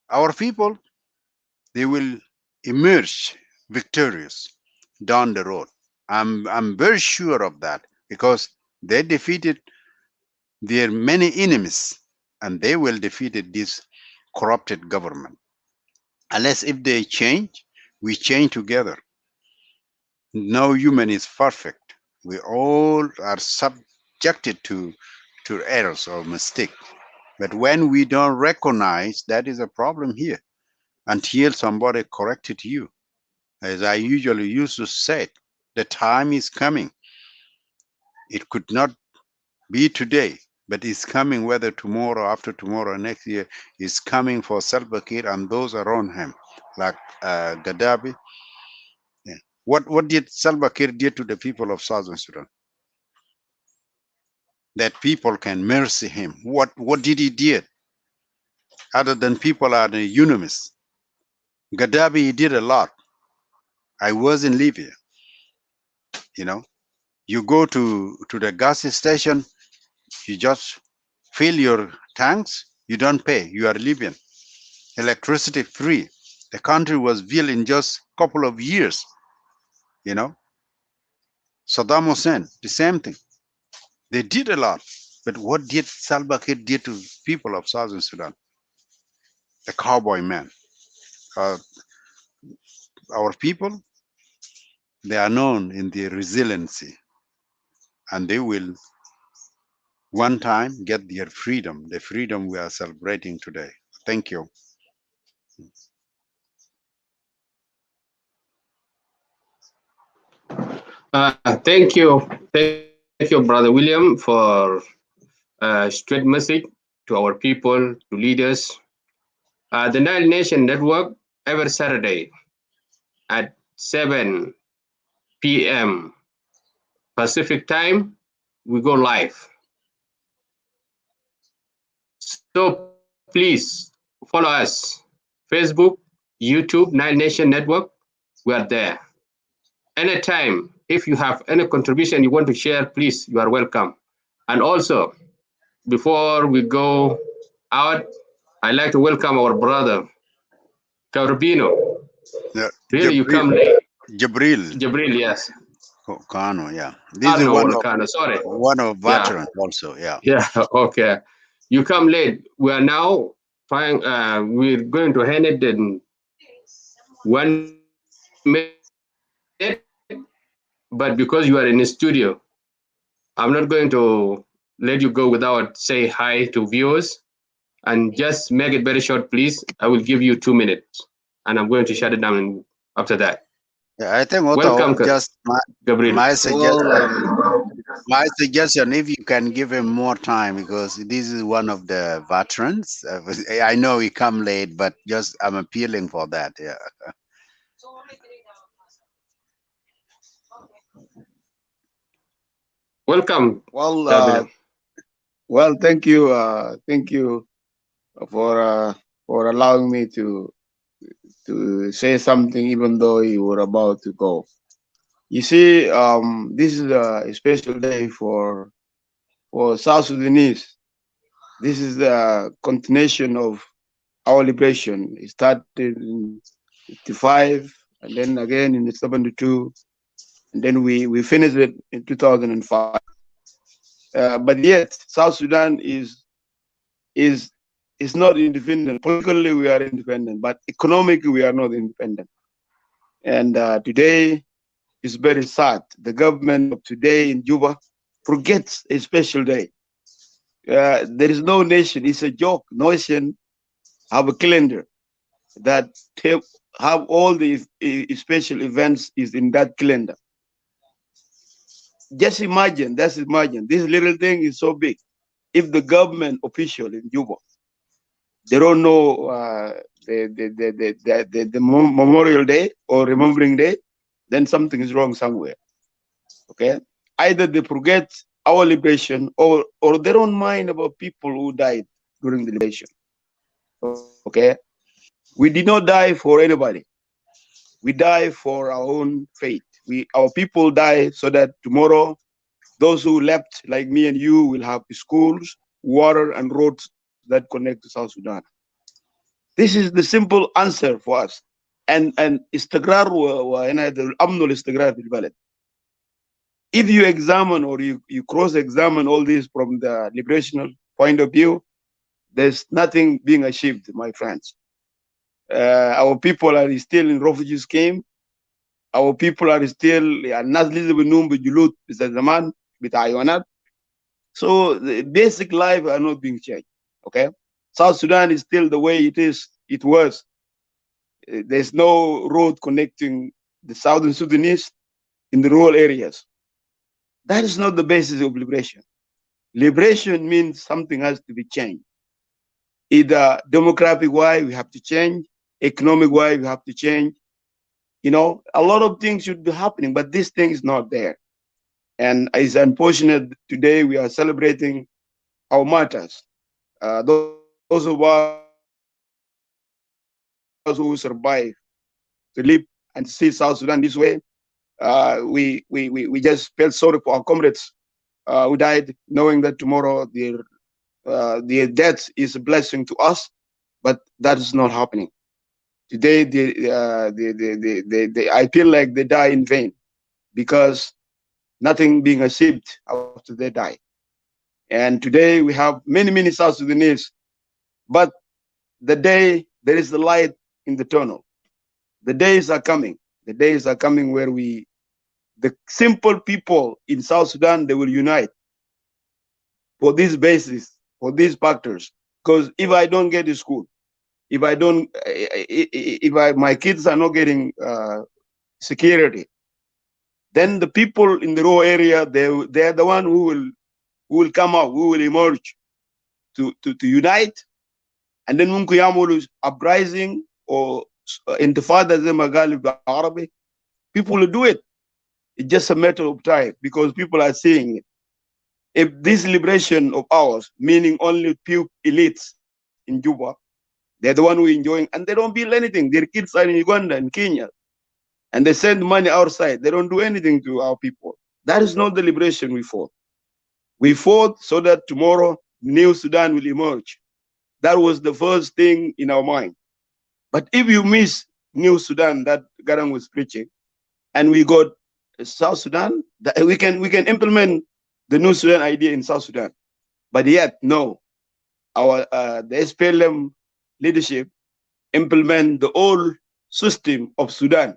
our people, they will emerge victorious down the road. I'm very sure of that because they defeated their many enemies and they will defeat this corrupted government. Unless if they change, we change together. No human is perfect. We all are subjected to errors or mistakes. But when we don't recognize that is a problem here, until somebody corrected you, as I usually used to say, the time is coming. It could not be today, but it's coming whether tomorrow, after tomorrow, next year, is coming for Salva Kiir and those around him, like Gaddafi. Yeah. What did Salva Kiir do to the people of Southern Sudan? That people can mercy him. What did he do? Other than people are the unanimous. Gaddafi, he did a lot. I was in Libya. You know, you go to the gas station, you just fill your tanks, you don't pay, you are Libyan. Electricity free. The country was built in just a couple of years. You know, Saddam Hussein, the same thing. They did a lot. But what did Salva Kiir do to people of Southern Sudan? The cowboy man. Our people, they are known in their resiliency, and they will one time get their freedom, the freedom we are celebrating today. Thank you. Thank you, Brother William, for a straight message to our people, to leaders. The Nile Nation Network, every Saturday at 7 p.m. Pacific time, we go live. So please follow us. Facebook, YouTube, Nile Nation Network, we are there. Anytime, if you have any contribution you want to share, please, you are welcome. And also, before we go out, I'd like to welcome our brother, Carbino. Yeah, Really, you come late. Jabril Jibril, yes. Kano, yeah. This is Arno Volcano, sorry. one of Yeah. veterans also, yeah. Yeah, okay. You come late. We are now trying, we're going to hand it in 1 minute, but because you are in the studio, I'm not going to let you go without say hi to viewers. And just make it very short, please. I will give you 2 minutes, and I'm going to shut it down after that. Yeah, I think also Welcome, just Gabriel. my suggestion, if you can give him more time, because this is one of the veterans. I know he come late, but just I'm appealing for that. Yeah. Welcome, Well, Gabriel. thank you for allowing me to say something, even though you were about to go. You see, this is a special day for South Sudanese. This is the continuation of our liberation. It started in 55, and then again in 72, and then we finished it in 2005. But yet, South Sudan is not independent. Politically, we are independent, but economically, we are not independent. And today is very sad. The government of today in Juba forgets a special day. There is no nation. It's a joke. Nation have a calendar that have all the special events is in that calendar. Just imagine. This little thing is so big. If the government official in Juba, they don't know the Memorial Day or Remembering Day, then something is wrong somewhere. Okay, either they forget our liberation, or they don't mind about people who died during the liberation. Okay, we did not die for anybody. We die for our own fate. Our people die so that tomorrow those who left, like me and you, will have schools, water, and roads that connect to South Sudan. This is the simple answer for us. And استقرار الأمن والاستقرار في البلد. If you examine or you cross-examine all this from the liberational point of view, there's nothing being achieved, my friends. Our people are still in refugees camp. Our people are still so the basic life are not being changed. Okay, South Sudan is still the way it was. There's no road connecting the southern Sudanese in the rural areas. That is not the basis of liberation. Liberation means something has to be changed. Either demographic wise, we have to change. Economic wise, we have to change. You know, a lot of things should be happening, but this thing is not there. And it's unfortunate today we are celebrating our martyrs. Those of us who survive to live and see South Sudan this way, we just felt sorry for our comrades who died, knowing that tomorrow their death is a blessing to us, but that is not happening. Today, I feel like they die in vain because nothing being achieved after they die. And today we have many South Sudanese, but there is the light in the tunnel. The days are coming. The days are coming where the simple people in South Sudan, they will unite for this basis, for these factors. Because if I don't get to school, my kids are not getting security, then the people in the rural area, they are the one who will come out, who will emerge to unite, and then mumkin yamulu uprising or intifada zay ma qali bil-Arabi. People will do it. It's just a matter of time because people are seeing it. If this liberation of ours, meaning only few elites in Juba, they're the one who are enjoying, and they don't build anything. Their kids are in Uganda and Kenya, and they send money outside. They don't do anything to our people. That is not the liberation we fought. We fought so that tomorrow new Sudan will emerge. That was the first thing in our mind. But if you miss new Sudan that Garang was preaching, and we got South Sudan, we can implement the new Sudan idea in South Sudan. But yet, no, the SPLM leadership implement the old system of Sudan,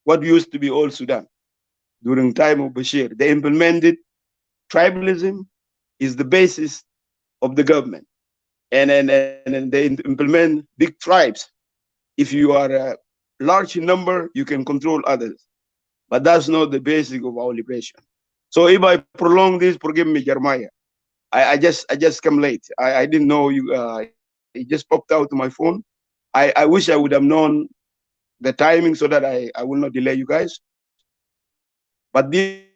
what used to be old Sudan during time of Bashir. They implemented tribalism is the basis of the government, and they implement big tribes. If you are a large number, you can control others, but that's not the basic of our liberation. So if I prolong this, forgive me, Jeremiah. I just come late. I didn't know you. It just popped out to my phone. I wish I would have known the timing so that I will not delay you guys. But here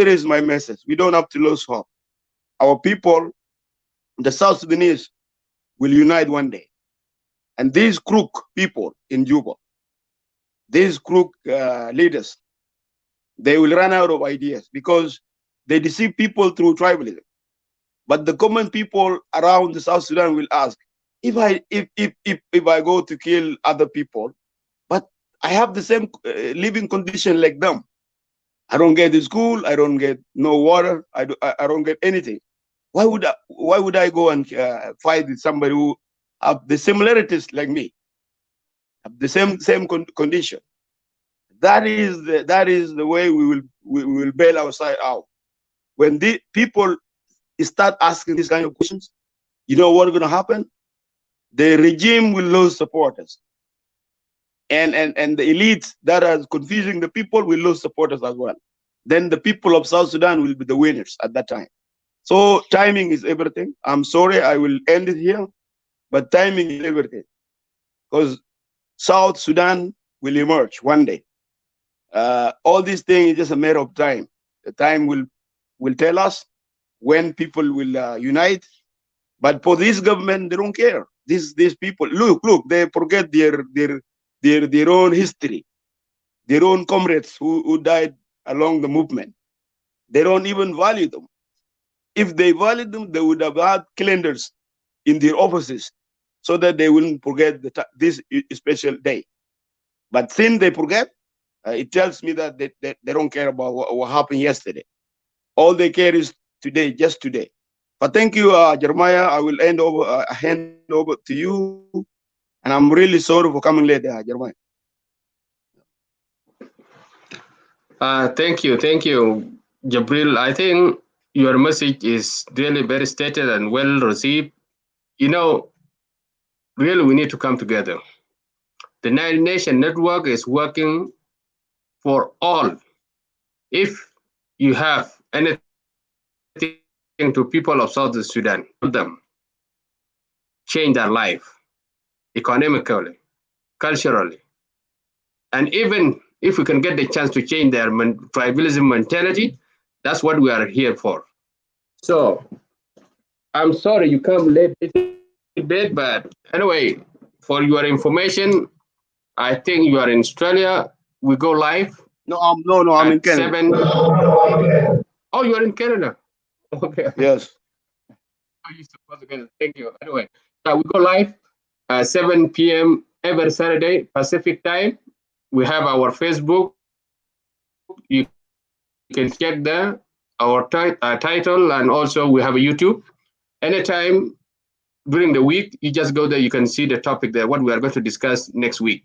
is my message. We don't have to lose hope. Our people, the South Sudanese, will unite one day. And these crook people in Juba, these crook leaders, they will run out of ideas because they deceive people through tribalism. But the common people around the South Sudan will ask, if I go to kill other people, but I have the same living condition like them. I don't get the school, I don't get no water, I don't get anything. Why would I go and fight with somebody who have the similarities like me, have the same condition? That is the way we will bail ourselves out. When the people start asking these kind of questions, you know what's going to happen? The regime will lose supporters, and the elites that are confusing the people will lose supporters as well. Then the people of South Sudan will be the winners at that time. So timing is everything. I'm sorry, I will end it here, but timing is everything, because South Sudan will emerge one day. All these things is just a matter of time. The time will tell us when people will unite. But for this government, they don't care. These people, look, they forget their own history, their own comrades who died along the movement. They don't even value them. If they valued them, they would have had calendars in their offices so that they wouldn't forget this special day. But since they forget, it tells me that they don't care about what happened yesterday. All they care is today, just today. But thank you, Jeremiah. I will hand over to you. And I'm really sorry for coming late, Jeremiah. Thank you, Jabril. I think your message is really very stated and well received. You know, really, we need to come together. The Nine Nation Network is working for all. If you have anything to people of South Sudan, help them change their life economically, culturally, and even if we can get the chance to change their tribalism mentality, that's what we are here for. So I'm sorry you come late a bit, but anyway, for your information, I think you are in Australia. We go live. No, I'm in Canada. 7. Oh, you are in Canada. Okay. Yes. Oh, you supposed to get. Thank you. Anyway, we go live 7 p.m. every Saturday Pacific time. We have our Facebook. You can check there our title, and also we have a YouTube. Anytime during the week, you just go there. You can see the topic there, what we are going to discuss next week.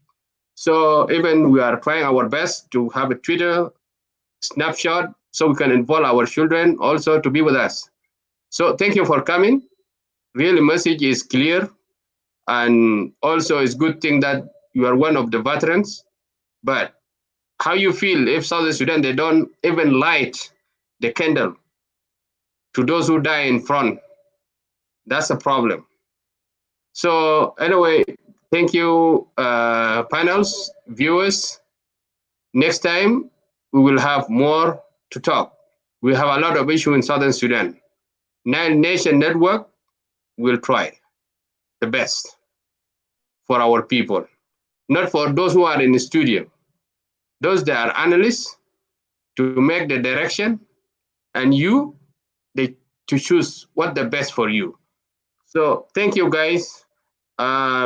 So even we are trying our best to have a Twitter snapshot so we can involve our children also to be with us. So thank you for coming. Really, message is clear, and also it's good thing that you are one of the veterans. But how you feel if South Sudan, they don't even light the candle to those who die in front? That's a problem. So anyway, thank you, panels, viewers. Next time, we will have more to talk. We have a lot of issues in Southern Sudan. Nine Nation Network will try the best for our people, not for those who are in the studio. Those that are analysts to make the direction, and you, the to choose what the best for you. So thank you, guys.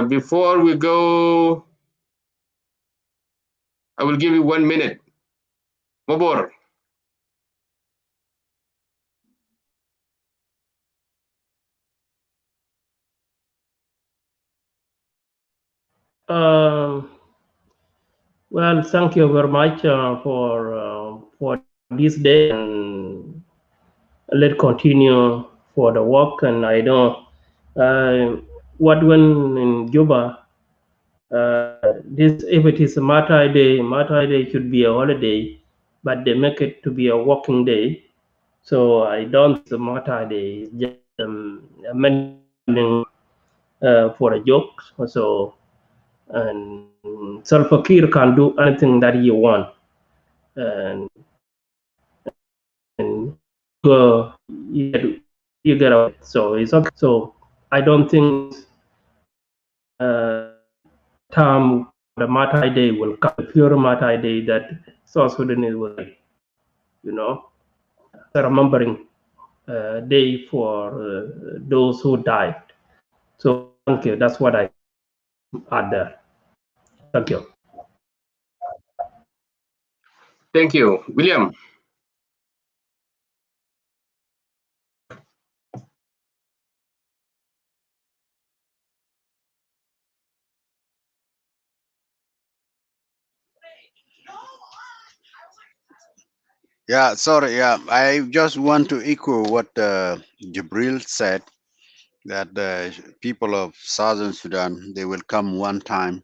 Before we go, I will give you 1 minute. Mabor. Well, thank you very much for this day, and let's continue for the work. And I know what when in Juba, this if it is a Martyr Day should be a holiday, but they make it to be a working day. So I don't think the Martyr Day is just a mentioning for a joke. So and Salva Kiir can do anything that he want, and you get away. So it's okay. So I don't think time the Martyr Day will come, the pure Martyr Day that South Sudanese will, remembering day for those who died. So thank you. That's what I add there. Thank you. Thank you. William. Yeah, sorry. Yeah, I just want to echo what Jibril said, that the people of Southern Sudan, they will come one time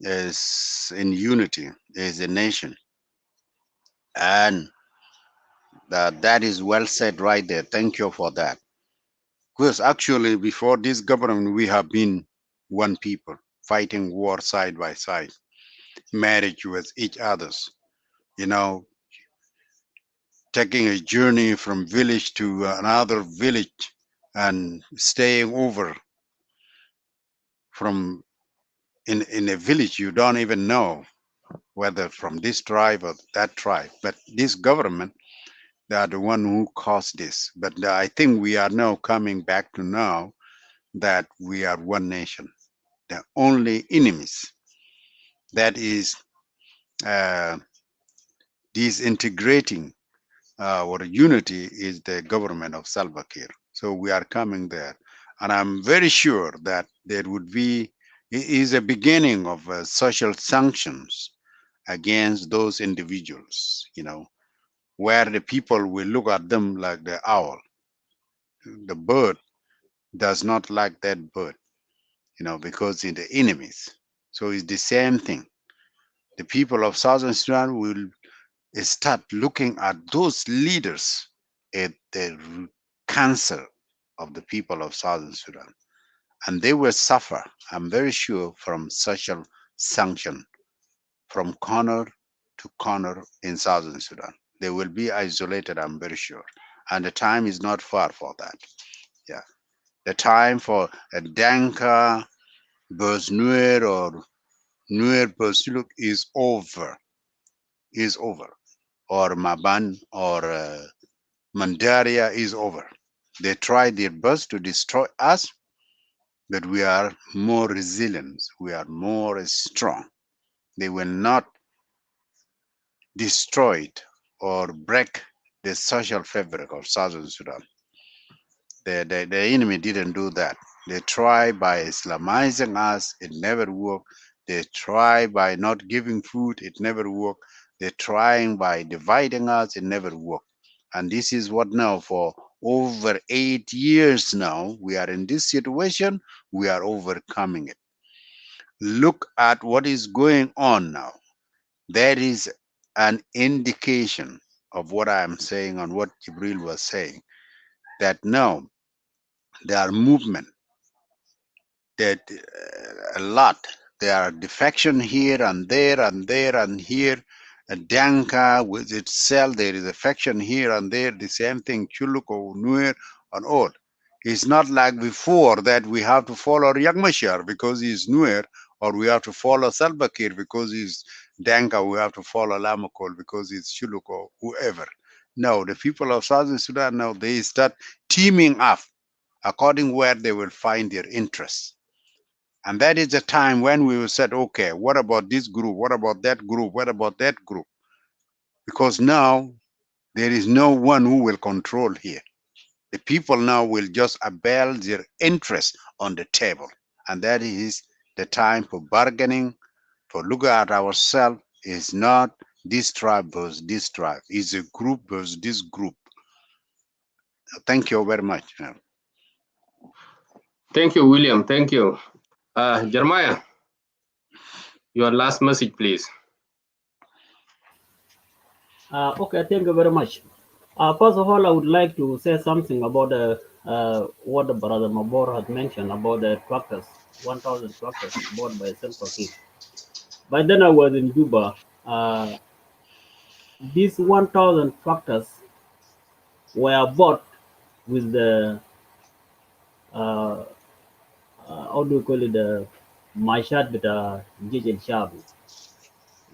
as in unity as a nation. And that is well said right there. Thank you for that. Because actually, before this government, we have been one people fighting war side by side, marriage with each others, you know, taking a journey from village to another village and staying over from in a village you don't even know whether from this tribe or that tribe. But this government, they are the one who caused this. But I think we are now coming back to now that we are one nation. The only enemies that is disintegrating or unity is the government of Salva Kiir. So we are coming there. And I'm very sure that there would be, it is a beginning of social sanctions against those individuals, where the people will look at them like the owl. The bird does not like that bird, because in the enemies. So it's the same thing. The people of Southern Sudan will start looking at those leaders at the cancer of the people of Southern Sudan. And they will suffer, I'm very sure, from social sanction from corner to corner in Southern Sudan. They will be isolated, I'm very sure. And the time is not far for that. Yeah. The time for a Danka, Nuer, or Nuer Suluk is over. Is over. Or Maban or Mandaria is over. They tried their best to destroy us, but we are more resilient. We are more strong. They will not destroy it or break the social fabric of Southern Sudan. The enemy didn't do that. They try by Islamizing us, it never worked. They try by not giving food, it never worked. They're trying by dividing us, it never worked. And this is what now for over 8 years now, we are in this situation, we are overcoming it. Look at what is going on now. That is an indication of what I am saying and what Jibril was saying, that now there are movement, that a lot, there are defection here and there and there and here. Danka with itself, there is affection here and there, the same thing, Chuluko, Nuer, and all. It's not like before that we have to follow Riek Machar because he's Nuer, or we have to follow Salva Kiir because he's Danka, we have to follow Lamakol because he's Chuluko, whoever. No, the people of Southern Sudan now, they start teaming up according where they will find their interests. And that is the time when we will say, okay, what about this group? What about that group? What about that group? Because now there is no one who will control here. The people now will just avail their interest on the table. And that is the time for bargaining, for looking at ourselves. Is not this tribe versus this tribe. It's a group versus this group. Thank you very much. Thank you, William. Thank you. Jeremiah, your last message, please. Okay, thank you very much. First of all, I would like to say something about what the brother Mabor had mentioned about the tractors, 1,000 tractors bought by Self Kid. By then I was in Juba. These 1,000 tractors were bought with the how do you call it, the mashat bita jijil shabu.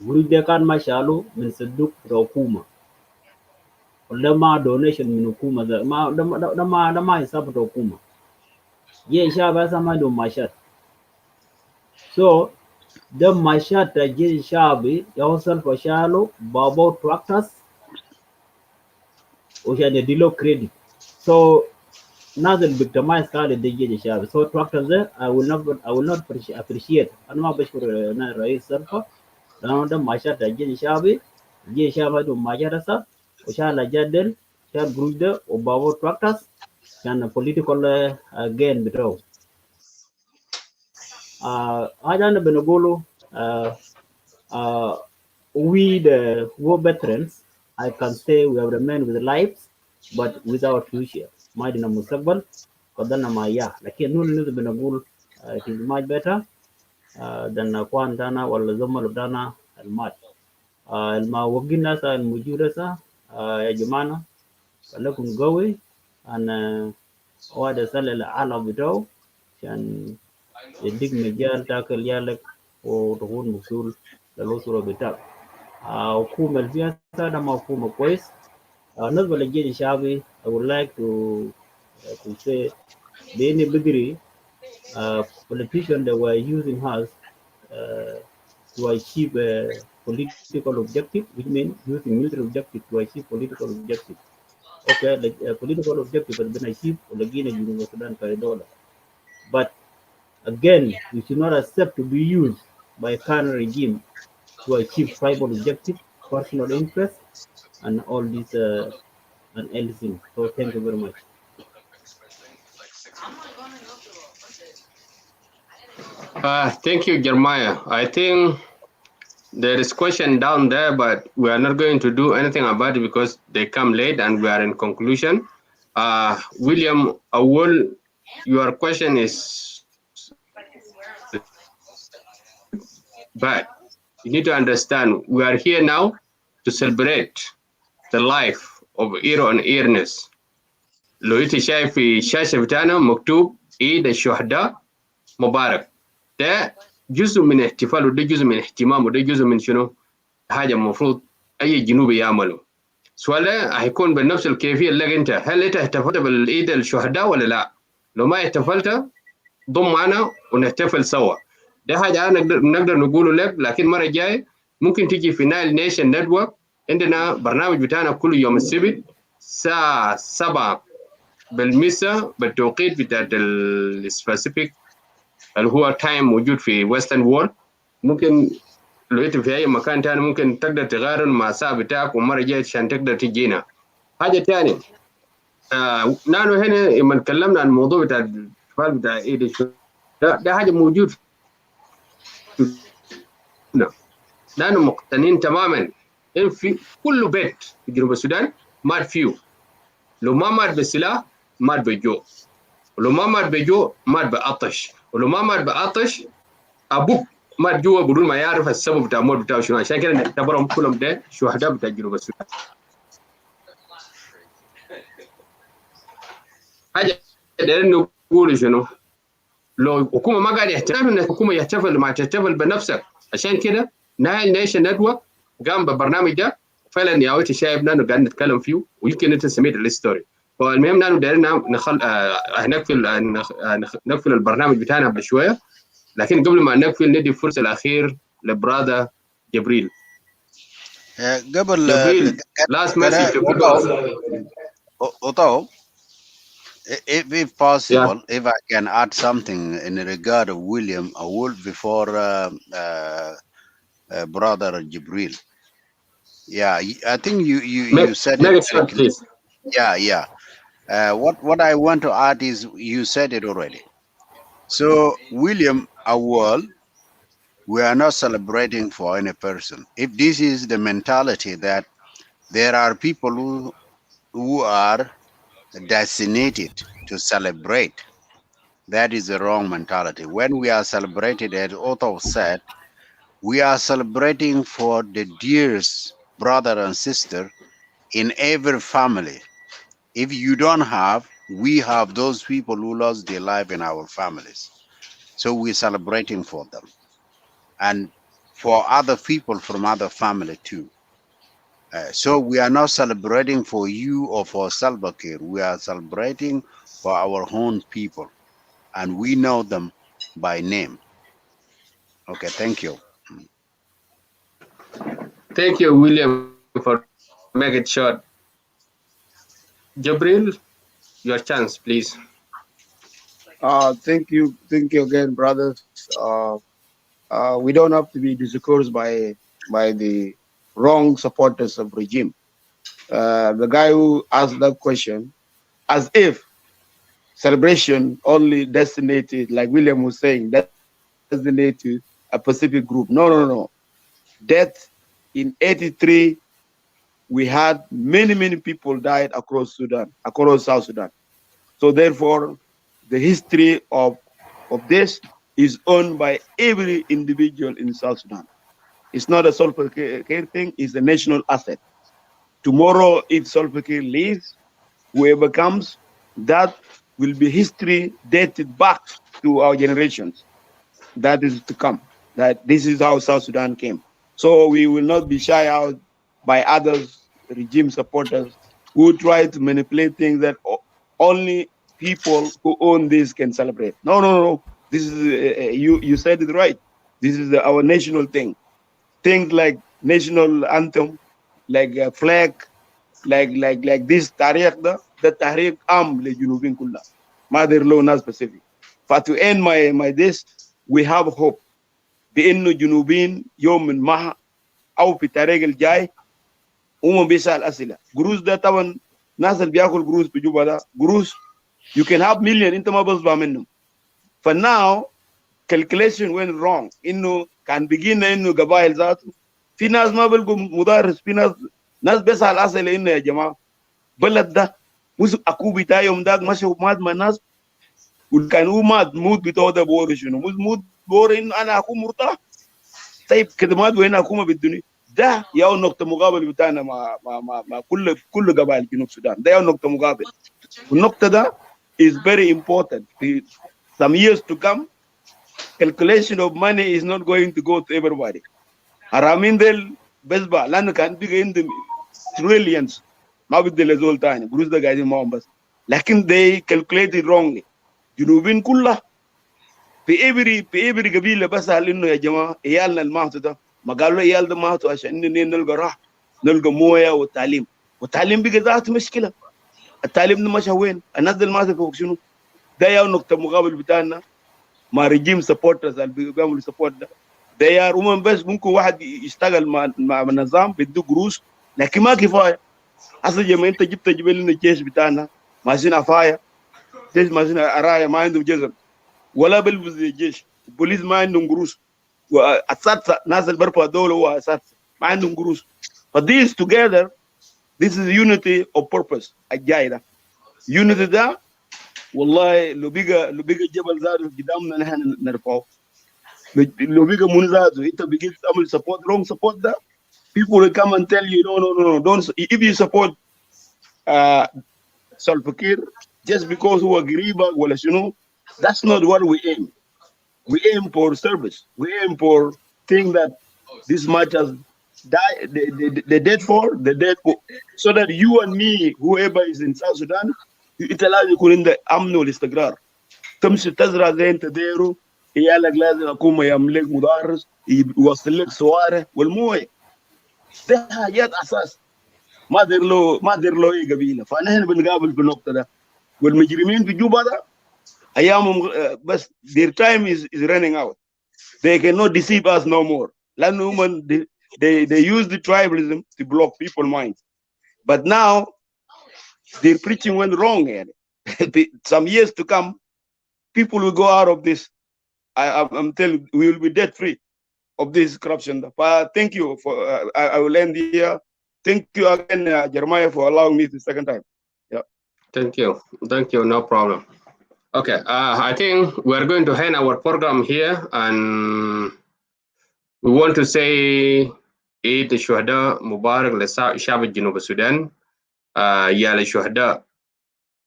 Guri de kan mashalu min saduk rokuma. Lama donation min hukuma da ma hisabu rokuma. Ye shaba sama do mashat. So the mashat jijil shabi yawsal fashalu babo tractors the dilo credit. So now the victimized car the jijil so tractors there I will not appreciate. Anma bashkur na rais sarfa. Now the mashat jijil shabi do majarasa. Ushala jadel shall group the Obavo tractors and political gain betrow. Ajan Benogolo, we the war veterans, I can say we have remained with lives, but without future. Madina Musabal, Kodana Maya, like a new Benogul, it is much better than Kwan Dana or Zomal Dana and Mat. Ma Waginasa and Mujurasa, Yajumana. Kalakun Gawi and order Salal Ala Bito can a dig Majal tackle Yalek or the Wood Musul, the Losuro Bitak. Kuma Viasa, Damakuma Quest. Not Valagin Shabi, I would like to say the any degree politicians that were using us to achieve a political objective, which means using military objective to achieve political objective. Okay, like political objective has been achieved again in Sudan $5. But again, we should not accept to be used by a current regime to achieve tribal objective, personal interest, and all these and everything. So thank you very much. Thank you, Jeremiah. I think there is question down there, but we are not going to do anything about it because they come late and we are in conclusion. William Awol, your question is but you need to understand we are here now to celebrate the life of hero and earnest. لو انت شايف في الشاشه بتاعنا مكتوب عيد الشهداء مبارك. ده جزء من احتفال وده جزء من اهتمام وده جزء من شنو حاجه المفروض اي جنوبي يعمله. سؤال هيكون بنفس الكيفيه اللي انت هل انت احتفلت بالعيد الشهداء ولا لا؟ لو ما احتفلت ضم معنا ونحتفل سوا. ده حاجه نقدر نقوله لك لكن المره الجايه ممكن تيجي في نايل نيشن نتورك عندنا برنامج بتاعنا كل يوم السبت الساعه 7 بالمساء بالتوقيت بتاع السبيسيفيك اللي هو تايم موجود في ويسترن وورد. ممكن لو انت في اي مكان تاني ممكن تقدر تغير مع الساعه بتاعك ومره جايه عشان تقدر تجينا. حاجه ثانيه نحن هنا لما تكلمنا عن الموضوع بتاع الاحتفال بتاع عيد الشهداء ده حاجه موجود نحن مقتنعين تماما ان في كل بيت في جنوب السودان مات فيه. لو ما مات بالسلاح مات بالجوع، ولو ما مات بالجوع مات بعطش، ولو ما مات بعطش ابوك مات جوا بدون ما يعرف السبب بتاع الموت بتاعه شنو. عشان كده نعتبرهم كلهم ده شهداء بتاع جنوب السودان. حاجه ده نقول شنو لو الحكومه ما قاعده يحتفل ان الحكومه يحتفل ما تحتفل بنفسك. عشان كده نايل نيشن نتورك قام بالبرنامج ده فعلا يا وقت شايف نانو قاعد نتكلم فيه ويمكن انت سمعت الستوري. فالمهم نانو دايرين نقفل البرنامج بتاعنا بشويه، لكن قبل ما نقفل ندي الفرصه الاخير لبرادا جبريل. قبل جبريل last message to people. Although, if possible, if I can add something in regard of William Awul before brother Jibril. Yeah, I think you said make it it short, please. Yeah. What I want to add is you said it already. So William Awul, we are not celebrating for any person. If this is the mentality that there are people who are designated to celebrate, that is the wrong mentality. When we are celebrated, as Otto said, we are celebrating for the dearest brother and sister in every family. If you don't have, we have those people who lost their life in our families. So we're celebrating for them. And for other people from other family too. So we are not celebrating for you or for Salva Kiir. We are celebrating for our own people. And we know them by name. Okay, thank you. Thank you, William, for make it short. Jabril, your chance, please. Thank you again, brothers. We don't have to be discouraged by the wrong supporters of regime. The guy who asked that question, as if celebration only designated, like William was saying, designated to a specific group. No. Death in 83, we had many people died across Sudan, across South Sudan. So therefore, the history of this is owned by every individual in South Sudan. It's not a Salva Kiir thing, it's a national asset. Tomorrow, if Salva Kiir leaves, whoever comes, that will be history dated back to our generations. That is to come. That this is how South Sudan came. So we will not be shy out by others, regime supporters, who try to manipulate things that only people who own this can celebrate. No. This is you said it right. This is our national thing. Things like national anthem, like a flag, like this tariq, the tariq le junubin kulla. Mother law not specific. But to end my this, we have hope. بانه جنوبين يوم من ما او في الطريق الجاي هم بيسال اسئله. قروش ده طبعا ناس اللي بياكل قروش في جوبا ده قروش you can have million انت ما بصبع منهم. فناو calculation went wrong انه كان بيجينا انه قبائل ذاته في ناس ما بلقوا مدرس، في ناس بيسال اسئله انه يا جماعه بلد ده مش اكو بتاع يوم داك ماشي مات مع الناس وكان هو مات موت بتاعه ده بور شنو مش موت بور انه انا اكون مرتاح. طيب خدمات وين حكومه بالدنيا ده يا نقطه مقابل بتاعنا مع كل قبائل جنوب السودان. ده يا نقطه مقابل. والنقطه ده is very important. Some years to come, calculation of money is not going to go to everybody. حرامين ديل بسبع لانه كان بيجي عندهم trillions ما بدي لزول ثاني قروش ده قاعدين معهم بس، لكن they calculated wrongly. جنوبين كلها في every قبيله بسال انه يا جماعه عيالنا الماتوا ده ما قالوا عيال ده ماتوا عشان نلقى راحه نلقى مويه والتعليم بقى ذاته مشكله. التعليم ده مشى وين؟ الناس اللي ماتوا فوق شنو؟ ده يا نقطه مقابل بتاعنا مع ريجيم سبورترز اللي بيعملوا سبورت ده يا هم بس ممكن واحد يشتغل مع النظام بده قروش لكن ما كفايه. اصل جماعه انت جبت لنا الجيش بتاعنا ماشيين عفايه، جيش ماشيين ارايه ما عندهم جزر ولا بلبس الجيش، البوليس ما عندهم قروش، والاساتذه ناس اللي برفعوا الدوله هو اساتذه ما عندهم قروش. فthese together this is unity of purpose. الجاي ده unity ده والله لو بقى الجبل زاد قدامنا نحن نرفعه. لو بقى من زاده انت بقيت تعمل support wrong support ده people will come and tell you no don't. If you support Salva Kiir just because هو قريبك ولا شنو, that's not what we aim. We aim for service. We aim for things that this matters die, the dead for, so that you and me, whoever is in South Sudan, انت لازم يكون عندك امن والاستقرار. تمشي تزرع زي انت دايره، عيالك لازم اكون يملك مدرس يوصل لك صوارع والمويه. ده حاجات اساس ما دير له اي قبيله. فنحن بنقابل في النقطه ده. والمجرمين في جوبا ده ايامهم بس their time is running out. They cannot deceive us no more. لانه هم they use the tribalism to block people's minds. But now their preaching went wrong. Some years to come, people will go out of this. I'm telling you, we will be debt free of this corruption. Thank you for. I will end here. Thank you again, Jeremiah, for allowing me the second time. Yeah. Thank you. No problem. Okay. I think we are going to end our program here, and we want to say عيد الشهداء مبارك لشعب جنوب السودان. يا للشهداء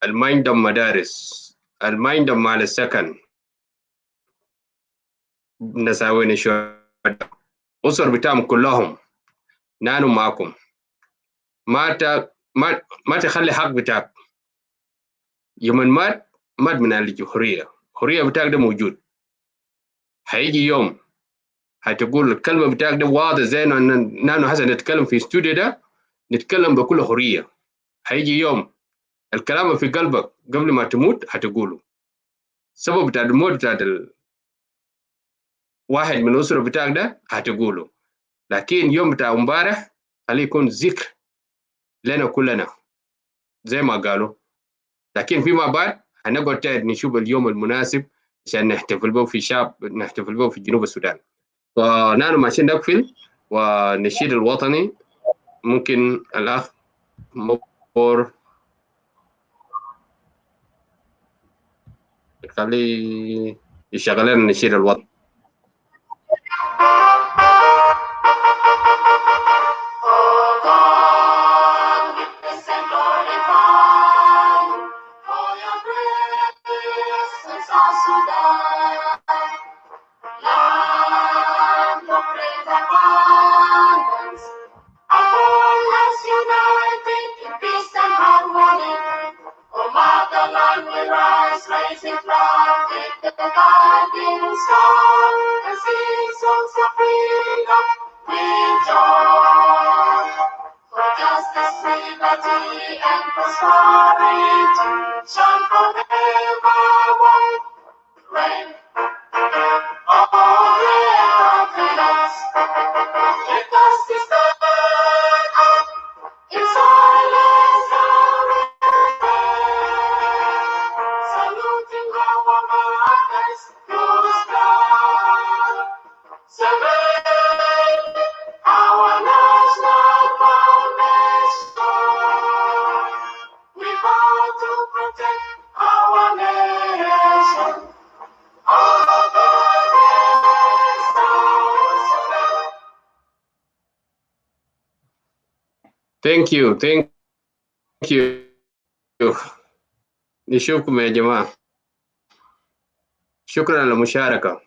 المعندهم مدارس، المعندهم مال السكن، نساوين الشهداء، أسر بتاعهم كلهم نانو معكم. ما تخلي حق بتاعك. يوم مات من الحرية. الحرية بتاعك ده موجود. هيجي يوم هتقول الكلمة بتاعك ده واضح زي نانو حسن نتكلم في استوديو ده، نتكلم بكل حرية. هيجي يوم الكلام في قلبك قبل ما تموت هتقوله. سبب بتاع الموت بتاع واحد من الأسرة بتاعك ده هتقوله. لكن يوم بتاع امبارح خليه يكون ذكر لنا كلنا زي ما قالوا. لكن فيما بعد هنقعد نشوف اليوم المناسب عشان نحتفل به في نحتفل به في جنوب السودان. فنحن ماشيين نقفل والنشيد الوطني. ممكن الأخ مبور خليه يشغل لنا النشيد الوطني. Thank you. نشوفكم يا جماعة. شكرا للمشاركة.